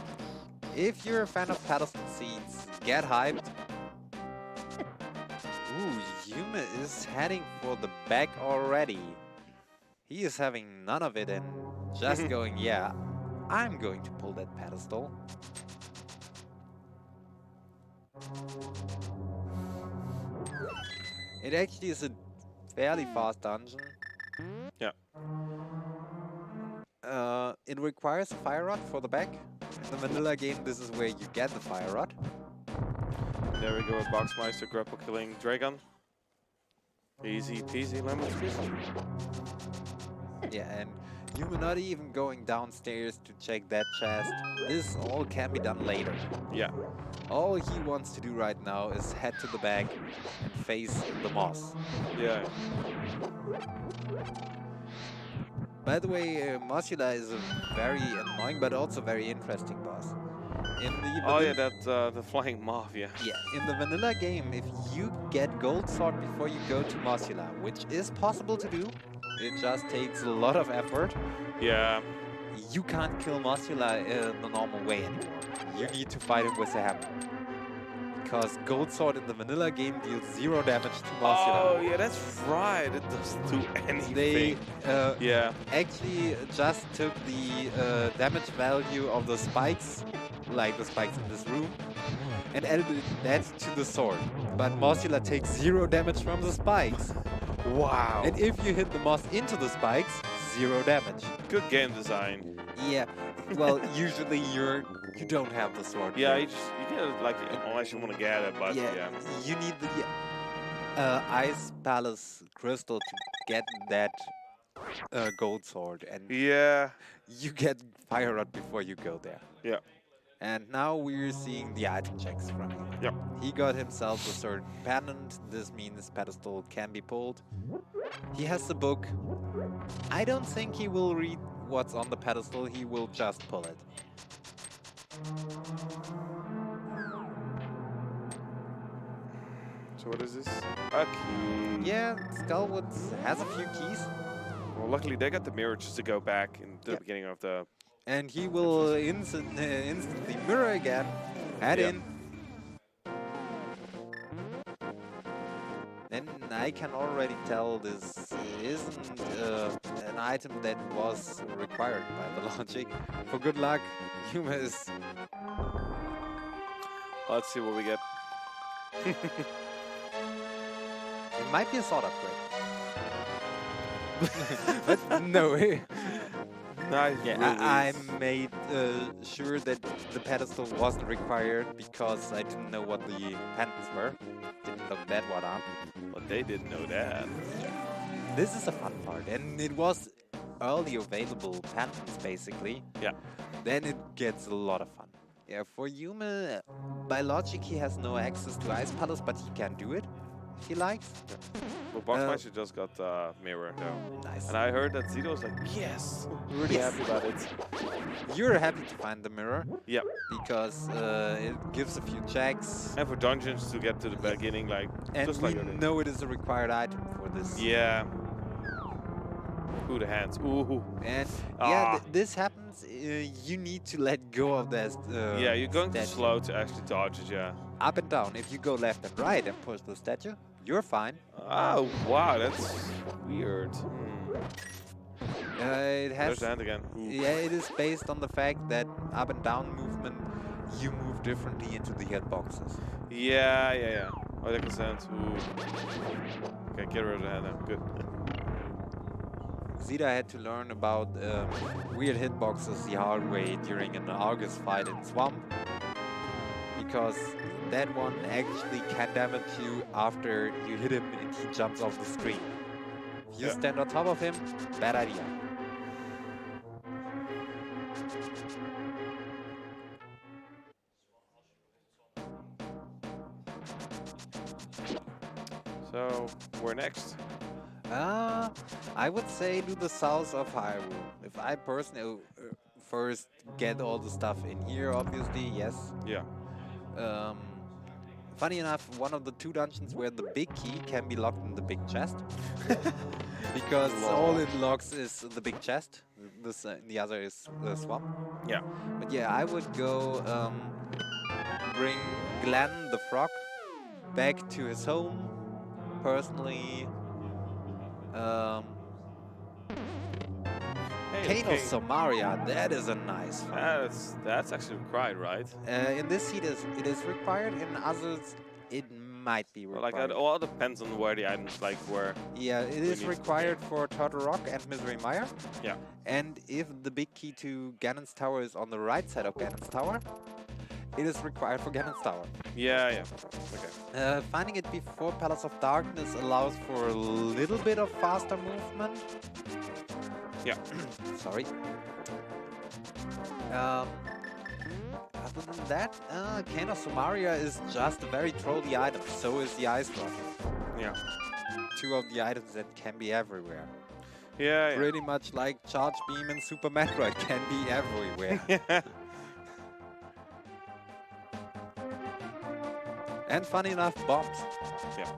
if you're a fan of pedestal seeds, get hyped. Ooh, Yuma is heading for the back already. He is having none of it and just going, yeah, I'm going to pull that pedestal. It actually is a fairly fast dungeon. Yeah. It requires a fire rod for the back. In the vanilla game, this is where you get the fire rod. There we go with Boxmeister grapple killing Dragon. Easy peasy lemon squeezy. Yeah, and you were not even going downstairs to check that chest. This all can be done later. Yeah. All he wants to do right now is head to the back and face the moss. Yeah. By the way, Mossula is a very annoying but also very interesting boss. In the Oh yeah, that the flying moth, yeah. Yeah, in the vanilla game, if you get Gold Sword before you go to Mossula, which is possible to do, it just takes a lot of effort. Yeah. You can't kill Mossula the normal way anymore. You need to fight him with a hammer. Because Gold Sword in the vanilla game deals 0 damage to Mossula. Oh yeah, that's right. It doesn't do anything. They yeah. actually just took the damage value of the spikes, like the spikes in this room, and added that to the sword. But Mossula takes 0 damage from the spikes. Wow. And if you hit the moss into the spikes, 0 damage. Good game design. Yeah. Well, usually you don't have the sword. Yeah, you get it like unless you want to get it, but yeah. You need the Ice Palace crystal to get that gold sword, and Yeah. you get Fire Rod before you go there. Yeah. And now we're seeing the item checks from him. Yep. He got himself a certain pendant. This means pedestal can be pulled. He has the book. I don't think he will read what's on the pedestal. He will just pull it. So what is this? A key. Yeah, Skullwood has a few keys. Well, luckily they got the mirror just to go back in the beginning of the... And he will instantly mirror again, head in. And I can already tell this isn't an item that was required by the logic. For good luck, Yuma is... Let's see what we get. It might be a sword upgrade. But no. I made sure that the pedestal wasn't required because I didn't know what the pendants were. Didn't look that one up. But they didn't know that. Yeah. This is a fun part, and it was early available pendants basically. Yeah. Then it gets a lot of fun. Yeah, for Yuma, by logic he has no access to Ice Palace, but he can do it if he likes. Yeah. Well, Boxmeister just got mirror though. Nice. And I heard that Zito was like, yes! Really happy about it. You're happy to find the mirror. Yeah. Because it gives a few checks. And for dungeons to get to the beginning, like, and just we like know it is a required item for this. Yeah. Ooh, the hands. Ooh. And yeah, this happens. You need to let go of that. Yeah, you're going too slow to actually dodge it, yeah. Up and down. If you go left and right and push the statue, you're fine. Oh, wow, that's weird. It has. There's the hand again. Ooh. Yeah, it is based on the fact that up and down movement, you move differently into the hitboxes. Yeah. Oh, that makes sense. Ooh. Okay, get rid of the hand now. Good. Xita had to learn about weird hitboxes the hard way during an Argus fight in Swamp. Because that one actually can damage you after you hit him and he jumps off the screen. If you stand on top of him, bad idea. So, where next? I would say to the south of Hyrule. If I personally first get all the stuff in here, obviously, yes. Yeah. Um, Funny enough, one of the 2 dungeons where the big key can be locked in the big chest. Because all it locks is the big chest. The other is the swamp. Yeah. But yeah, I would go bring Glenn the frog back to his home. Personally, Hey, Cane of Somaria, that is a nice one. That's actually required, right? In this seed, it is required. In others, it might be required. Like, it all depends on where the items were. Yeah, it is required for Turtle Rock and Misery Mire. Yeah. And if the big key to Ganon's Tower is on the right side of Ganon's Tower, it is required for Ganon's Tower. Yeah. Okay. Finding it before Palace of Darkness allows for a little bit of faster movement. Yeah. Sorry. Other than that, Cane of Somaria is just a very trolly item. So is the Ice Rod. Yeah. 2 of the items that can be everywhere. Yeah. Pretty much like Charge Beam in Super Metroid can be everywhere. Yeah. And funny enough, bombs. Yeah.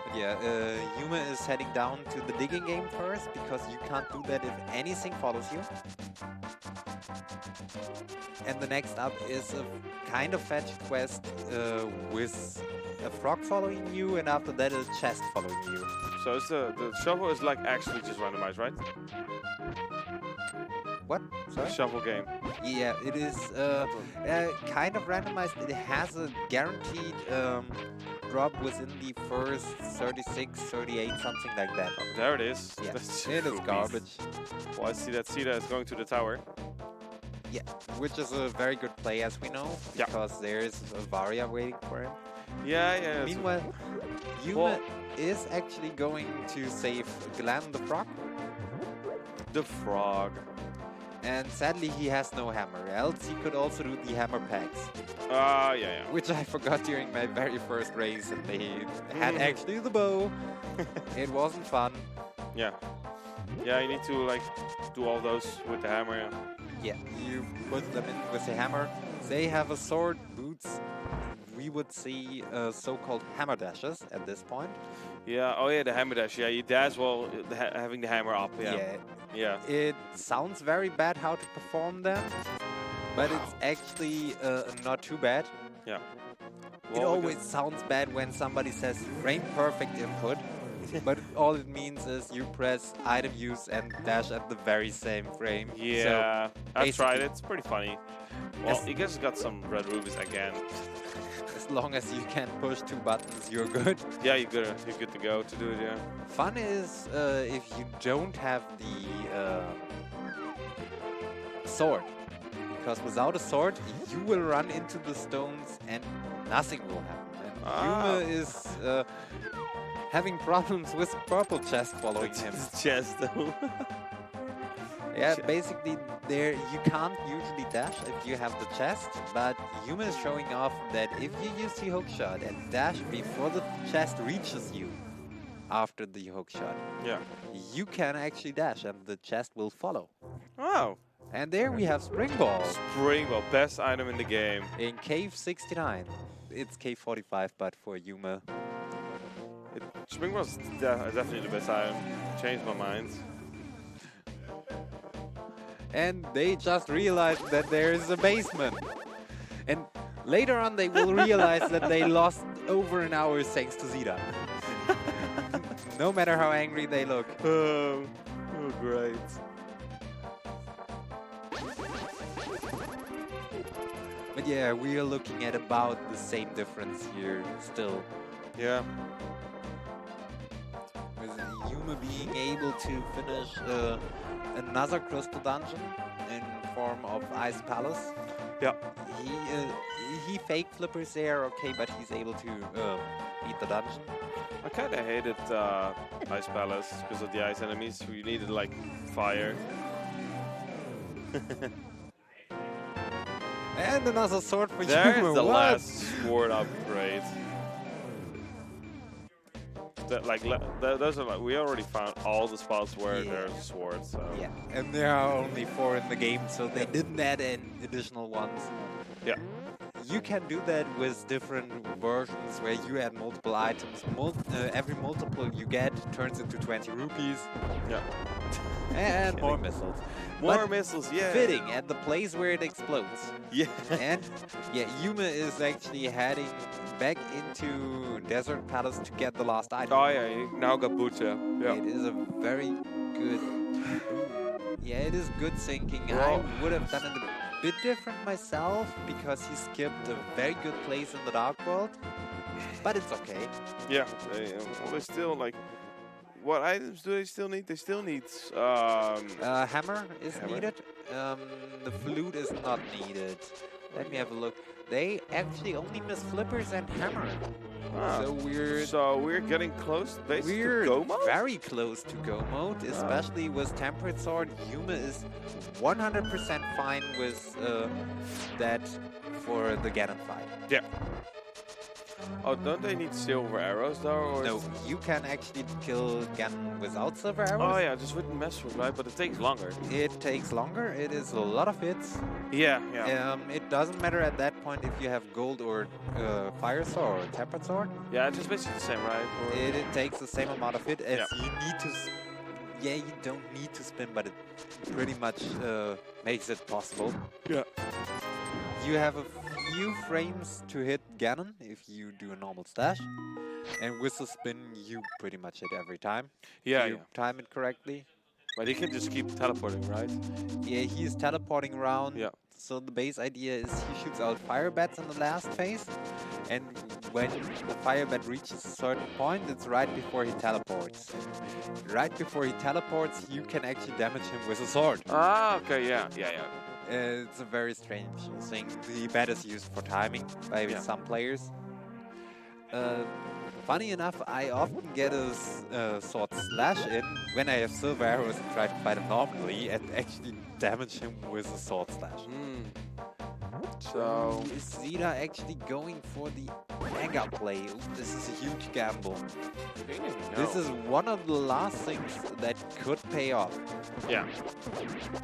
But yeah, Yuma is heading down to the digging game first, because you can't do that if anything follows you. And the next up is a kind of fetch quest with a frog following you, and after that a chest following you. So it's the shovel is like actually just randomized, right? What? Sorry? The shovel game. Yeah, it is kind of randomized. It has a guaranteed drop within the first 36, 38, something like that. Oh, there it is. Yeah, That's it is garbage. Well, I see that Xita is going to the tower. Yeah, which is a very good play, as we know, because there's a Varia waiting for him. Yeah. Meanwhile, Yuma is actually going to save Glenn the frog. The frog. And sadly, he has no hammer, else he could also do the hammer packs. Yeah. Which I forgot during my very first race, and they had actually the bow. It wasn't fun. Yeah. Yeah, you need to like do all those with the hammer. Yeah, you put them in with the hammer. They have a sword, boots. We would see so-called hammer dashes at this point. Yeah, oh yeah, the hammer dash. Yeah, you dash while having the hammer up. Yeah. It sounds very bad how to perform them, but it's actually not too bad. Yeah. Well, it always sounds bad when somebody says frame perfect input, but all it means is you press item use and dash at the very same frame. Yeah, so I tried it. It's pretty funny. Well, you guys got some red rubies again. As long as you can push 2 buttons, you're good. Yeah, you're good to go to do it, yeah. Fun is if you don't have the sword. Because without a sword, you will run into the stones and nothing will happen. And Yuma is having problems with purple chest following him. Chest, though. Yeah, basically there you can't usually dash if you have the chest, but Yuma is showing off that if you use the hook shot and dash before the chest reaches you after the hook shot, you can actually dash and the chest will follow. Wow. And there we have Spring Ball. Spring Ball, best item in the game. In Cave 69. It's Cave 45, but for Yuma. Spring Ball's definitely the best item. Changed my mind. And they just realized that there is a basement. And later on they will realize that they lost over an hour thanks to Xita. No matter how angry they look. Oh, great. But yeah, we are looking at about the same difference here still. Yeah. With Yuma being able to finish another crystal dungeon in form of Ice Palace. Yeah. He fake flippers there, okay, but he's able to beat the dungeon. I kind of hated Ice Palace because of the ice enemies. We needed like fire. And another sword for There's Yuma. the last sword upgrade. those are like we already found all the spots where there's a sword. So. Yeah, and there are only 4 in the game, so they didn't add in additional ones. Yeah. You can do that with different versions where you add multiple items. Every multiple you get turns into 20 rupees. Yeah. And more missiles. More missiles, yeah. Fitting at the place where it explodes. Yeah. And yeah, Yuma is actually heading back into Desert Palace to get the last item. Oh yeah, you now got boots, yeah. It is a very good... Yeah, it is good thinking. Well, I would have done it a bit different myself because he skipped a very good place in the Dark World. But it's okay. Yeah, they still like... What items do they still need? They still need... Hammer is needed. The flute is not needed. Let me have a look. They actually only miss flippers and hammer. Ah, so we're getting close to go mode? Very close to go mode, especially with Tempered Sword. Yuma is 100% fine with that for the Ganon fight. Yeah. Oh, don't they need silver arrows though? Or no, you can actually kill Ganon without silver arrows. Oh yeah, just wouldn't mess with, right? But it takes longer. It takes longer. It is a lot of hits. Yeah, yeah. It doesn't matter at that point if you have gold or fire sword or tempered sword. Yeah, it's just basically the same, right? Or it takes the same amount of hit as you need to. Yeah, you don't need to spin, but it pretty much makes it possible. Yeah. You have a few frames to hit Ganon if you do a normal stash. And with the spin, you pretty much hit every time. Yeah, if you time it correctly. But he can just keep teleporting, right? Yeah, he's teleporting around. Yeah. So the base idea is he shoots out fire bats in the last phase. And when the fire bat reaches a certain point, it's right before he teleports. And right before he teleports, you can actually damage him with a sword. Ah, okay, yeah. It's a very strange thing. The bat is used for timing by some players. Funny enough, I often get a sword slash in when I have silver arrows and try to fight him normally and actually damage him with a sword slash. So is Xita actually going for the mega play? Ooh, this is a huge gamble. This is one of the last things that could pay off. Yeah.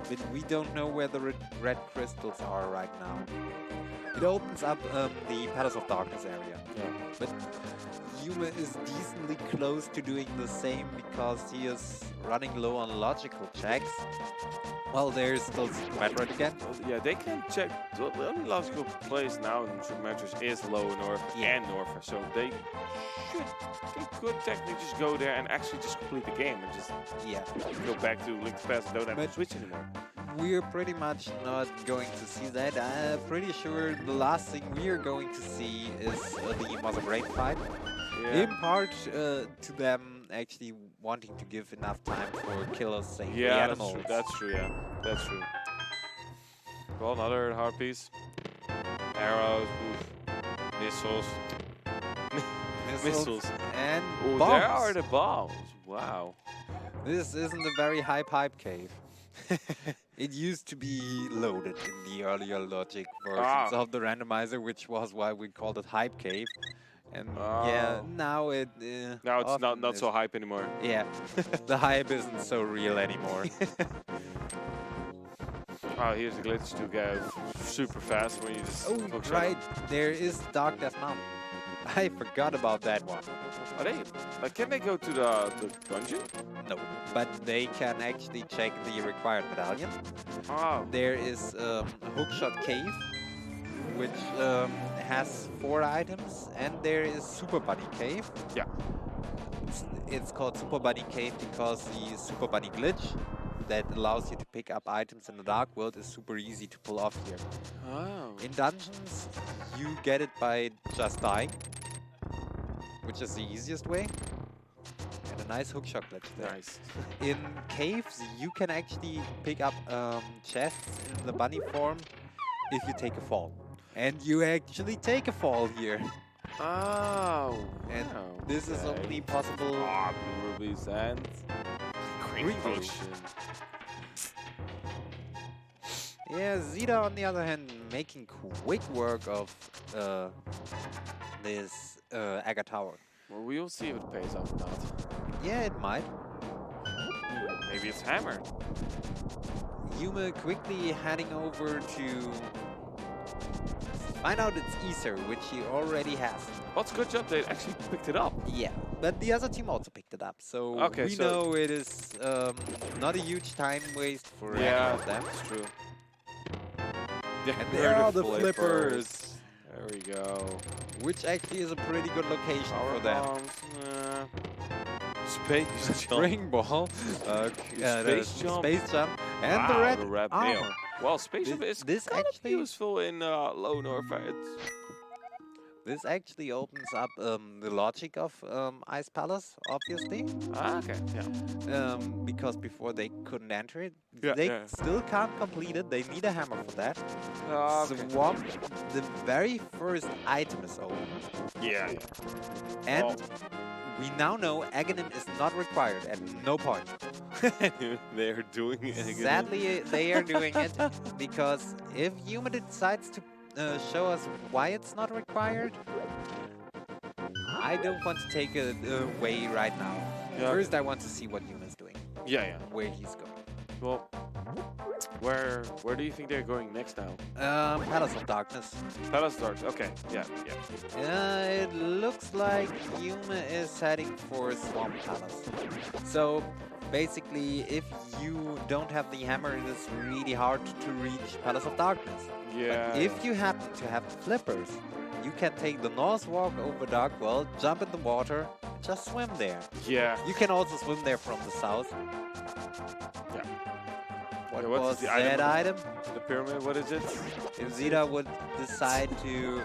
But we don't know where the red crystals are right now. It opens up the Palace of Darkness area. Yeah. But Yuma is decently close to doing the same because he is running low on logical checks. Well, there's still Metroid again. Yeah, they can check. The only logical place now in Super Metroid is Low North and Norfa, so they could technically just go there and actually just complete the game and just go back to Link to the Past and don't have to switch anymore. We're pretty much not going to see that. I'm pretty sure the last thing we're going to see is the Mother Brain fight. Yeah. In part to them actually wanting to give enough time for killers saying the animals. That's true, yeah. That's true. Well, another hard piece. Arrows, missiles. Missiles. And bombs. There are the bombs. Wow. This isn't a very high pipe cave. It used to be loaded in the earlier logic versions of the randomizer, which was why we called it Hype Cave. And yeah, now now it's not so hype anymore. Yeah, the hype isn't so real anymore. Oh, here's a glitch to go super fast when you just hook right, there is Dark Death Mountain. I forgot about that one. Are they? Like, can they go to the dungeon? No, but they can actually check the required medallion. There is a Hookshot Cave, which has 4 items, and there is Super Bunny Cave. Yeah. It's called Super Bunny Cave because the Super Bunny glitch that allows you to pick up items in the Dark World is super easy to pull off here. In dungeons, you get it by just dying, which is the easiest way. And a nice hookshot glitch there. Nice. In caves, you can actually pick up chests in the bunny form if you take a fall. And you actually take a fall here. Oh. And this is only possible. Blue rubies and green potion. Yeah, Xita on the other hand making quick work of this Aga Tower. Well, we'll see if it pays off or not. Yeah, it might. Maybe it's hammer. Yume quickly heading over to find out it's Ether, which he already has. Well, it's a good job they actually picked it up. Yeah, but the other team also picked it up, so Okay, we know it is not a huge time waste for any of them. That's true. And there are the flippers. There we go. Which actually is a pretty good location Power for them. bombs, space jump. Spring ball, space jump. space jump, and Wow, the red nail. armor. Well, space jump is this kind actually of useful in low North. This actually opens up the logic of Ice Palace, obviously. Ah, okay, yeah. Because before they couldn't enter it, Yeah, they yeah. still can't complete it. They need a hammer for that. Okay. Swamp, the very first item is open. Yeah. And we now know Aghanim is not required at no point. They're doing it again. Sadly, they are doing it because if Yume decides to show us why it's not required, I don't want to take it away right now. Yeah. First, I want to see what Yume is doing. Yeah. Where he's going. Well, where do you think they're going next now? Palace of Darkness. Palace Dark. Okay. Yeah. It looks like Yume is heading for Swamp Palace. So basically, if you don't have the hammer, it is really hard to reach Palace of Darkness. Yeah. But if you happen to have the flippers, you can take the North Walk over Darkwell, jump in the water, and just swim there. Yeah. You can also swim there from the south. Yeah. What What was is the that item? The pyramid. What is it? If Xita would decide to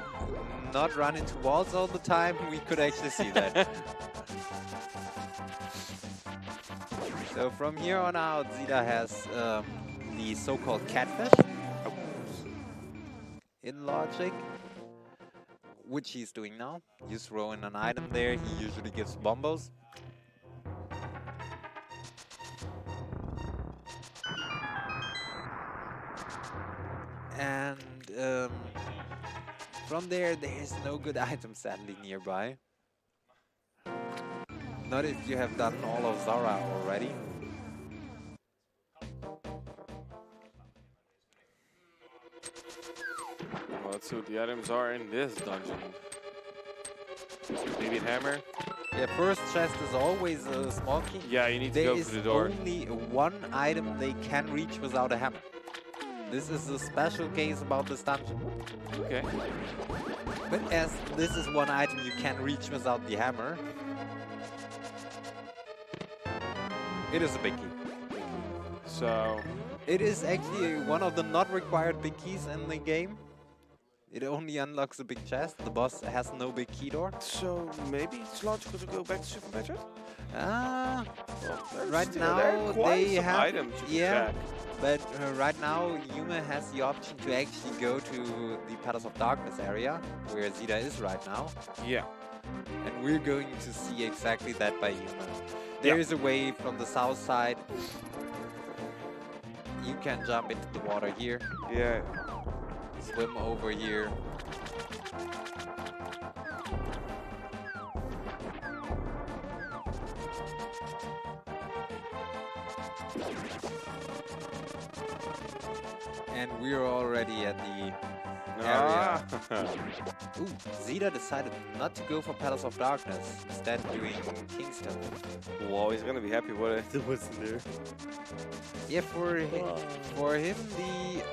not run into walls all the time, we could actually see that. So from here on out, Xita has the so-called catfish in logic, which he's doing now. You throw in an item there, he usually gives bombos. And from there is no good item sadly nearby. Not if you have done all of Zara already. Well, let's see what the items are in this dungeon. Maybe a hammer? Yeah, first chest is always a small key. Yeah, you need to go through the door. There is only one item they can reach without a hammer. This is a special case about this dungeon. Okay. But as this is one item you can reach without the hammer, it is a big key. So it is actually one of the not required big keys in the game. It only unlocks a big chest. The boss has no big key door. So maybe it's logical to go back to Super Metroid? Right now they have items you can check. But right now Yume has the option to actually go to the Palace of Darkness area, where Xita is right now. Yeah. And we're going to see exactly that by Yume. There is a way from the south side. You can jump into the water here. Yeah. Swim over here. And we're already at the area. Ooh, Xita decided not to go for Palace of Darkness, instead doing Kingston. Well, he's gonna be happy what it was in there. Yeah, for him the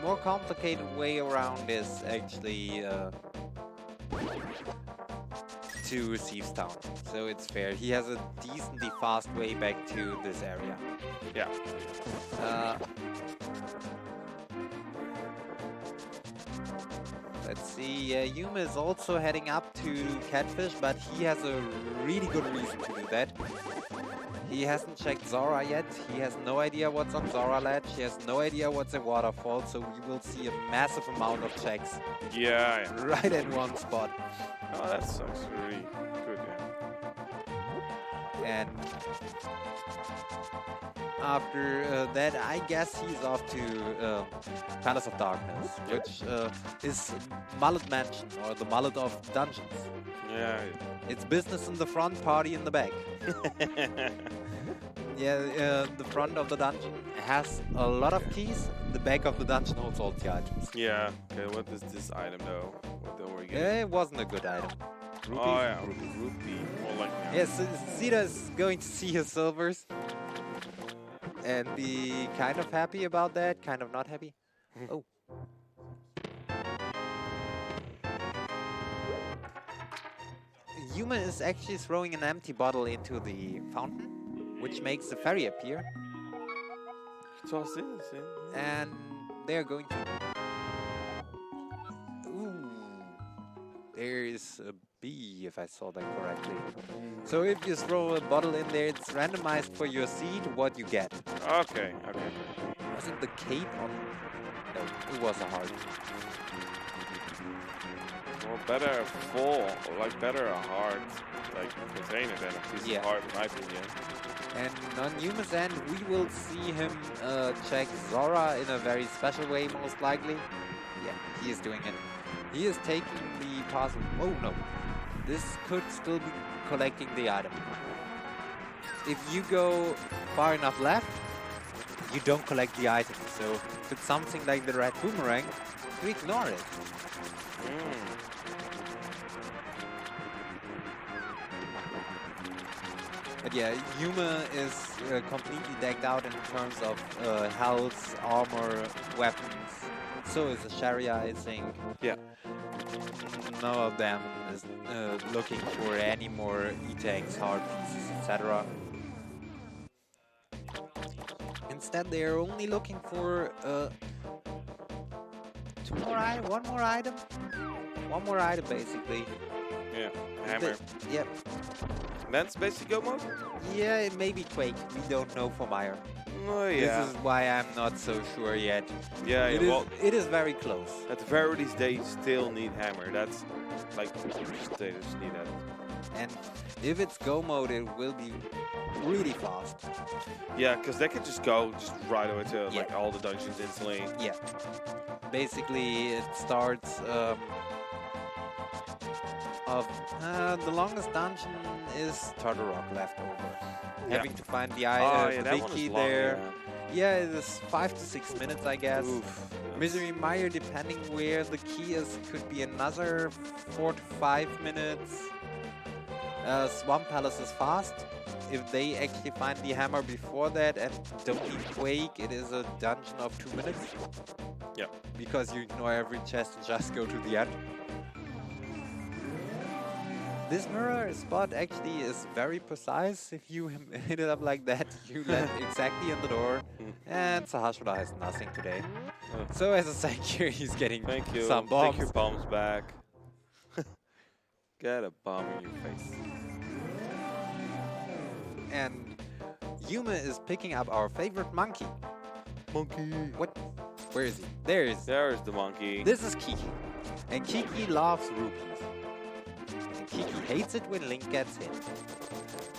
more complicated way around is actually to Receives Town. So it's fair. He has a decently fast way back to this area. Yeah. Let's see, Yume is also heading up to Catfish, but he has a really good reason to do that. He hasn't checked Zora yet, he has no idea what's on Zora Ledge, he has no idea what's a waterfall, so we will see a massive amount of checks. Yeah. Right at one spot. Oh, that sucks. Really good, yeah. And after that, I guess he's off to Palace of Darkness, which is Mullet Mansion, or the Mullet of Dungeons. Yeah. It's business in the front, party in the back. Yeah, the front of the dungeon has a lot of keys. The back of the dungeon holds all the items. Yeah. Okay, what is this item though? What are we getting? It wasn't a good item. Rupees? Oh yeah, rupee. More like Yes, Xita is going to see his silvers. And be kind of happy about that, kind of not happy. Oh. Yuma is actually throwing an empty bottle into the fountain, which makes the fairy appear. Toss it. And they're going to... Ooh. There is a bee, if I saw that correctly. So if you throw a bottle in there, it's randomized for your seed, what you get. Okay. Was it the cape on... No, it was a heart. Well, better a full, like better a hard, like container than a piece of heart, in my opinion. And on Yuma's end, we will see him check Zora in a very special way, most likely. Yeah, he is doing it. He is taking the puzzle. Oh no, this could still be collecting the item. If you go far enough left, you don't collect the item. So if it's something like the red boomerang, you ignore it. But yeah, Yuma is completely decked out in terms of health, armor, weapons. So is Escheria, I think. Yeah. None of them is looking for any more E-tanks, heart pieces, etc. Instead, they are only looking for one more item. One more item, basically. Yeah, hammer. Yep. That's basic go mode? Yeah, it may be Quake. We don't know for Meyer. Oh yeah. This is why I'm not so sure yet. Yeah, it is very close. At the very least, they still need hammer. That's like they just need that. And if it's go mode, it will be really fast. Yeah, because they could just go right away to like all the dungeons instantly. Yeah. Basically, it starts the longest dungeon is Turtle Rock leftover. Having to find the big key there. Yeah, it is 5 to 6 minutes, I guess. Oof. Misery Mire, depending where the key is, could be another 4 to 5 minutes. Swamp Palace is fast. If they actually find the hammer before that and don't need Quake, it is a dungeon of 2 minutes. Yeah. Because you ignore every chest and just go to the end. This mirror spot actually is very precise. If you hit it up like that, you land exactly in the door. And Sahasrara has nothing today. So as a thank you, he's getting some bombs. Take your bombs back. Get a bomb in your face. And Yuma is picking up our favorite monkey. Monkey. What? Where is he? There's the monkey. This is Kiki. And Kiki loves rupees. Kiki hates it when Link gets hit.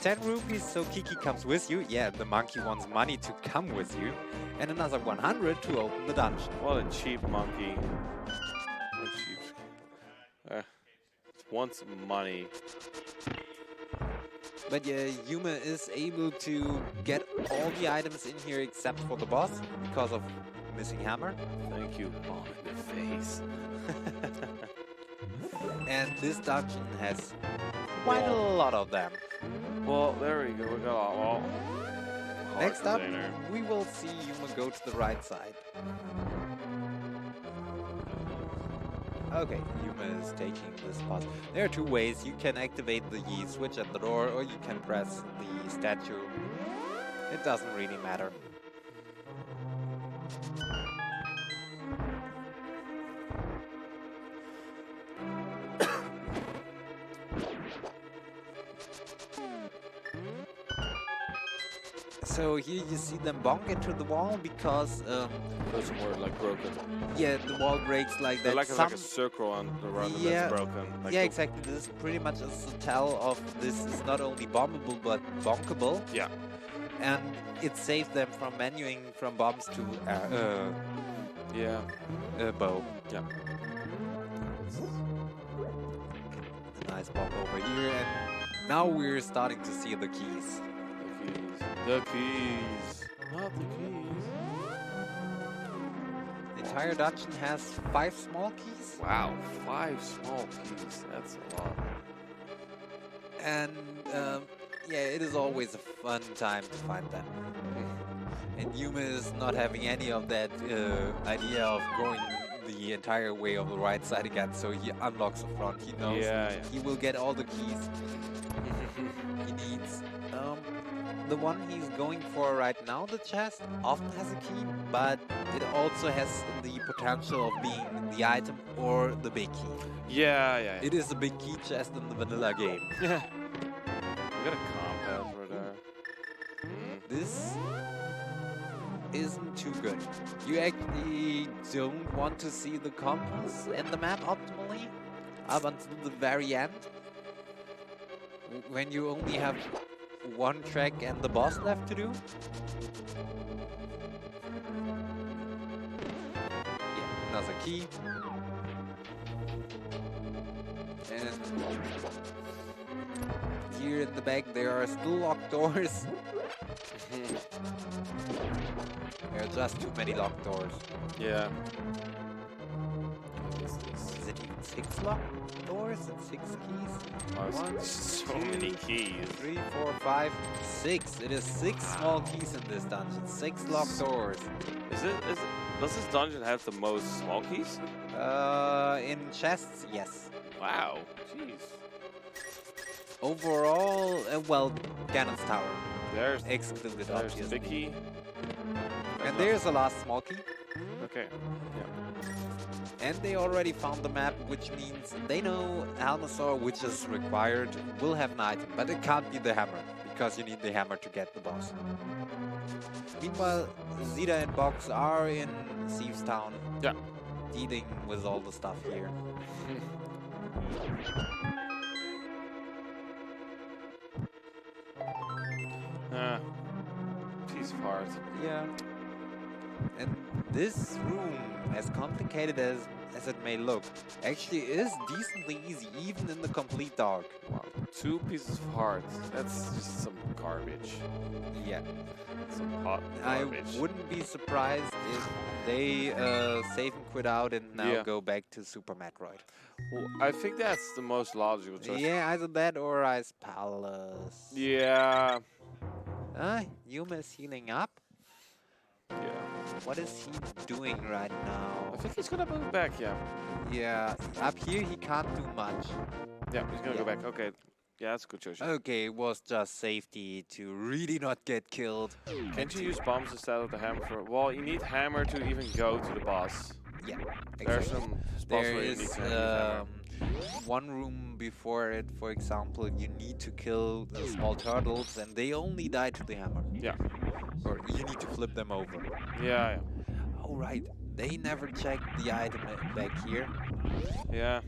10 rupees, so Kiki comes with you. Yeah, the monkey wants money to come with you. And another 100 to open the dungeon. What a cheap monkey. What cheap. Wants money. But yeah, Yuma is able to get all the items in here except for the boss because of missing hammer. Thank you, bomb in the face. And this dungeon has quite a lot of them. Well, there we go. We got all. Next up, we will see Yuma go to the right side. Okay, Yuma is taking this spot. There are two ways. You can activate the Yi switch at the door, or you can press the statue. It doesn't really matter. So here you see them bonk into the wall because Those were like broken. yeah, the wall breaks like that. Like a circle on the run that's broken. Like yeah, exactly. This is pretty much a tell of this is not only bombable but bonkable. Yeah. And it saves them from menuing from bombs to bow. Yeah. Nice bomb over here, and now we're starting to see the keys. The keys. Not the keys. The entire dungeon has 5 small keys. Wow, 5 small keys. That's a lot. And yeah, it is always a fun time to find them. And Yume is not having any of that idea of going the entire way of the right side again, so he unlocks the front. He knows he will get all the keys he needs. The one he's going for right now, the chest, often has a key, but it also has the potential of being the item or the big key. Yeah. It is a big key chest in the vanilla game. Yeah. We got a compound over there. This isn't too good. You actually don't want to see the compass and the map optimally up until the very end, when you only have one track and the boss left to do. Yeah, another key. And here in the back there are still locked doors. There are just too many locked doors. Yeah. Is it even 6 locked doors and 6 keys? Oh, so many keys. 3, 4, 5, 6. It is 6 small keys in this dungeon. 6 locked doors. Does this dungeon have the most small keys? In chests, yes. Wow. Jeez. Overall, well, Ganon's Tower. There's excluded, there's obviously. the big key. And there's the last small key. Okay. Yeah. And they already found the map, which means they know Almasaur, which is required, will have an item. But it can't be the hammer, because you need the hammer to get the boss. Meanwhile, Xita and Box are in Thieves Town. Yeah. Dealing with all the stuff here. Piece of heart. Yeah. And this room, as complicated as it may look, actually is decently easy, even in the complete dark. Wow. 2 pieces of heart. That's just some garbage. Yeah. Some hot garbage. I wouldn't be surprised if they save and quit out and now go back to Super Metroid. Well, I think that's the most logical choice. Yeah, either that or Ice Palace. Yeah. Yume is healing up. Yeah. What is he doing right now? I think he's gonna move back, yeah. Yeah, up here he can't do much. Yeah, he's gonna go back. Okay. Yeah, that's a good choice. Okay, it was just safety to really not get killed. Can't you use bombs instead of the hammer for... Well, you need hammer to even go to the boss. Yeah, exactly. There's some spots there where you is need to use hammer. one room before it, for example, you need to kill the small turtles and they only die to the hammer. Yeah. Or you need to flip them over. Yeah. Oh, right. They never checked the item back here. Yeah.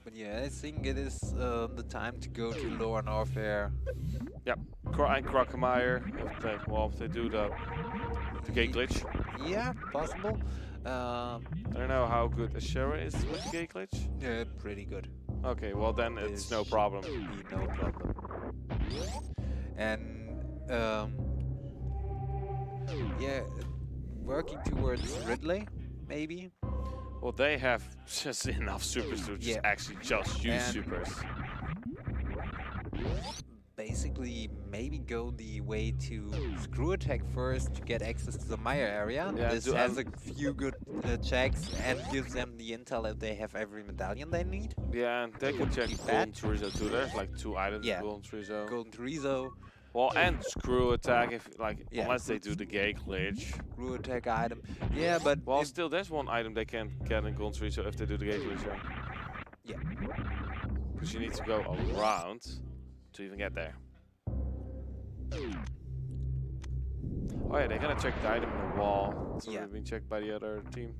But yeah, I think it is the time to go to Lower Norfair. Yep. And Crocomire, if they do the gate glitch. Yeah, possible. I don't know how good Escheria is with the gate glitch. Yeah, pretty good. Okay, well then it's no problem. Be no problem. And yeah, working towards Ridley, maybe. Well, they have just enough supers to just actually just use supers. Basically, maybe go the way to Screw Attack first to get access to the Maya area. Yeah, this has a few good checks and gives them the intel if they have every medallion they need. Yeah, and they can check Golden Chorizo too. There's like 2 items in Golden Chorizo. Golden Chorizo. Well, and screw attack if unless they do the gay glitch. Screw attack item. Yeah, but well, still there's one item they can't get in Gauntry, so if they do the gay glitch, yeah. Because you need to go around to even get there. Oh yeah, they're gonna check the item in the wall. It's already been checked by the other team.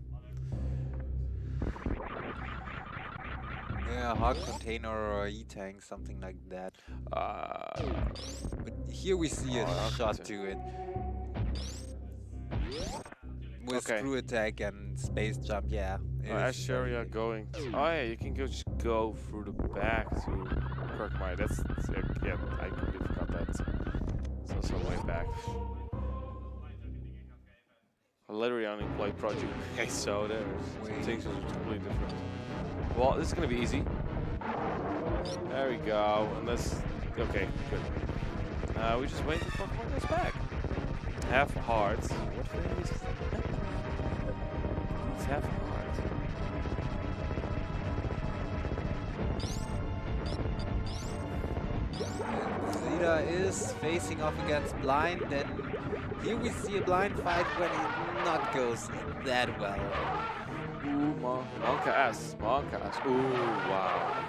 Yeah, hard container or E-tank, something like that. But here we see a shot to it. With screw attack and space jump, yeah. Escheria going. Oh yeah, you can just go through the back to Kirkmire. That's yeah, I completely forgot that. It's also way back. I literally only played Project A, so there's some things that are completely different. Well, this is gonna be easy. There we go. And let's okay, good. We just wait until Pokemon goes back. Half hearts. What phase? It's half hearts. Xita is facing off against Blind, and here we see a Blind fight when it not goes that well. Ooh, Monka S. Ooh, wow.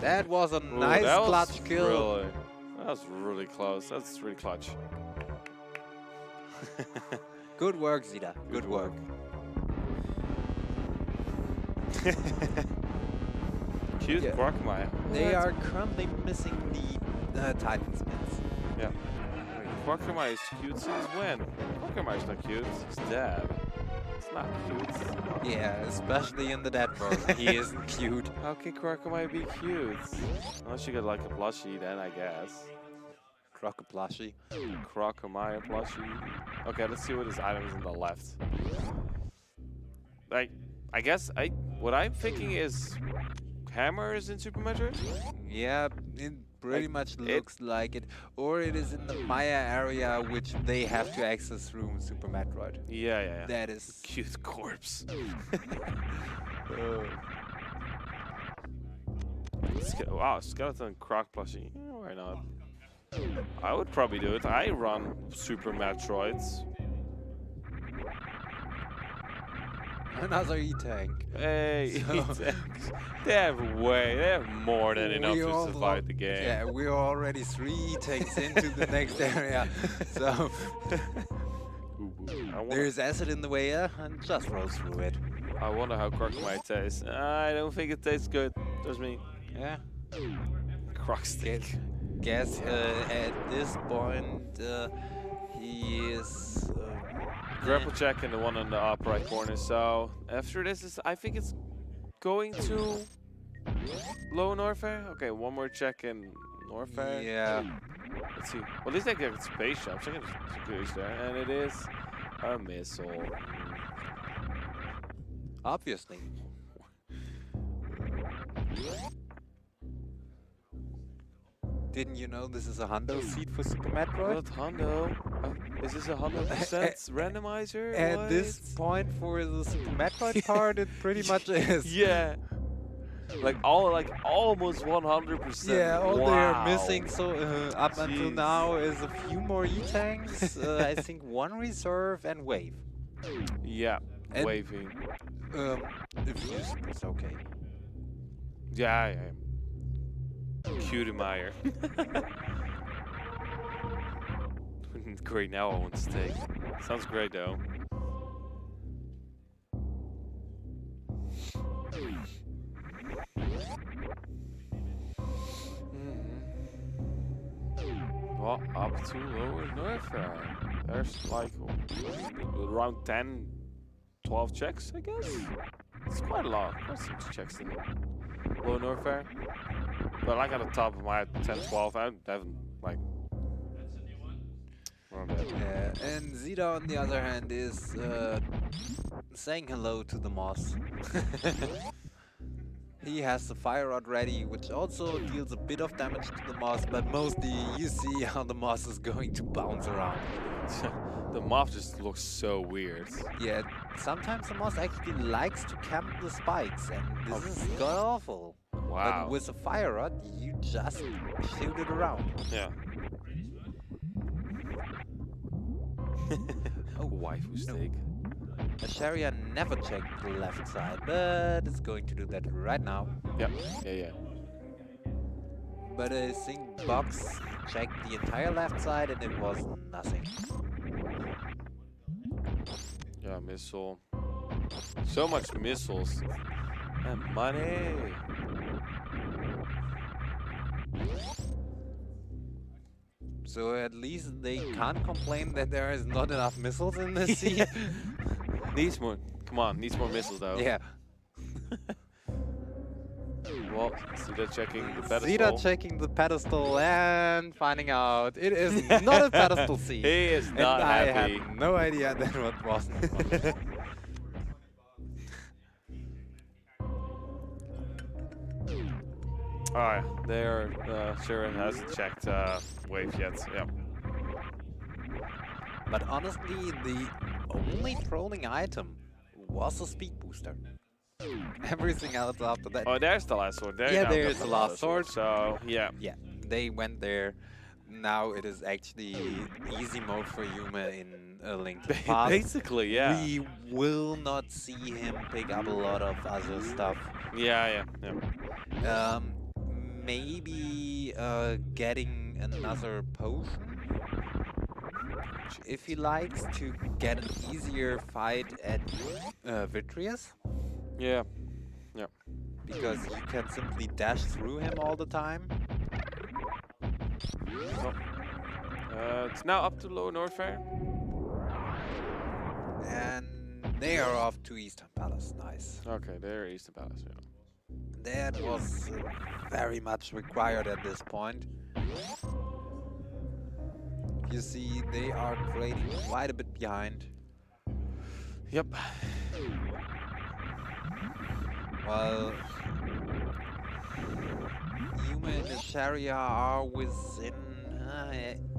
That was a nice clutch kill. That was really close. That's really clutch. Good work, Xita. Good work. Cute Quackmire. They are currently missing the Titan spins. Yeah. Quackmire is cute since when? Quackmire is not cute. He's dead. It's not cute. Yeah, especially in the dead mode. He isn't cute. How can Quackmire be cute? Unless you get like a plushie, then I guess. Croc plushie. Quackmire plushie. Okay, let's see what his item is on the left. Like, I guess what I'm thinking is hammers in Super Metroid? Yeah, it pretty much looks like it. Or it is in the Maya area, which they have to access through Super Metroid. Yeah. That is cute corpse. Wow, skeleton croc plushie. Yeah, why not? I would probably do it. I run Super Metroids. Another E-tank. Hey, E-tanks. They have more than enough to survive the game. Yeah, we're already 3 E-tanks into the next area. So there's acid in the way, and just roll through it. I wonder how Quackmire tastes. I don't think it tastes good. Just me. Yeah. Croc stick. Guess at this point he is grapple check and the one on the upper right corner. So after this I think it's going to low Norfair. Okay, one more check in Norfair. Yeah. Let's see. Well, at least I get space jumps. I can just there, and it is a missile. Obviously. Didn't you know this is a hundo seed for Super Metroid? What hundo? Is this a 100% randomizer? At this point for the Super Metroid part, it pretty much is. Yeah. Almost 100%. Yeah, all they're missing up until now is a few more E-tanks, I think 1 reserve and wave. Yeah, and waving. If it's okay. Yeah. Cutie-meyer. Great, now I want to stay. Sounds great though. Well, up to lower Norfair. There's like around 10, 12 checks, I guess. It's quite a lot. Quite some checks in low Norfair. But like at the top of my 10, 12, I haven't like. Yeah, and Xita on the other hand is saying hello to the moss. He has the fire rod ready, which also deals a bit of damage to the moss, but mostly you see how the moss is going to bounce around. The moth just looks so weird. Yeah, sometimes the moss actually likes to camp the spikes, and this is god-awful. Wow. But with a fire rod, you just shoot it around. Yeah. Oh, waifu steak. Escheria never checked the left side, but it's going to do that right now. Yeah, yeah. But I think Box checked the entire left side and it was nothing. Yeah, missile. So much missiles. And money. So at least they can't complain that there is not enough missiles in the sea. Needs more. Come on, needs more missiles though. Yeah. Well, Xita checking the pedestal. Xita checking the pedestal and finding out it is not a pedestal C. He is not happy. I had no idea that what was. Alright, there, Sharon hasn't checked wave yet. Yeah. But honestly, the only trolling item was a speed booster. Everything else after that. Oh, there's the last sword. There Yeah, there's the last sword. So, yeah. Yeah, they went there. Now it is actually easy mode for Yuma in A Link to the Past. Basically, yeah. We will not see him pick up a lot of other stuff. Yeah. Maybe getting another potion if he likes to get an easier fight at Vitreous. Yeah. Because you can simply dash through him all the time. So, it's now up to Lower North Fair. And they are off to Eastern Palace. Nice. Okay, there Eastern Palace, yeah. That was very much required at this point. You see, they are trading quite a bit behind. Yep. While Yuma and Escheria are within...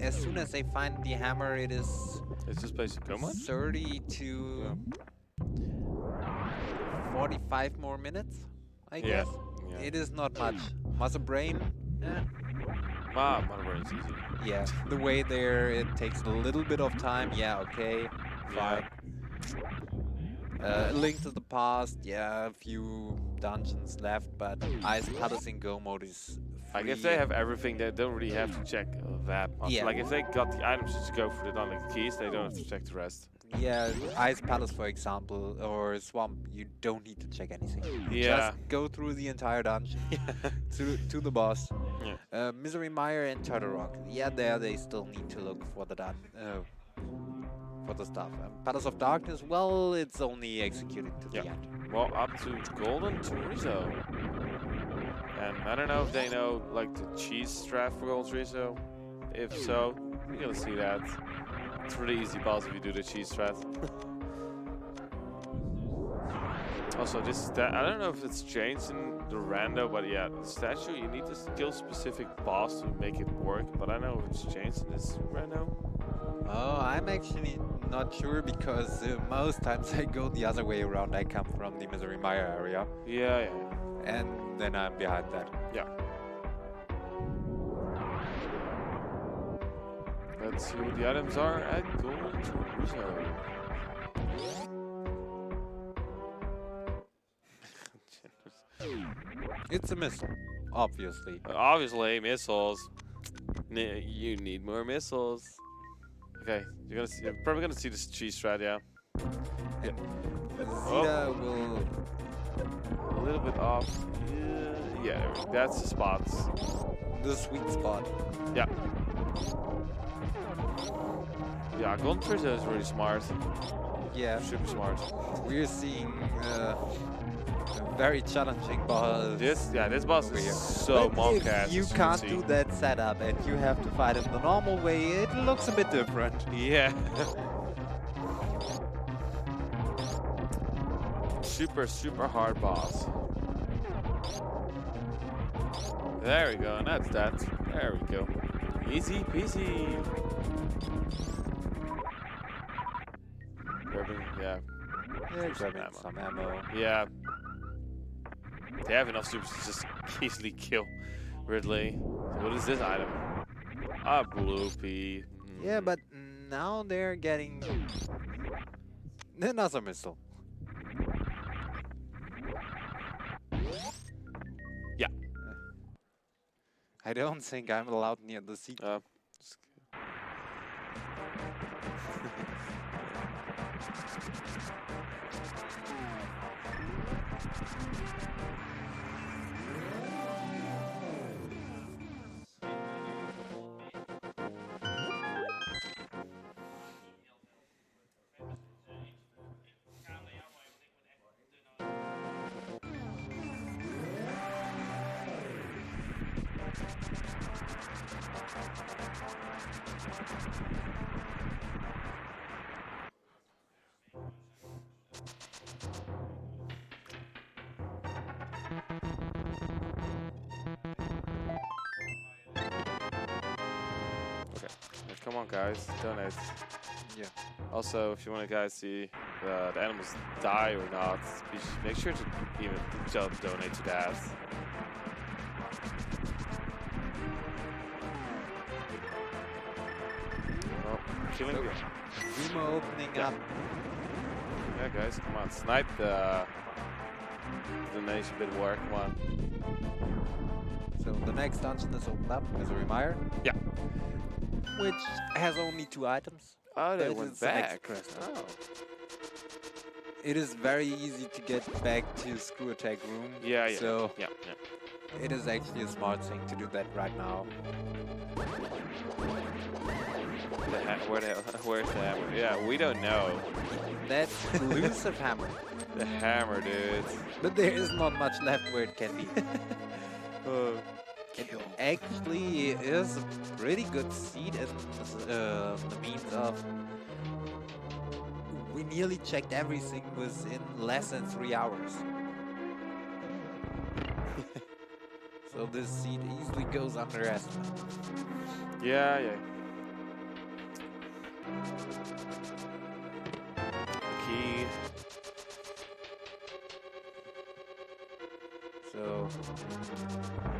as soon as they find the hammer, it is... It's just basic combat? 30 to 45 more minutes, I guess. Yeah. It is not much. Muscle Brain? Mother Brain's easy. Yeah, the way there, it takes a little bit of time. Yeah, okay, fine. Link to the Past, yeah, a few dungeons left, but Ice Palace in Go mode is free. Like if they have everything, they don't really have to check that much. Yeah. Like if they got the items just go for the like the keys, they don't have to check the rest. Yeah, Ice Palace, for example, or Swamp, you don't need to check anything. Yeah. Just go through the entire dungeon to the boss. Yeah. Misery Mire and Turtle Rock. Yeah, there they still need to look for the for the stuff. Palace of Darkness, well, it's only executed to the end. Well, up to Golden Chorizo. And I don't know if they know like the cheese strat for Golden Chorizo. If so, you're gonna see that. It's really easy boss if you do the cheese strat. Also, I don't know if it's changed in the rando, but yeah, the statue, you need to kill specific boss to make it work, but I don't know if it's changed in this rando. Oh, I'm actually not sure because most times I go the other way around. I come from the Misery Mire area. Yeah. And then I'm behind that. Yeah. Let's see what the items are at Golden Chorizo. It's a missile, obviously. Obviously, missiles. You need more missiles. Okay, you're probably gonna see this cheese strat, yeah. Xita will... A little bit off. Yeah, that's the spot. The sweet spot. Yeah. Yeah, Golden Chorizo is really smart. Yeah. Super smart. We're seeing a very challenging boss. This boss is here. so monk-ass. If you can't do that setup and you have to fight him the normal way, it looks a bit different. Yeah. super hard boss. There we go, and that's that. There we go. Easy peasy. Grabbing, yeah. Grabbing some ammo. Yeah. They have enough supers to just easily kill Ridley. So what is this item? A blue pea. Yeah, but now they're getting another missile. Yeah. I don't think I'm allowed near the seat. Come on, guys, donate. Yeah. Also, if you want to guys see the animals die or not, make sure to even donate to that. Oh, killing you. Zuma opening up. Yeah, guys, come on, snipe the donation bit war. Come on. So the next dungeon is opened up as a reminder. Yeah. Which has only 2 items. Oh, they went back. Oh. It is very easy to get back to Screw Attack room. Yeah. So yeah. it is actually a smart thing to do that right now. Where's the hammer? Yeah, we don't know. That's elusive hammer. The hammer, dude. But there is not much left where it can be. It actually is a pretty good seed in the means of we nearly checked everything within less than 3 hours. So this seed easily goes underestimated. Yeah. Key. So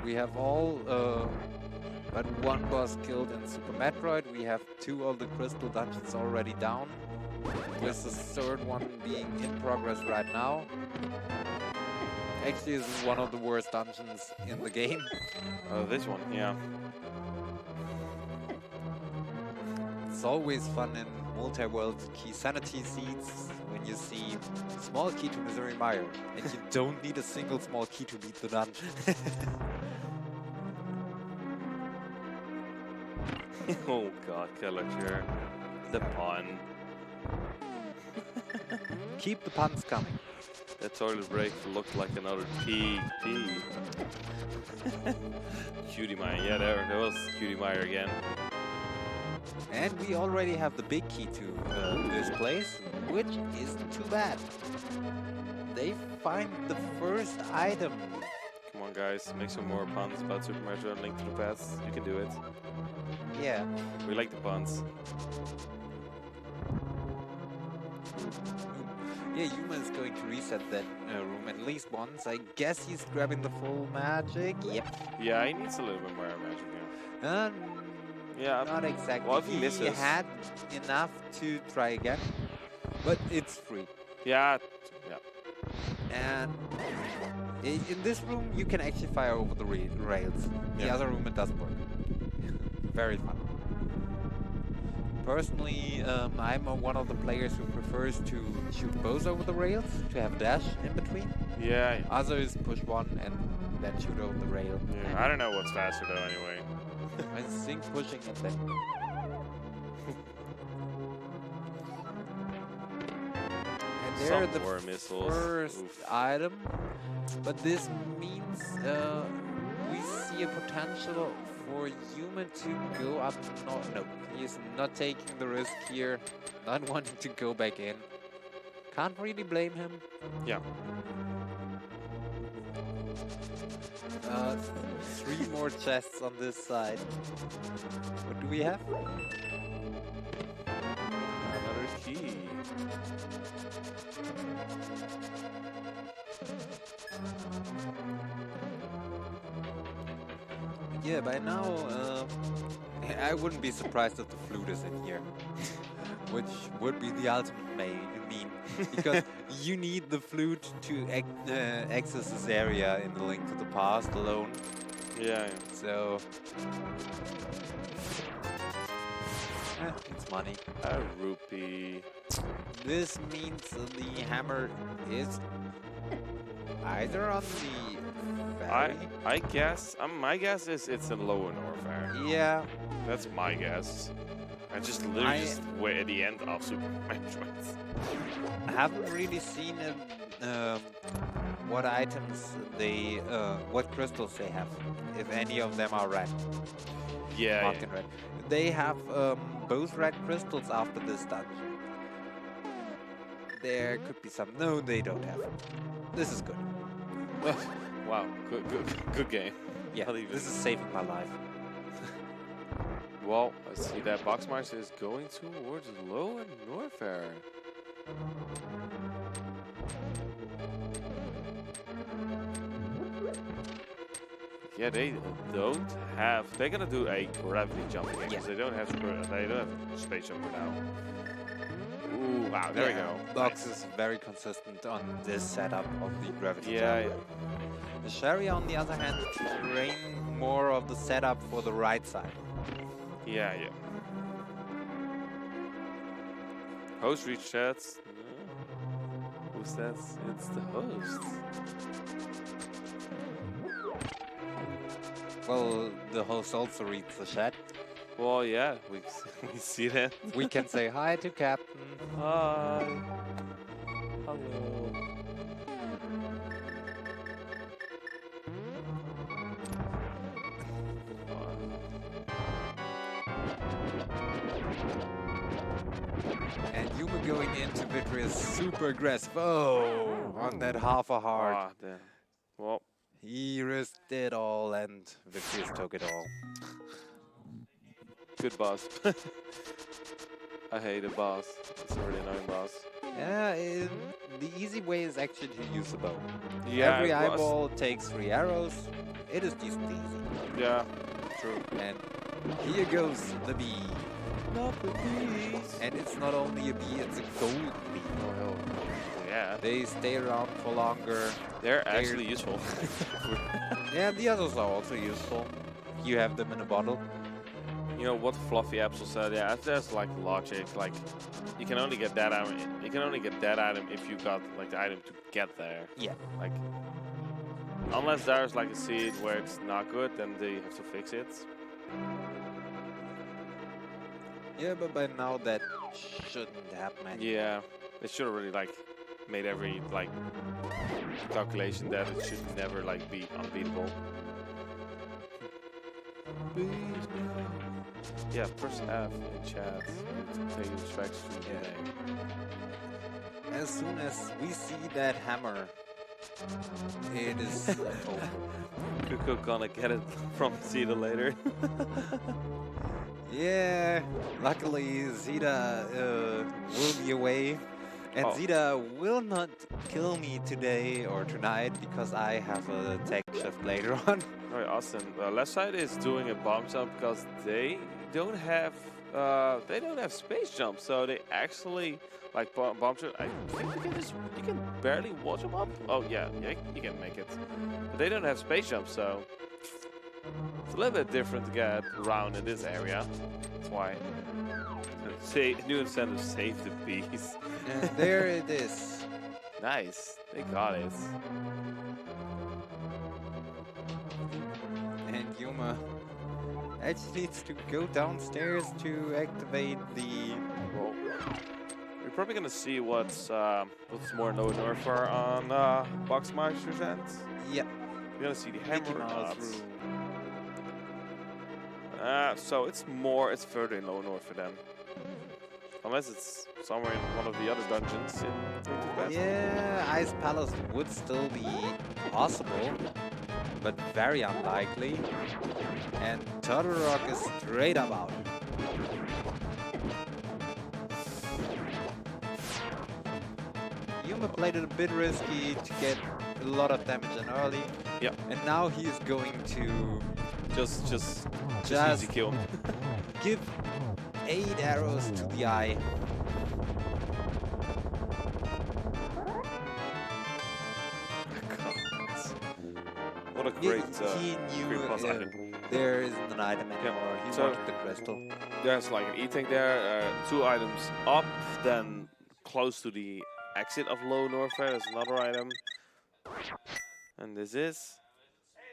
we have all but 1 boss killed in Super Metroid. We have 2 of the crystal dungeons already down, with the 3rd one being in progress right now. Actually, this is one of the worst dungeons in the game. Oh, this one, yeah. It's always fun in multi-world key sanity seeds when you see small key to Misery Mire, and you don't need a single small key to beat the dungeon. Oh god, Catergory. The pun. Keep the puns coming. That toilet break looked like another pee. Cutie Mire, yeah, there was Cutie Mire again. And we already have the big key to this place, which isn't too bad. They find the first item. Come on, guys, make some more puns about Super Metroid Link to the Past. You can do it. Yeah. We like the puns. Yeah, Yuma is going to reset that room at least once. I guess he's grabbing the full magic. Yep. Yeah, he needs a little bit more magic. Yeah. Not exactly. Well, if he misses. Had enough to try again, but it's free. Yeah. And in this room, you can actually fire over the rails. The other room, it doesn't work. Very fun. Personally, I'm one of the players who prefers to shoot both over the rails, to have a dash in between. Yeah. Others push one and then shoot over the rail. Yeah, I don't know what's faster though anyway. I think pushing and then... and they're the first item, but this means we see a potential for Yuma to go up. No, he's not taking the risk here, not wanting to go back in. Can't really blame him. Yeah. 3 more chests on this side. What do we have? Another key. Yeah, by now, I wouldn't be surprised if the flute is in here. which would be the ultimate mean, because you need the flute to access this area in the Link to the Past alone. Yeah. So it's money. A rupee. This means the hammer is either on the valley. I guess. My guess is it's in Lower Norfair. Yeah. That's my guess. I just literally just way at the end of Super Metroid. I haven't really seen what items they, what crystals they have, if any of them are red. Yeah. Marked in red. They have both red crystals after this dungeon. There could be some. No, they don't have. This is good. Wow, good game. Yeah, this is saving my life. Well, I see that Boxmeister is going towards Lower Norfair. Yeah, they don't have. They're gonna do a gravity jump again because they don't have space jump for now. Ooh, wow! There we go. Box is very consistent on this setup of the gravity jump. Yeah. The Escheria, on the other hand, train more of the setup for the right side. Yeah. Host reach chats. Who's that? It's the host. Well, the host also reads the chat. Well, yeah, we see that. We can say hi to Captain. Hi. Hello. And Yuma going into victory is super aggressive. Oh, on that half a heart. Damn. Well, he risked it all and Victorious took it all. Good boss. I hate a boss. It's a really annoying boss. Yeah, the easy way is actually to use the bow. Yeah, every eyeball takes 3 arrows. It is just easy. Yeah, true. And here goes the bee. Not the bees. And it's not only a bee, it's a gold bee. Oh, hell. Yeah. They stay around for longer. They're actually useful. Yeah, the others are also useful. You have them in a bottle. You know what Fluffy Absol said? Yeah, there's like logic. Like, you can only get that item. You can only get that item if you got like the item to get there. Yeah. Like, unless there's like a seed where it's not good, then they have to fix it. Yeah, but by now that shouldn't happen anymore. Yeah, they should have really like made every like calculation that it should never like be unbeatable. Yeah, press F in chat to take the tracks from the game. As soon as we see that hammer, it is over. Kuko gonna get it from Xita later. Yeah, luckily Xita will be away. And Xita will not kill me today or tonight because I have a tech shift later on. Alright, awesome. Left side is doing a bomb jump because they don't have space jump, so they actually like bomb jump. I think you can barely wall jump up. Oh yeah, you can make it. But they don't have space jump, so it's a little bit different to get around in this area. That's why. New incentive, save the bees. And there it is. Nice, they got it. And Yuma actually needs to go downstairs to activate the... Well, we're probably gonna see what's more Lower Norfair on Boxmeister's end. Yep. We're gonna see the hammer rods. So it's further in Lower Norfair then. Unless it's somewhere in one of the other dungeons in Yeah, Ice Palace would still be possible, but very unlikely. And Turtle Rock is straight up out. Yuma played it a bit risky to get a lot of damage in early. Yeah. And now he is going to just easy kill. give 8 arrows to the eye a great he knew plus item. there isn't an item anymore. He wanted the crystal. There's like an E-tank there, 2 items up, then close to the exit of Low North Fair, there's another item. And this is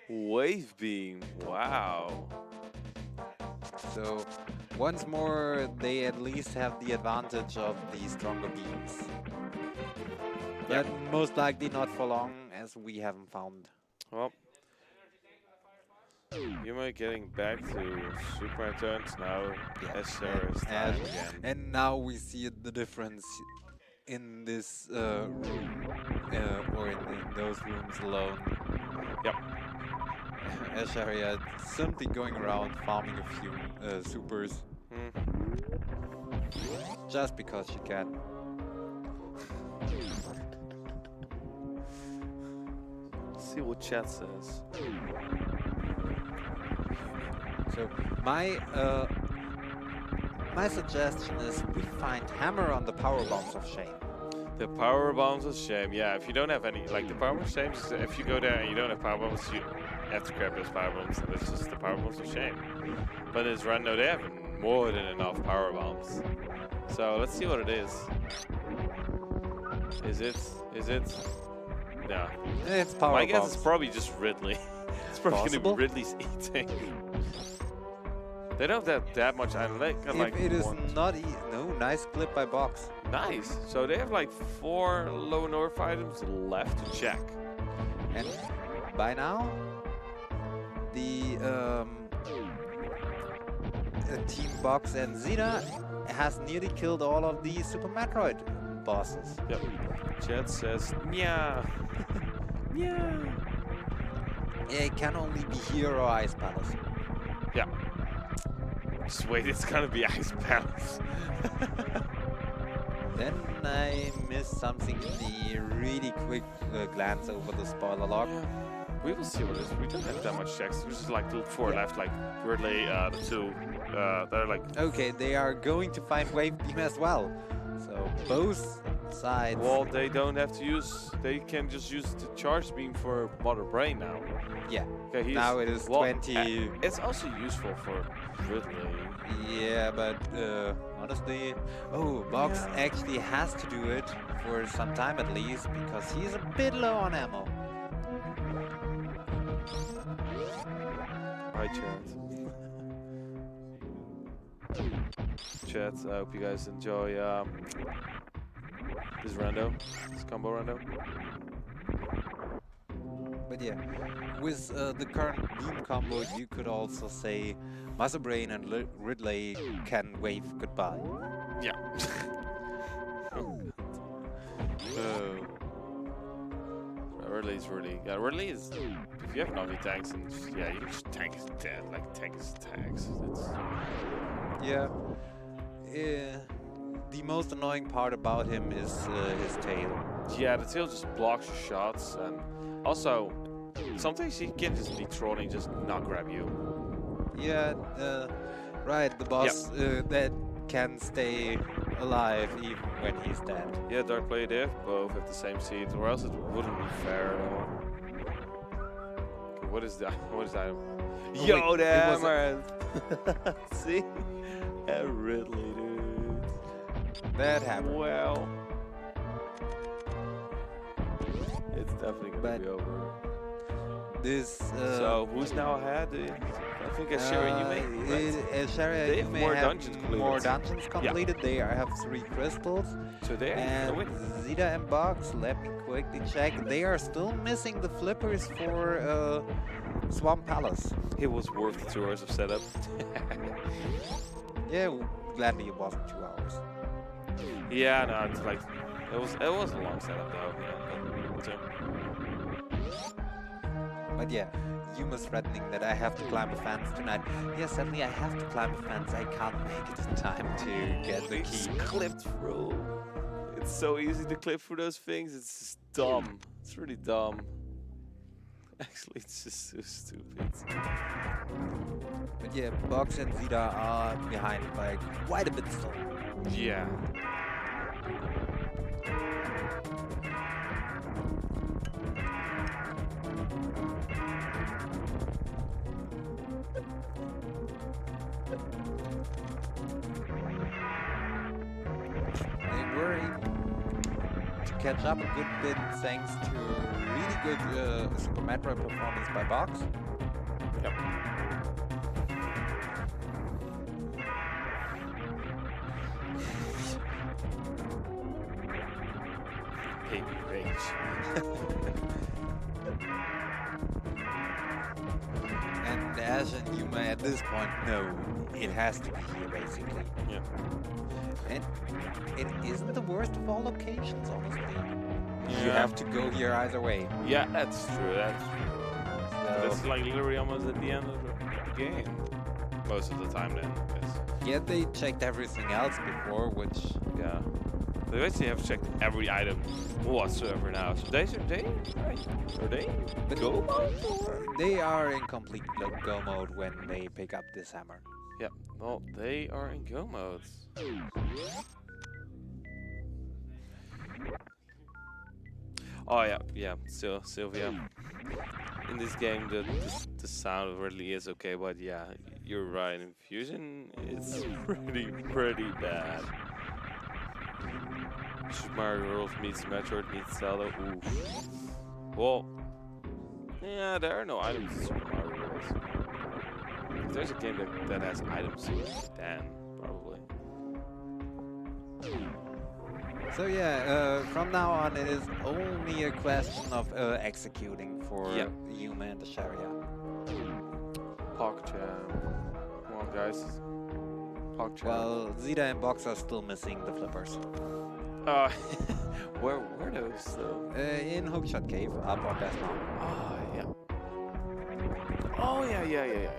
Wave Beam. Wow. So once more, they at least have the advantage of the stronger beams. But most likely not for long, as we haven't found. Well, Yume getting back to super turns now. Escheria is time again. And now we see the difference in this room, or in those rooms alone. Yep. Escheria simply going around farming a few supers. Just because she can. Let's see what chat says. So my suggestion is we find hammer on the power bombs of shame. The power bombs of shame. Yeah, if you don't have any, like the power bombs of shame, if you go there and you don't have power bombs, you have to grab those power bombs, and it's just the power bombs of shame. But it's Rando, they have more than enough power bombs. So let's see what it is. Is it? No. It's power My bombs. guess is probably just Ridley. It's probably gonna be Ridley's eating. They don't have that much item. They got like it is not no, nice clip by Box. Nice. So they have like 4 Low North items left to check. And by now, the Team Box and Xita has nearly killed all of the Super Metroid bosses. Yep. Chat says, meow. Meow. It can only be here or Ice Palace. Yeah. Just wait, it's gonna be Ice Palace. Then I missed something in the really quick glance over the spoiler log. Yeah. We will see what it is. We don't have that much checks. There's just like 4 left, like Ridley, the 2. They're like... Okay, they are going to find Wave Beam as well. So both sides... Well, they don't have to use... They can just use the charge beam for Mother Brain now. Yeah. Okay, now it is 20... It's also useful for Ridley. Yeah, but honestly... Oh, Box actually has to do it for some time at least, because he's a bit low on ammo. Hi, chat. I hope you guys enjoy this rando, this combo rando. But yeah, with the current beam combo, you could also say Mother Brain and Ridley can wave goodbye. Yeah. Ridley's really... Yeah, Ridley is... If you have Navi tanks, and yeah, you can just tank his dead, like tank his tags. It's... Yeah. The most annoying part about him is his tail. Yeah, the tail just blocks your shots, and also sometimes he can just be trolling, just not grab you. Yeah, right. The boss that can stay alive even when he's dead. Yeah, Dark Play, they both have the same seed, or else it wouldn't be fair at all. Okay, what is that? What is that? Oh, Yo, damn, man! See? Ridley, dude. That happened. Well, it's definitely gonna be over. This. So who's now ahead? I think Escheria and Yume. Right? Escheria They have more dungeons completed. More dungeons completed. They have 3 crystals. So they're and Xita and Box, let me quickly check. They are still missing the flippers for Swamp Palace. It was worth the 2 hours of setup. Yeah, gladly it wasn't 2 hours. Yeah, no, it's like it was a long setup though. Yeah, but yeah, Yuma's threatening that I have to climb a fence tonight. Yeah, sadly I have to climb a fence. I can't make it in time to get the key. Clipped through. It's so easy to clip through those things. It's just dumb. It's really dumb. Actually, it's just so stupid. But yeah, Box and Xita are behind by quite a bit still. Yeah. catch up a good bit thanks to really good Super Metroid performance by Box. Yep. Baby rage. And Ash and Yuma at this point know it has to be here basically. Yeah. And it isn't the worst of all locations, honestly. Yeah. You have to go here either way. Yeah, that's true. That's true. So That's like literally almost at the end of the game. Most of the time, then. Yes. yeah, they checked everything else before, which Yeah. They basically have checked every item whatsoever now. So are they go mode? they are in complete go mode when they pick up this hammer. Yeah. Well, they are in go mode. Oh yeah, yeah. So Sylvia, in this game, the sound really is okay, but yeah, you're right. In Fusion, it's pretty bad. Super Mario World meets Metroid meets Zelda. Oof. Well, yeah, there are no items in Super Mario World. If there's a game that has items, then probably. So yeah, from now on it is only a question of executing for Yuma and Escheria. Park Jam. Come on, guys. Park Jam. Well, Xita and Box are still missing the flippers. Where were those though? In Hookshot Cave, up on that mountain. Oh yeah. Oh yeah.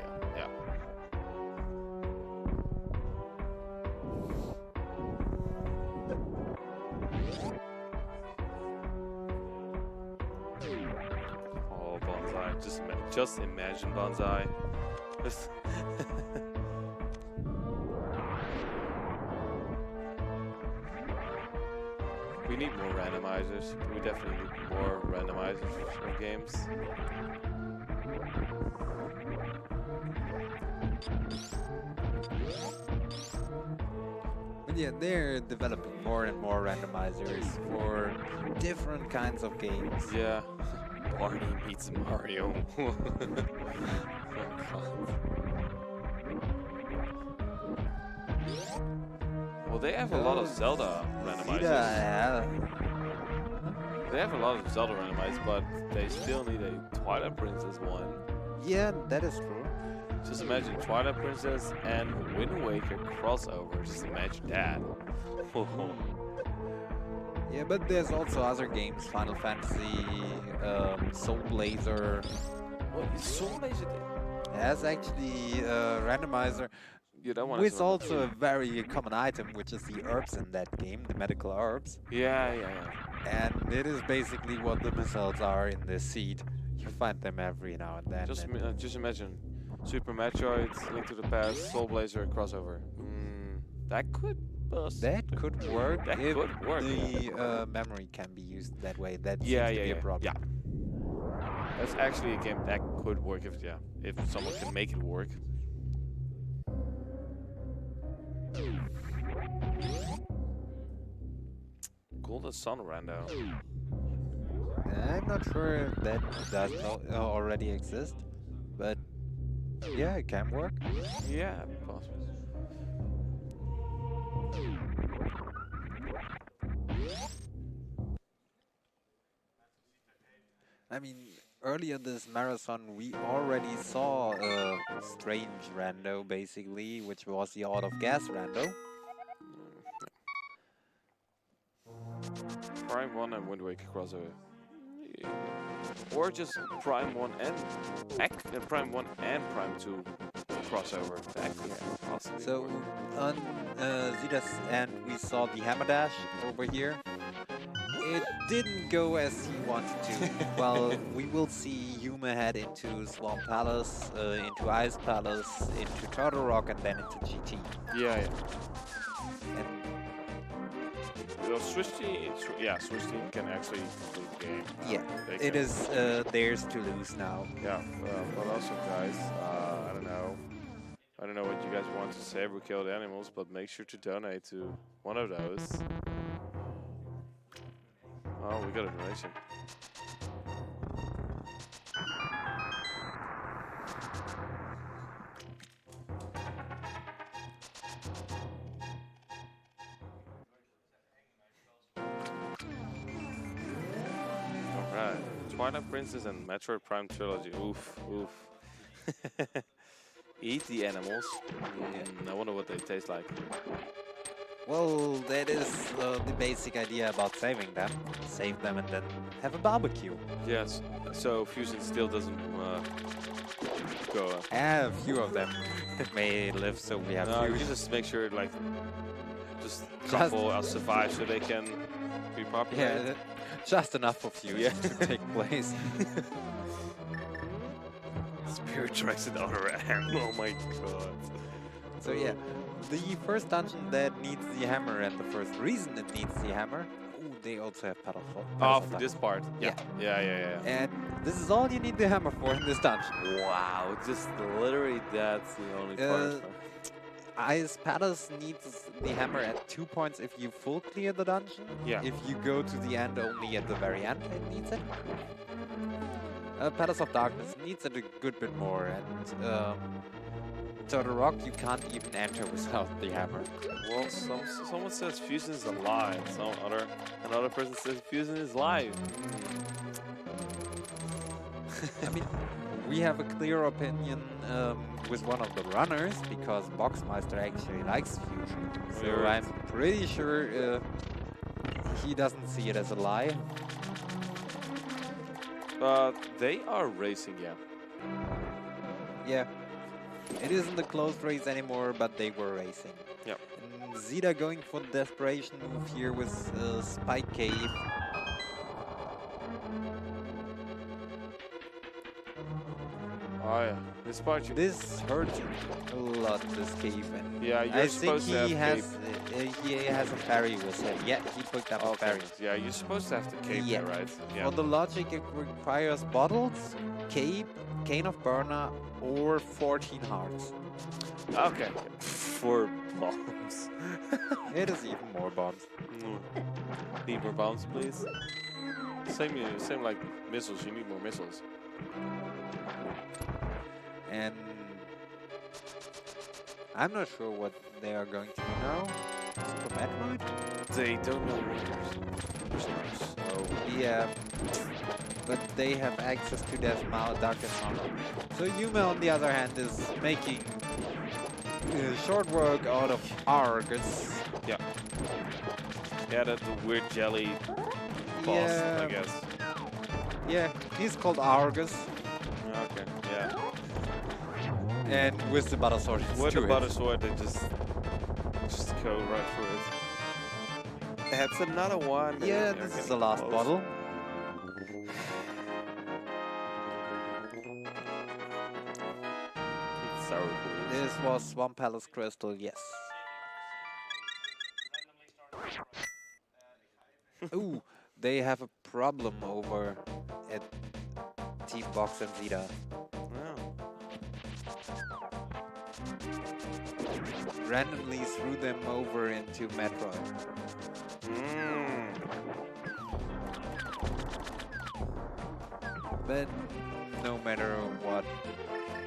Oh, Bonsai. Just imagine Bonsai. We need more randomizers. We definitely need more randomizers for games. But yeah, they're developing more and more randomizers for different kinds of games. Yeah. Barney meets Mario. Oh, God. Well, they have a lot of Zelda randomizers. They have a lot of Zelda randomizers, but they still need a Twilight Princess one. Yeah, that is true. Just imagine Twilight Princess and Wind Waker crossover. Just imagine that. Yeah, but there's also other games, Final Fantasy, Soul Blazer. What is Soul Blazer? Has actually a randomizer Yeah, that one with also a very common item, which is the herbs in that game, the medical herbs. Yeah. And it is basically what the missiles are in this seed. You find them every now and then. Just imagine Super Metroid, Link to the Past, Soul Blazer crossover. That could bust. That could work That if could work, the memory can be used that way. That seems to be a problem. Yeah. That's actually a game that could work if someone can make it work. Golden Sun Rando. I'm not sure if that does already exist, but yeah, it can work. Yeah, possibly. I mean, earlier this marathon we already saw a strange rando, basically, which was the Out of Gas rando. Prime 1 and Wind Waker crossover. Yeah. Or just Prime 1 and Prime 1 and Prime 2 crossover. That could possibly So work. on Xita's end we saw the Hammer Dash over here. It didn't go as he wanted to. Well, we will see Yuma head into Swamp Palace, into Ice Palace, into Turtle Rock, and then into GT. Yeah. And Well, Switch team can actually complete the game. yeah, it is theirs to lose now. Yeah, but also, guys, I don't know what you guys want to save or kill the animals, but make sure to donate to one of those. Oh, we got a donation. Alright. Twilight Princess and Metroid Prime Trilogy. Oof, oof. Eat the animals. I wonder what they taste like. Well, that is the basic idea about saving them. Save them and then have a barbecue. Yes. So Fusion still doesn't go. A few of them may live, so we have No, few. you just make sure like just a couple survive so they can be popular. Yeah, just enough for Fusion to take place. Spirit tracks in the other hand. Oh my god. So yeah, the first dungeon that needs the hammer and the first reason it needs the hammer. Ooh, they also have pedal for. Oh, for this part. Yeah. Yeah. And this is all you need the hammer for in this dungeon. Wow, just literally that's the only part. Ice Palace needs the hammer at 2 points if you full clear the dungeon. Yeah. If you go to the end only at the very end, it needs it. Palace of Darkness needs it a good bit more, and Turtle Rock you can't even enter without the hammer. Well, someone says Fusion is alive. Another person says Fusion is live. I mean, we have a clear opinion with one of the runners because Boxmeister actually likes Fusion. So I'm pretty sure he doesn't see it as a lie. They are racing, yeah. Yeah. It isn't a close race anymore, but they were racing. Yep. And Xita going for the desperation move here with Spike Cave. Oh yeah, this part. This hurts a lot, this cave. And yeah, you're I supposed think to he have has a parry with him. Yeah, he picked up a parry. Yeah, you're supposed to have the cape there, right? Yeah. For the logic, it requires bottles, cape, cane of burner, or 14 hearts. Okay. 4 bombs. It is even more bombs. Need more bombs, please. Same like missiles. You need more missiles. And I'm not sure what they are going to do now. Super Metroid? They don't know what. So yeah, but they have access to Darkest Mountain. So Yuma, on the other hand, is making short work out of Argus. Yeah. Yeah, that's the weird jelly boss, I guess. Yeah, he's called Argus. Okay, yeah. And with the butter sword, with the butter sword, they just go right through it. That's another one. Yeah, this is the last bottle. Sour. This was Swamp Palace Crystal, yes. Ooh, they have a problem over at Team Box and Xita. Randomly threw them over into Metroid. But no matter what,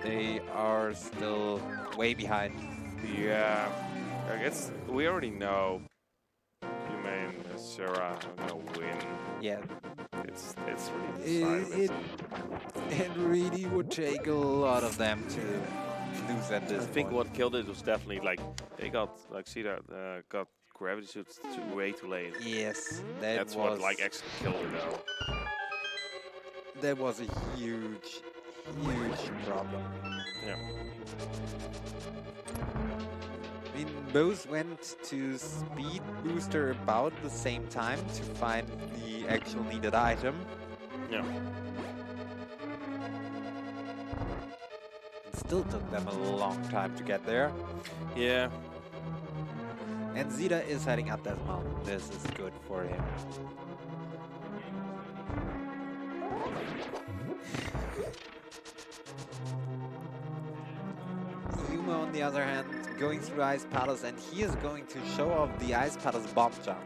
they are still way behind. Yeah, I guess we already know Yume and Escheria are gonna win. Yeah, it's really decided. It really would take a lot of them to lose at this I think point. what killed it was definitely like they got like Xita got gravity suits way too late. Yes, that's what like actually killed it though. That was a huge problem. Yeah. I mean, both went to Speed Booster about the same time to find the actual needed item. Yeah. It still took them a long time to get there. Yeah. And Xita is heading up that mountain. This is good for him. Yuma, on the other hand, going through Ice Palace, and he is going to show off the Ice Palace bomb jump.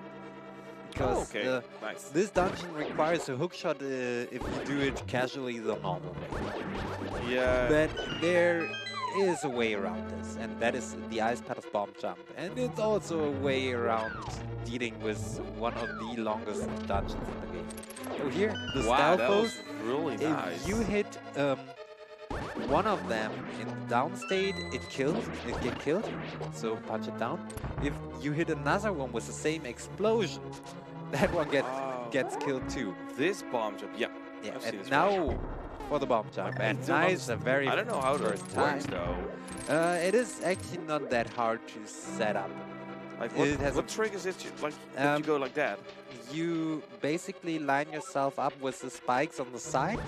because nice. this dungeon requires a hookshot if you do it casually the normal way. Yeah. But there is a way around this, and that is the ice path of bomb jump. And it's also a way around dealing with one of the longest dungeons in the game. Oh, here, the stealth that was pose. really nice. If you hit one of them in down state, it get killed, so punch it down. If you hit another one with the same explosion, that one gets killed too. This bomb jump, yeah. And now for the bomb jump, and nice, a very I don't know how it works though. It is actually not that hard to set up. Like what triggers it? Like that you go like that? You basically line yourself up with the spikes on the side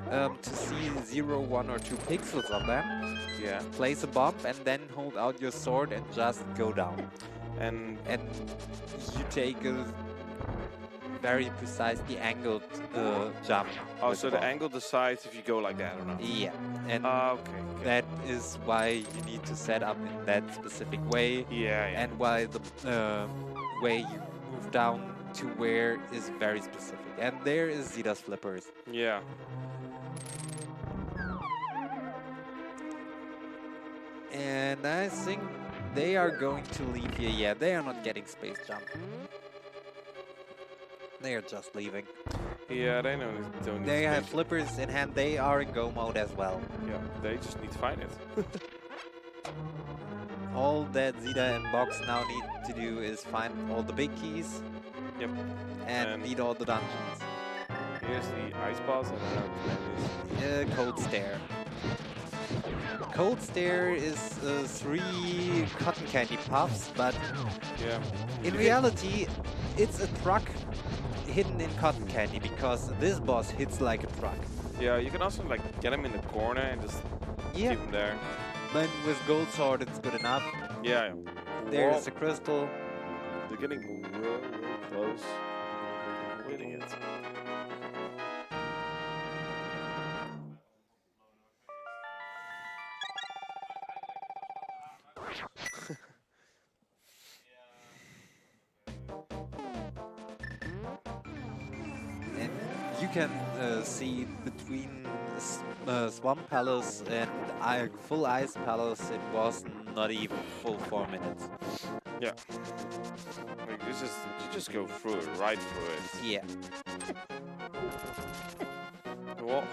to see 0, 1, or 2 pixels of them. Yeah. Place a bomb and then hold out your sword and just go down. And you take a very precisely angled jump. Oh, so the angle decides if you go like that or not? Yeah. And okay. that is why you need to set up in that specific way. Yeah. And why the way you move down to where is very specific. And there is Xita's flippers. Yeah. And I think they are going to leave here. Yeah, they are not getting space jump. They are just leaving. Yeah, they don't need They have flippers in hand. They are in go mode as well. Yeah, they just need to find it. All that Xita and Box now need to do is find all the big keys. Yep. And beat all the dungeons. Here's the ice boss and Cold Stare. Cold Stare is 3 cotton candy puffs, but in reality, it's a truck hidden in cotton candy because this boss hits like a truck. Yeah, you can also like get him in the corner and just keep him there. But with Gold Sword, it's good enough. Yeah. There's the crystal. They're getting real close. Winning it. And you can see between Swamp Palace and Full Ice Palace, it was not even full 4 minutes. Yeah. Like you just go through it, right through it. Yeah. Well,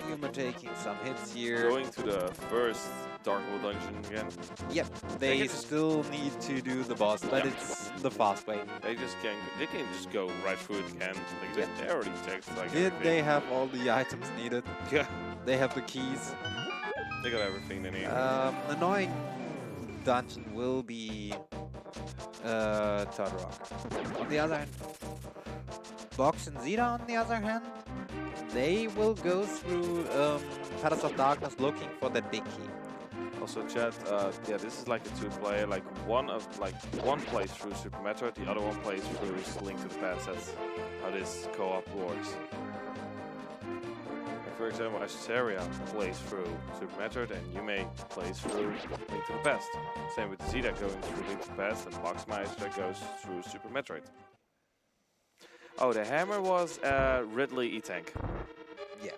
Yuma taking some hits here. Going to the first Dark Hole dungeon again. Yep, they still need to do the boss, but it's the fast way. They can just go right through it again. Like they already checked like they have all the items needed. Yeah. They have the keys. They got everything they need. Annoying dungeon will be Catergory. On the other hand, Box and Xita on the other hand, they will go through Palace of Darkness looking for that big key. Also, chat. Yeah, this is like a 2-player. Like one plays through Super Metroid, the other one plays through Link to the Past. That's how this co-op works. Like for example, Escheria plays through Super Metroid, and Yume plays through Link to the Past. Same with Xita going through Link to the Past, and Boxmeister goes through Super Metroid. Oh, the hammer was Ridley E-Tank. Yeah.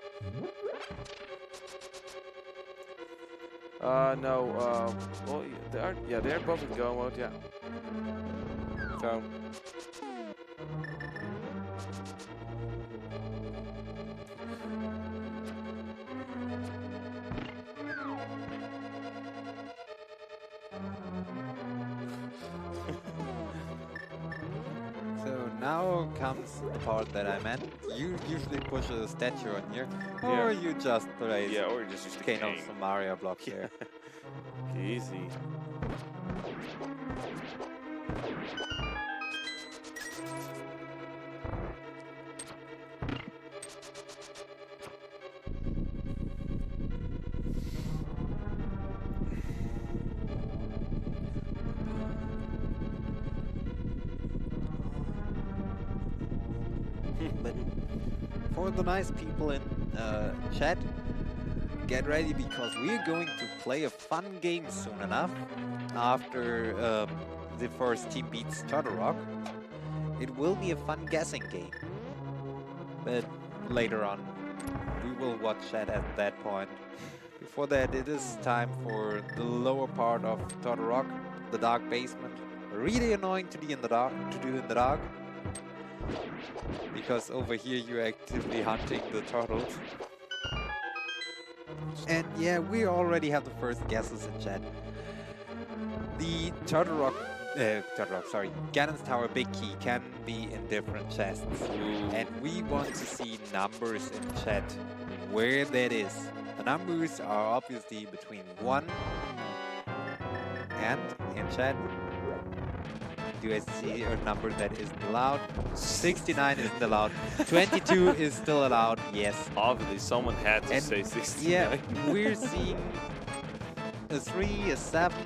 No, well, they're both in go mode, yeah. So. So now comes the part that I meant. You usually push a statue on here, or you just place or you just use the cane of some Mario blocks here. Easy. But for the nice people in chat, get ready because we're going to play a fun game soon enough after the first team beats Catergory. It will be a fun guessing game. But later on, we will watch that at that point. Before that, it is time for the lower part of Turtle Rock, the dark basement. Really annoying to do in the dark. Because over here you're actively hunting the turtles. And yeah, we already have the first guesses in chat. The Ganon's Tower Big Key can be in different chests. And we want to see numbers in chat where that is. The numbers are obviously between 1 and, in chat, do I see a number that isn't allowed? 69 isn't allowed. 22 is still allowed, yes. Obviously, someone had to say 69. Yeah, we're seeing a 3, a 7.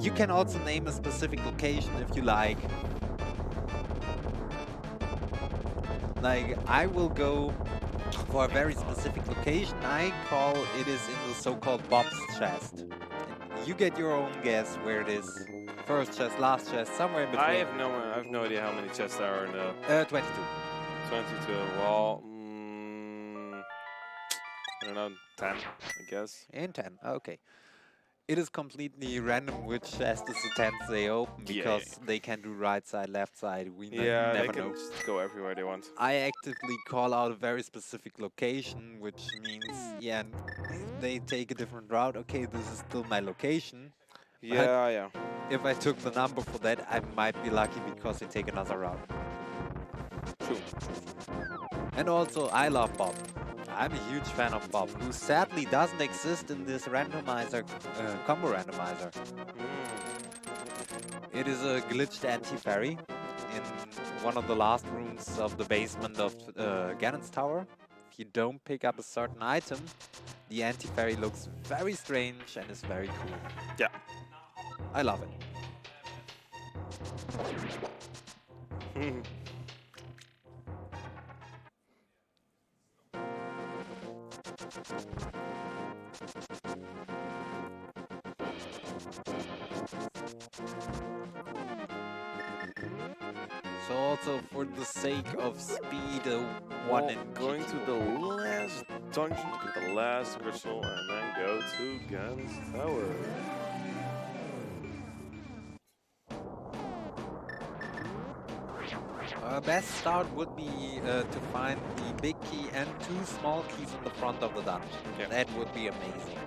You can also name a specific location if you like. Like, I will go for a very specific location. I call it is in the so-called Bob's chest. You get your own guess where it is. First chest, last chest, somewhere in between. I have no idea how many chests there are in the... 22. 22, well... I don't know, 10, I guess. In 10, okay. It is completely random which chest is the 10th they open, because they can do right side, left side, we never know. They can just go everywhere they want. I actively call out a very specific location, which means, yeah, they take a different route. Okay, this is still my location. Yeah. If I took the number for that, I might be lucky because they take another route. True. And also, I love Bob. I'm a huge fan of Bob, who sadly doesn't exist in this randomizer, combo randomizer. It is a glitched anti-fairy in one of the last rooms of the basement of Ganon's Tower. If you don't pick up a certain item, the anti-fairy looks very strange and is very cool. Yeah. I love it. So also for the sake of speed, one and going to the last dungeon to get the last crystal and then go to Ganon's Tower. Best start would be to find the big key and 2 small keys in the front of the dungeon. Yeah. That would be amazing.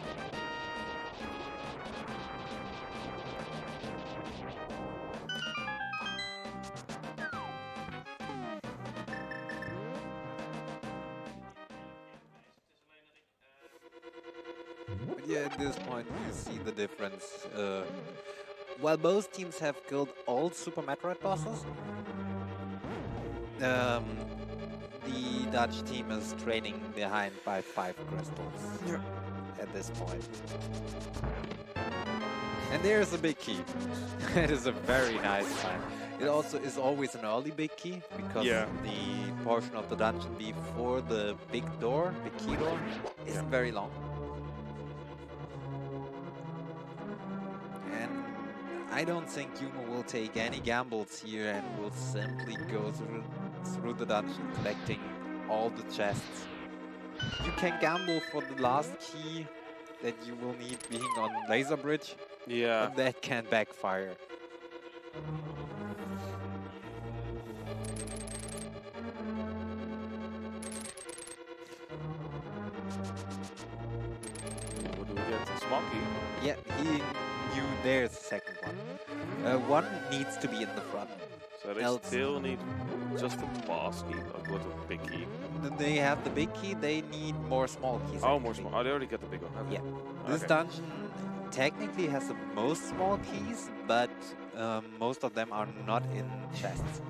But yeah, at this point you see the difference. While both teams have killed all Super Metroid bosses, the Dutch team is trailing behind by 5 crystals at this point. And there's a big key. It is a very nice find. It also is always an early big key, because the portion of the dungeon before the big key door, isn't very long. And I don't think Yuma will take any gambles here and will simply go through the dungeon collecting all the chests. You can gamble for the last key that you will need being on Laser Bridge, but that can backfire. What do we get? A small key? Yeah, he knew there's a second one. One needs to be in the front. So they still need just a boss key, or what, a big key? They have the big key, they need more small keys. Oh, more small. Oh, they already got the big one. Okay. Yeah. This dungeon technically has the most small keys, but most of them are not in chests.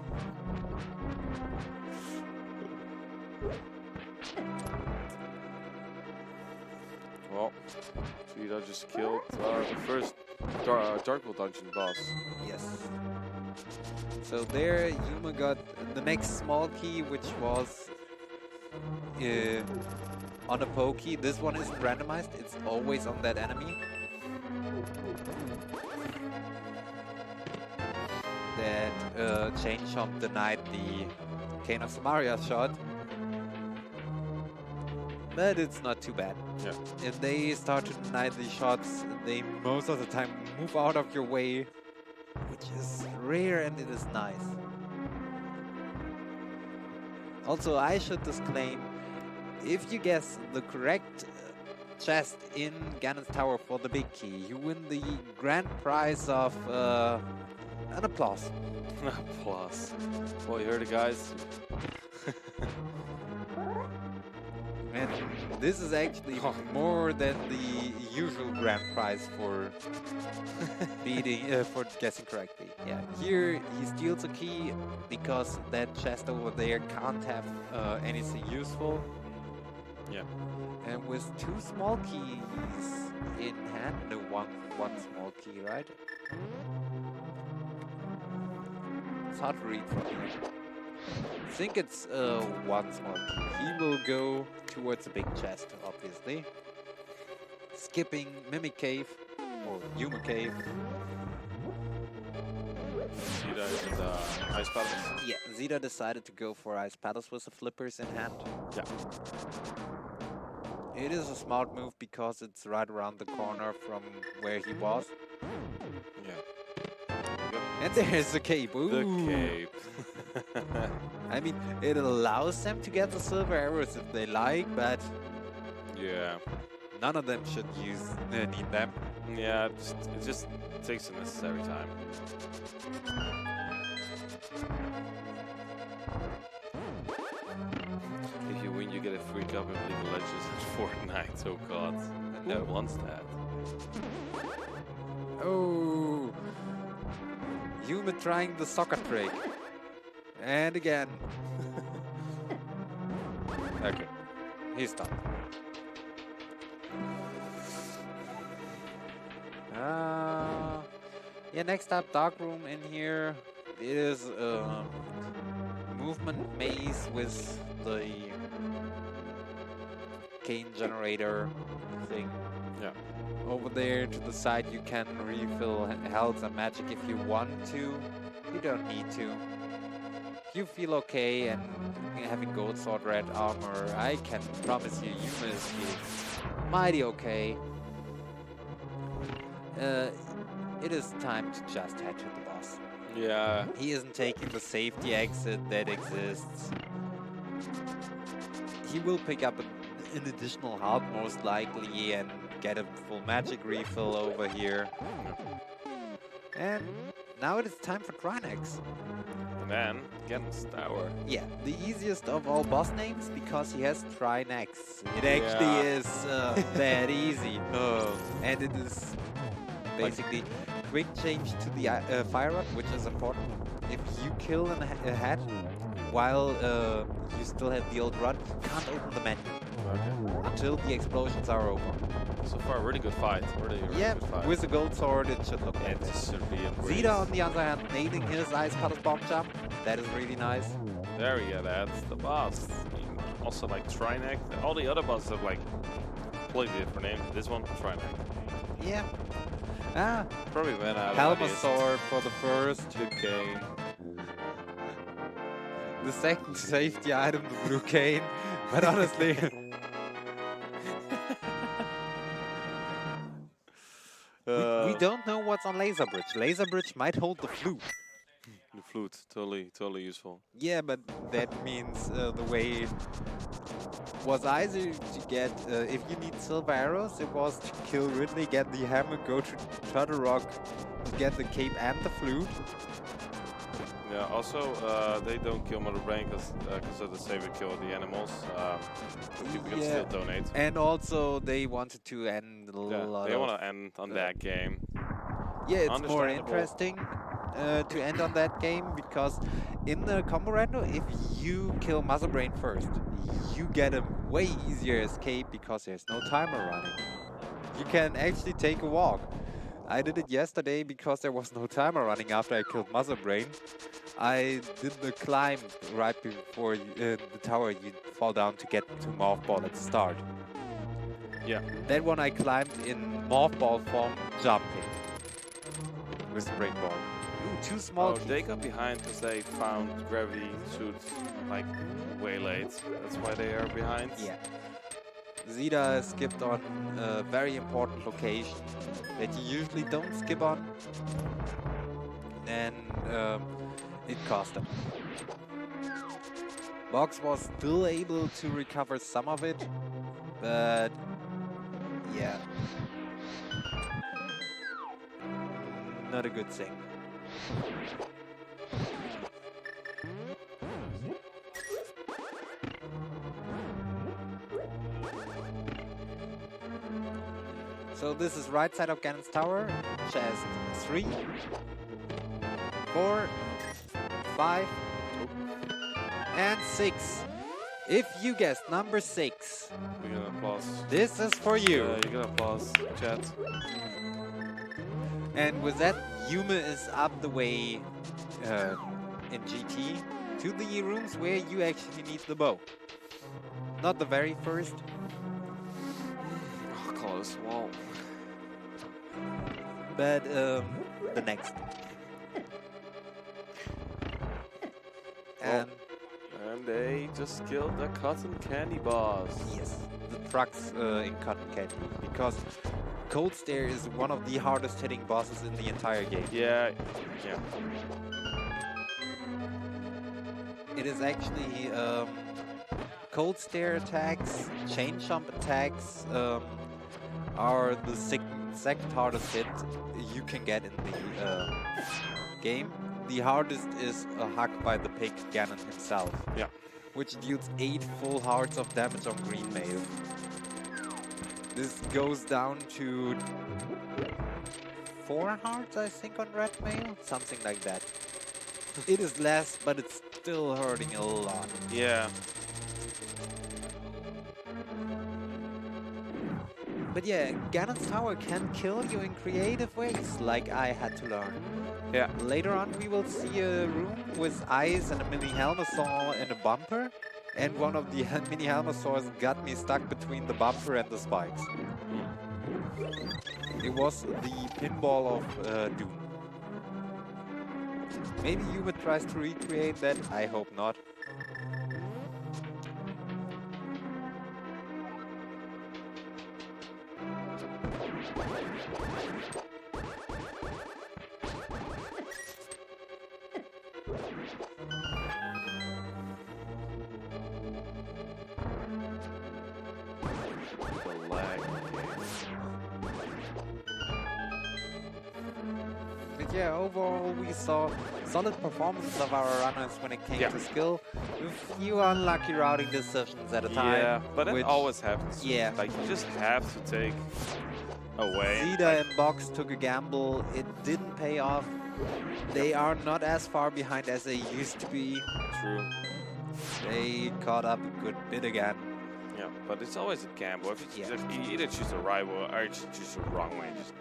Well, Xita just killed our first Darkwood dungeon boss. Yes. So there, Yuma got the next small key, which was on a pokey. This one isn't randomized, it's always on that enemy. that Chain Chomp denied the Cane of Samaria shot. But it's not too bad. Yeah. If they start to deny these shots, they most of the time move out of your way, which is rare and it is nice. Also, I should disclaim, if you guess the correct chest in Ganon's Tower for the big key, you win the grand prize of an applause. Applause. Well, you heard it, guys. And this is actually more than the usual grand prize for beating, for guessing correctly. Yeah, here he steals a key because that chest over there can't have anything useful. Yeah. And with 2 small keys in hand, no, one small key, right? It's hard to read from here. I think it's 1 small key. He will go towards the big chest, obviously. Skipping Mimic Cave, or Yuma Cave. Xita is in the Ice Palace. Yeah, Xita decided to go for Ice Palace with the flippers in hand. Yeah. It is a smart move because it's right around the corner from where he was. Yeah. And there's the cape. Ooh. The cape. I mean, it allows them to get the silver arrows if they like, but Yeah. none of them should need them. Yeah, it just takes the necessary time. If you win, you get a free copy of League of Legends at Fortnite. Oh god. No. Who wants that? Oh, Yuma trying the soccer trick. And again. Okay, he's done. Yeah, next up, Dark Room in here. It is a movement maze with the cane generator thing. Yeah. Over there to the side you can refill health and magic if you want to. You don't need to. If you feel okay and having gold sword red armor, I can promise you Yuma is feeling mighty okay. It is time to just head to the boss. Yeah. He isn't taking the safety exit that exists. He will pick up an additional health most likely and get a full magic refill over here. And now it is time for Trinex. And then, Ganon's Tower. Yeah, the easiest of all boss names because he has Trinex. It actually is that easy. And it is basically quick change to the fire rod, which is important. If you kill a head while you still have the old rod, you can't open the menu until the explosions are over. So far, really good fight. Really good fight. With the gold sword, it should look like It this. should be a Xita, on the other hand, nailing his Ice Palace bomb jump. That is really nice. There we go, that's the boss. I mean, also like Trinex. All the other bosses have like completely different names. This one, Trinex. Yeah. Probably went out of ideas. Helmasaur for the first. Okay. The second safety item, the blue cane. But honestly... we don't know what's on Laser Bridge. Laser Bridge might hold the flute. The flute, totally useful. Yeah, but that means the way was either to get, if you need silver arrows, it was to kill Ridley, get the hammer, go to Turtle Rock, get the cape and the flute. Yeah, also, they don't kill Mother Brain because of the savior kill the animals. People can still donate. And also, they wanted to end a lot they want to end on that game. Yeah, it's more interesting to end on that game because in the combo rando, if you kill Mother Brain first, you get a way easier escape because there's no timer running. You can actually take a walk. I did it yesterday because there was no timer running after I killed Mother Brain. I did the climb right before the tower you fall down to get to Morph Ball at the start. Yeah. That one I climbed in Morph Ball form jumping with Spring Ball. Ooh, two small keys. They got behind because they found gravity suits like way late. That's why they are behind. Yeah. Xita skipped on a very important location that you usually don't skip on. And it cost him. Box was still able to recover some of it, but yeah. Not a good thing. So this is right side of Ganon's tower, chest 3, 4, 5, and 6. If you guessed number 6, We're gonna applause. this is for you. You're gonna applause, chat. And with that, Yume is up the way in GT to the rooms where you actually need the bow. Not the very first. Oh, close. Well, But the next. And and they just killed the cotton candy boss. yes, the trucks in Cotton Candy, because Cold Stare is one of the hardest hitting bosses in the entire game. Yeah. It is actually Cold Stare attacks, Chain Jump attacks are the second hardest hit you can get in the game. The hardest is a hug by the pig Ganon himself. Yeah. Which deals 8 full hearts of damage on green mail. This goes down to 4 hearts, I think, on red mail? Something like that. It is less, but it's still hurting a lot. Yeah. But yeah, Ganon's tower can kill you in creative ways, like I had to learn. Yeah. Later on we will see a room with eyes and a mini Helmasaur and a bumper. And one of the mini Helmasaurs got me stuck between the bumper and the spikes. It was the pinball of Doom. Maybe Yume tries to recreate that, I hope not. The lag. But yeah, overall we saw solid performance of our runners when it came to skill. With few unlucky routing decisions at a time. Yeah, but it always happens. Yeah. Like, you just have to take away. Xita and Box took a gamble. It didn't pay off. They are not as far behind as they used to be. True. They caught up a good bit again. Yeah, but it's always a gamble. If you either choose the right way or you choose the wrong way. Just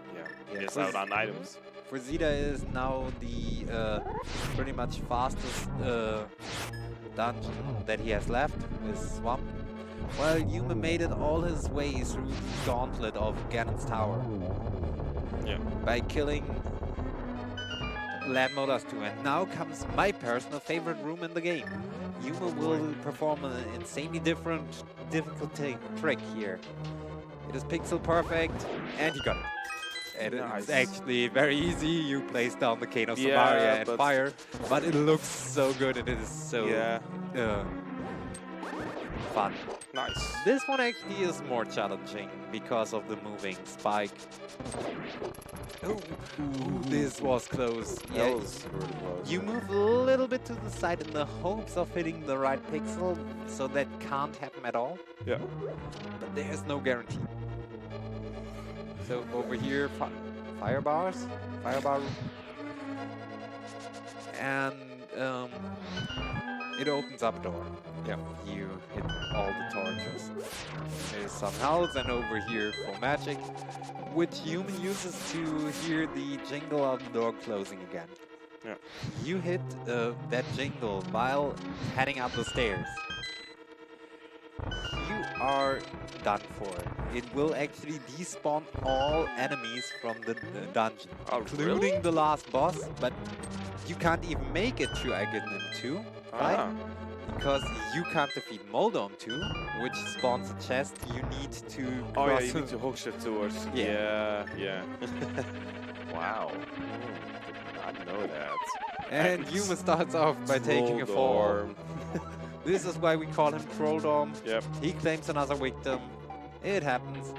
miss out on items. For Xita is now the pretty much fastest dungeon that he has left, with Swamp. Well, Yume made it all his way through the gauntlet of Ganon's tower. Yeah. By killing Land Motors 2. And now comes my personal favorite room in the game. Yume will perform an insanely different difficulty trick here. It is pixel perfect, and he got it. And it's actually very easy. You place down the Cane of Samaria and fire, but it looks so good and it is so fun. Nice. This one actually is more challenging because of the moving spike. Oh, this was close. That was really close. You move a little bit to the side in the hopes of hitting the right pixel, so that can't happen at all. Yeah. But there's no guarantee. So over here, fire bar, and it opens up a door. Yeah, you hit all the torches. There's some health, and over here for magic, which Yume uses to hear the jingle of the door closing again. Yeah. You hit that jingle while heading up the stairs. You are done for. It will actually despawn all enemies from the dungeon, including the last boss, but you can't even make it to Aghanim 2 fight because you can't defeat Moldom 2, which spawns a chest you need to Oh yeah, cross. you need to hook shit towards. Yeah. Yeah. Wow. Did not know that. And Yuma starts off by taking a fall. This is why we call him Trolldom. Yep. He claims another victim. It happens.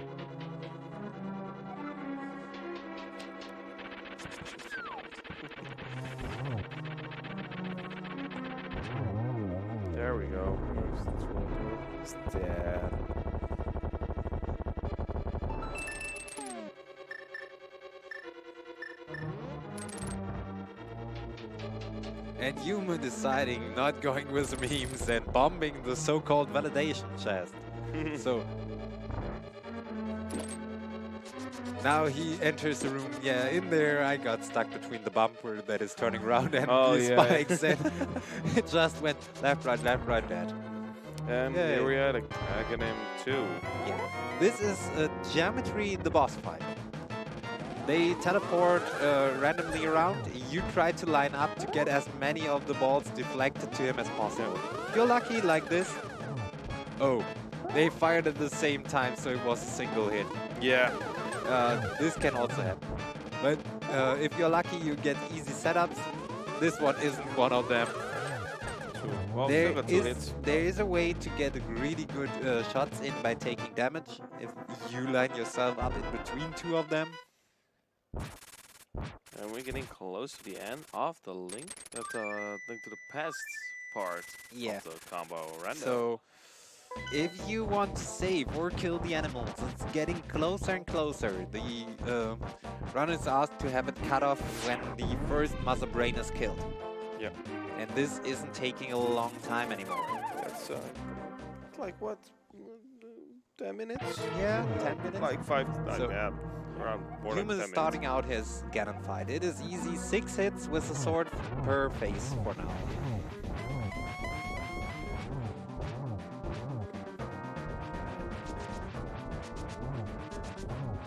There we go. He's dead. And Yuma deciding not going with the memes and bombing the so-called validation chest. So now he enters the room. Yeah, in there I got stuck between the bumper that is turning around and the spikes, and it just went left, right, dead. And here we are, Aghanim 2. Yeah. This is Geometry, the boss fight. They teleport randomly around. You try to line up to get as many of the balls deflected to him as possible. If you're lucky like this, oh, they fired at the same time, so it was a single hit. Yeah. This can also happen. But if you're lucky, you get easy setups. This one isn't one of them. Well, there is a way to get really good shots in by taking damage. If you line yourself up in between two of them. And we're getting close to the end of the link to the past part of the combo random. So if you want to save or kill the animals, it's getting closer and closer. The runner is asked to have it cut off when the first mother brain is killed. Yep. And this isn't taking a long time anymore. That's like what, 10 minutes? Yeah, 10 minutes. Like 5, so yeah, around more than 10 Yuma is minutes. starting out his Ganon fight. It is easy, 6 hits with a sword per phase for now.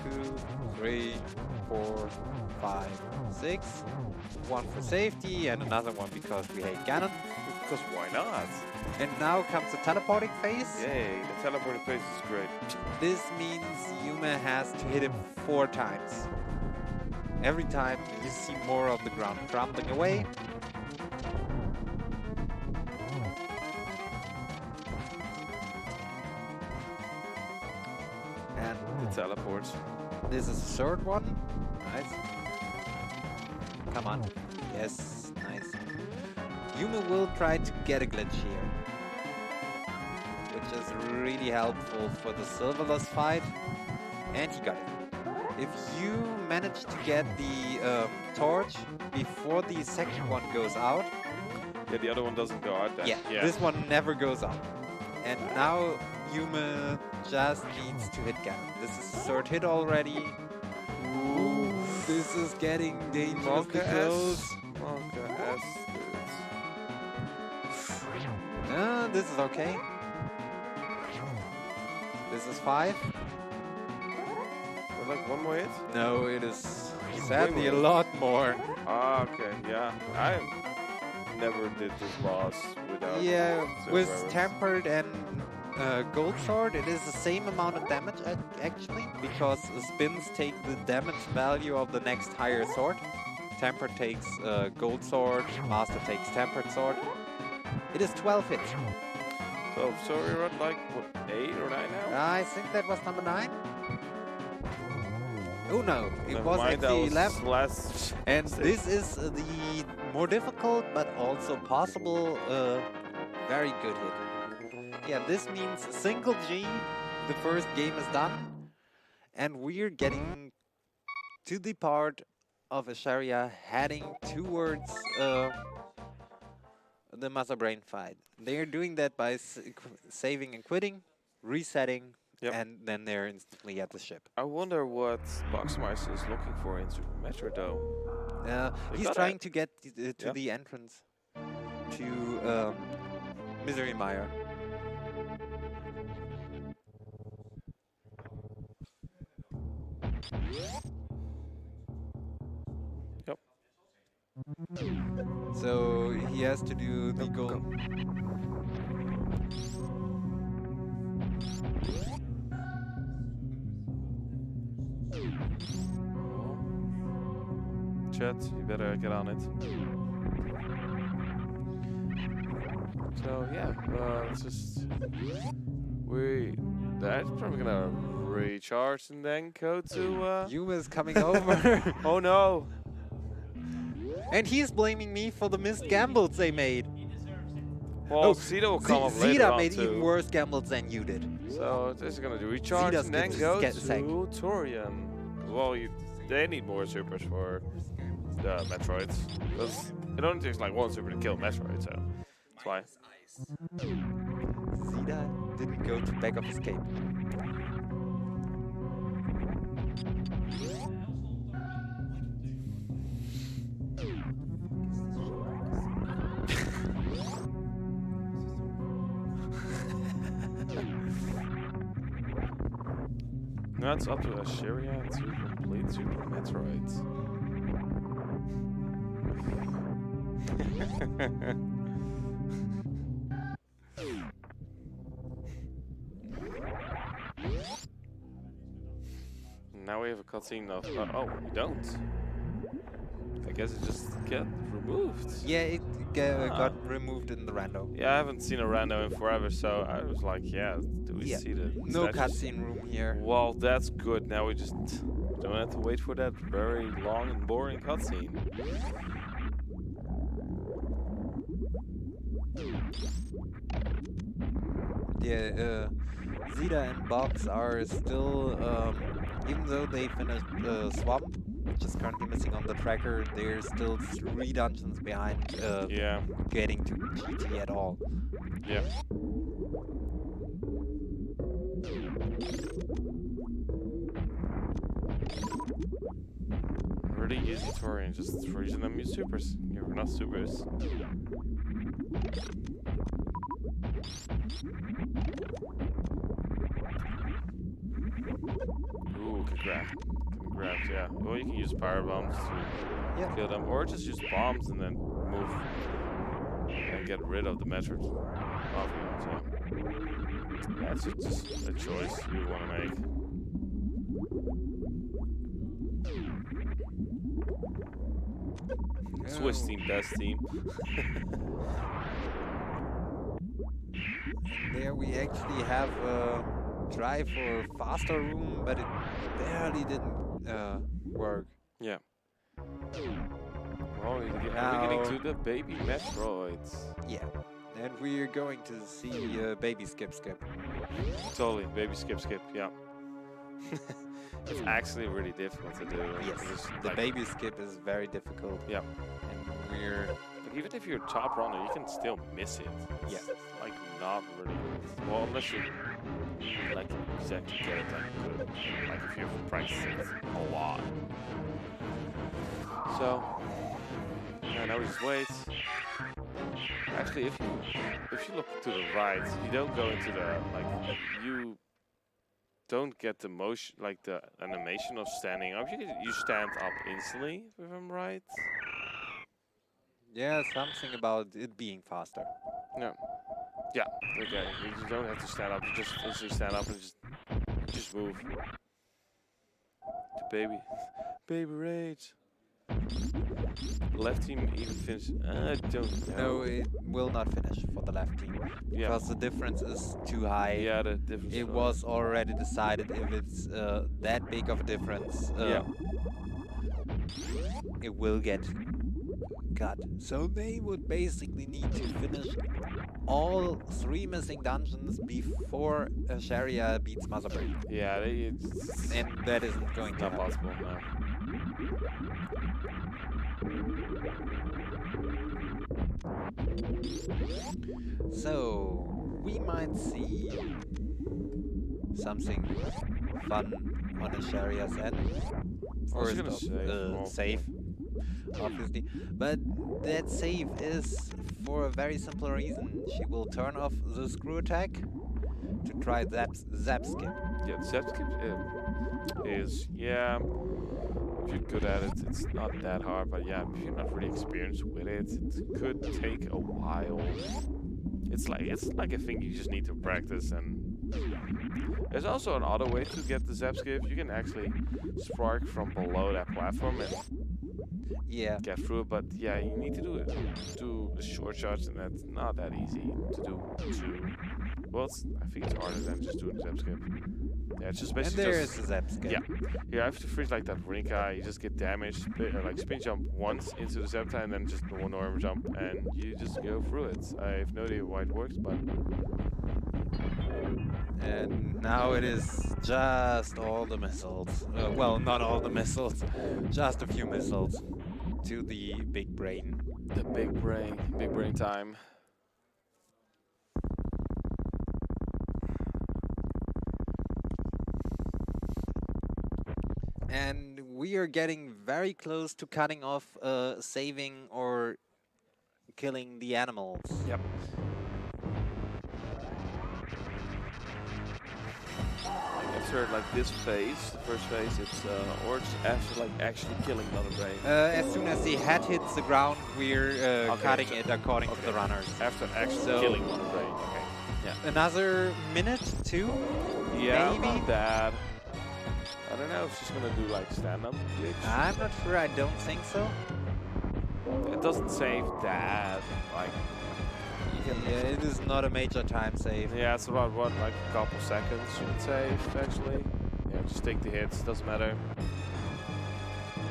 Two, 3, 4, 5, 6. One for safety and another one because we hate Ganon. Because why not? And now comes the teleporting phase. Yay, the teleporting phase is great. This means Yuma has to hit him 4 times. Every time you see more of the ground crumbling away. And it teleports. This is the third one. Nice. Come on. Yes, nice. Yuma will try to get a glitch here, which is really helpful for the Silverless fight. And he got it. If you manage to get the torch before the second one goes out. Yeah, the other one doesn't go out then. Yeah, this one never goes out. And now Yuma just needs to hit Ganon. This is the third hit already. Ooh, this is getting dangerously close. This is okay. This is 5. Like one more hit? No, it is sadly a lot more. Ah, okay, yeah. I never did this boss without. Yeah, with Tempered and Gold Sword, it is the same amount of damage actually, because spins take the damage value of the next higher sword. Tempered takes Gold Sword, Master takes Tempered Sword. It is 12 hits. So we're at like, what, 8 or 9 now? I think that was number 9. Oh no, it Never was mind, actually that was 11. Last And this is the more difficult but also possible very good hit. Yeah, this means single G, the first game is done. And we're getting to the part of Escheria heading towards the Mother Brain fight. They're doing that by saving and quitting, resetting, and then they're instantly at the ship. I wonder what Boxmeister is looking for in Super Metroid though. He's trying to get to the entrance to Misery Mire. Yep. he has to do the goal. Chat, you better get on it. So yeah, it's just that's probably gonna recharge and then go to Yuma is coming over. Oh no! And he's blaming me for the missed gambles they made. Well, Xita will come up later Xita on made too. even worse gambles than you did. So this is gonna do recharge Xita's and then gonna go get to sacked. Torian. Well, they need more supers for the Metroids. Because it only takes like one super to kill Metroid, so that's why. Xita didn't go to back of escape. Now it's up to Escheria to complete Super Metroids. Now we have a cutscene of... oh, we don't. I guess it just get removed. Yeah, it got removed in the rando. Yeah, I haven't seen a rando in forever, so I was like, yeah, do we see the no statues? cutscene room here. Well, that's good. Now we just don't have to wait for that very long and boring cutscene. Yeah, Xita and Box are still, even though they finished the swamp, which is currently missing on the tracker, they're still 3 dungeons behind getting to GT at all. Yeah. Really easy Torian, just freezing them use supers. You're not supers. Ooh, good grab. Good grabs, yeah. Well, you can use power bombs to kill them, or just use bombs and then move and get rid of the Metroid. That's just a choice you want to make. Swiss team, best team. There we actually have a try for a faster room, but it barely didn't work. Yeah. Oh, we're getting to the baby Metroids. Yeah. And we're going to see baby skip. Totally, baby skip, yeah. It's actually really difficult to do. Yes, the baby skip is very difficult. Yeah. And we're... Like, even if you're top runner, you can still miss it. It's like not really... Well, unless you like exactly get it like good. Like if you've practiced it a lot. So, yeah, now we just wait. Actually, if you look to the right, you don't go into the, like, you don't get the motion, like the animation of standing up. You stand up instantly, if I'm right. Yeah, something about it being faster. No. Yeah, okay. You don't have to stand up, you just instantly stand up and just move. The baby rage. Left team even finish? I don't know. No, it will not finish for the left team. Because the difference is too high. Yeah, the difference. It was already decided if it's that big of a difference. It will get cut. So they would basically need to finish all 3 missing dungeons before Escheria beats Motherbrain. Yeah, and that isn't going to happen. Possible, no. So we might see something fun on Escheria's end. First save, obviously. But that save is for a very simple reason. She will turn off the screw attack to try zap skip. Yeah, zap skip is, if you're good at it, it's not that hard. But yeah, if you're not really experienced with it, it could take a while. It's like a thing you just need to practice. And there's also another way to get the zap skip. You can actually spark from below that platform and get through it. But yeah, you need to do the short shots, and that's not that easy to do too. Well, I think it's harder than just doing the zap skip. Yeah, it's just basically. And there is the zap skip. Yeah, you have to freeze like that Rinka. You just get damaged, like spin jump once into the Zepta and then just one normal jump, and you just go through it. I have no idea why it works, but. And now it is just all the missiles. Well, not all the missiles, just a few missiles to the big brain. The big brain time. And we are getting very close to cutting off saving or killing the animals. Yep. After like this phase, the first phase, it's or just after like actually killing another brain. As soon as the head hits the ground, we're cutting it according to the runners. After actually killing one brain. Okay. Yeah. Another minute, 2? Yeah, maybe? Not bad. I don't know if she's gonna do like stand-up gigs. I'm not sure. I don't think so. It doesn't save that. Like. Yeah, it is not a major time save. Yeah, it's about what, like a couple seconds you can save actually. Yeah, just take the hits. Doesn't matter.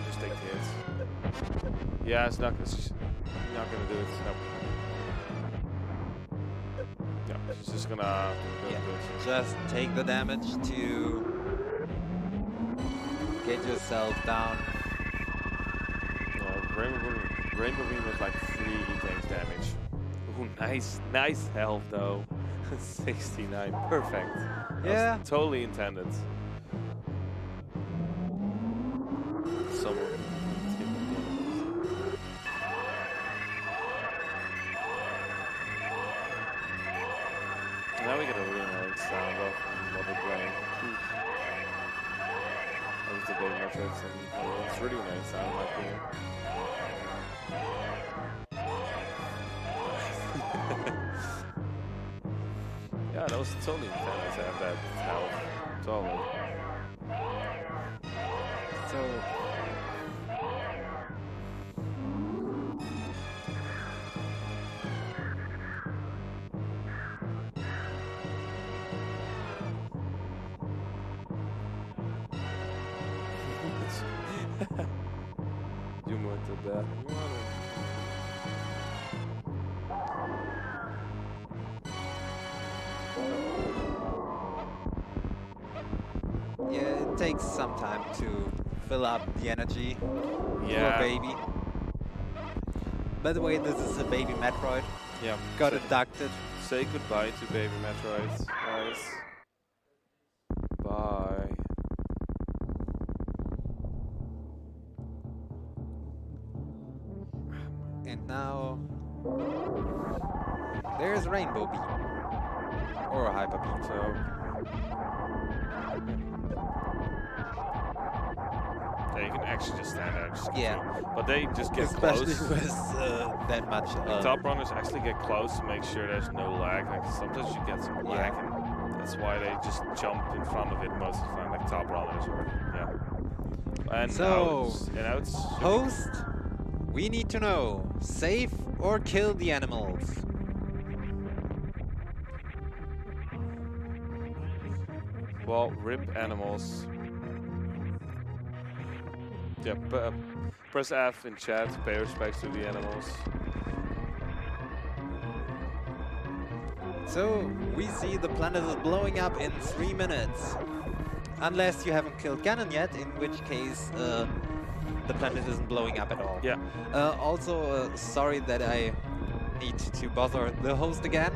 Just take the hits. Yeah, it's not gonna do it. No. Yeah, she's just gonna. Just take the damage to get yourself down. Rainbow Beam was like 3 tanks damage. Ooh, nice health though. 69, perfect. Yeah. That's totally intended. Someone. Now we get a really nice sound of Mother Brain. That was the big metrics, and it's really nice sound, my opinion. Yeah, that was totally intended to have that health. Totally. So. You went to that. Yeah, it takes some time to fill up the energy for a baby. By the way, this is a baby Metroid. Yeah. Got abducted. Say goodbye to baby Metroid, guys. Bye. And now there's Rainbow Beam. Or a Hyper Beam. So yeah, you can actually just stand there and just but they just get especially close. with that much. Top runners actually get close to make sure there's no lag. Like sometimes you get some lag, and that's why they just jump in front of it most of the time, like top runners or And so now it's host, we need to know: save or kill the animals? Well, rip animals. Yeah, press F in chat, pay respects to the animals. So, we see the planet is blowing up in 3 minutes. Unless you haven't killed Ganon yet, in which case the planet isn't blowing up at all. Yeah. Also, sorry that I need to bother the host again.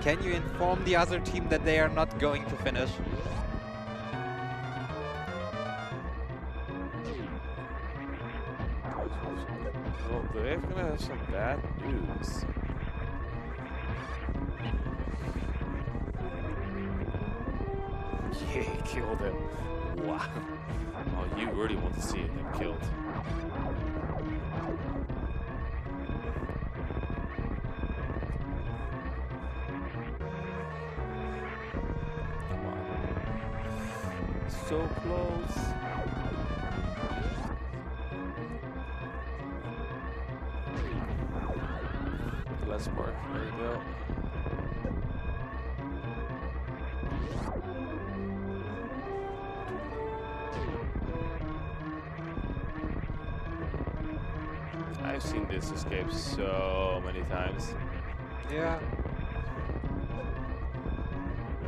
Can you inform the other team that they are not going to finish? Well, they're gonna have some bad news. Yeah, he killed him. Wow. Oh, you really want to see him killed. So close. Let's work. There we go. I've seen this escape so many times. Yeah.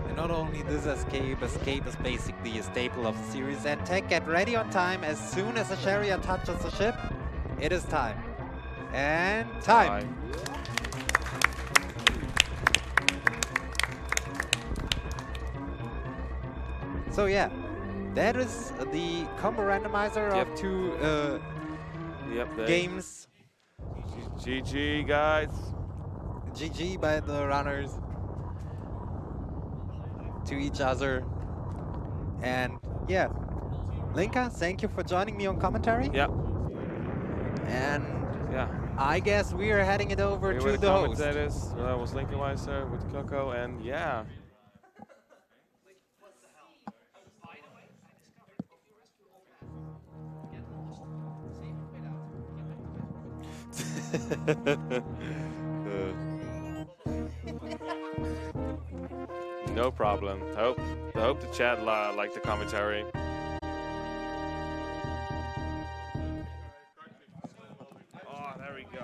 And not only this escape is basically a staple of the series. And Tech, get ready on time. As soon as Escheria touches the ship, it is time. And time. So yeah, that is the combo randomizer of two games. GG, guys. GG by the runners to each other. And yeah, Linka, thank you for joining me on commentary. Yeah. And yeah, I guess we are heading it over to the host. That was Randomizer with Coco, and yeah. No problem. I hope the chat liked the commentary.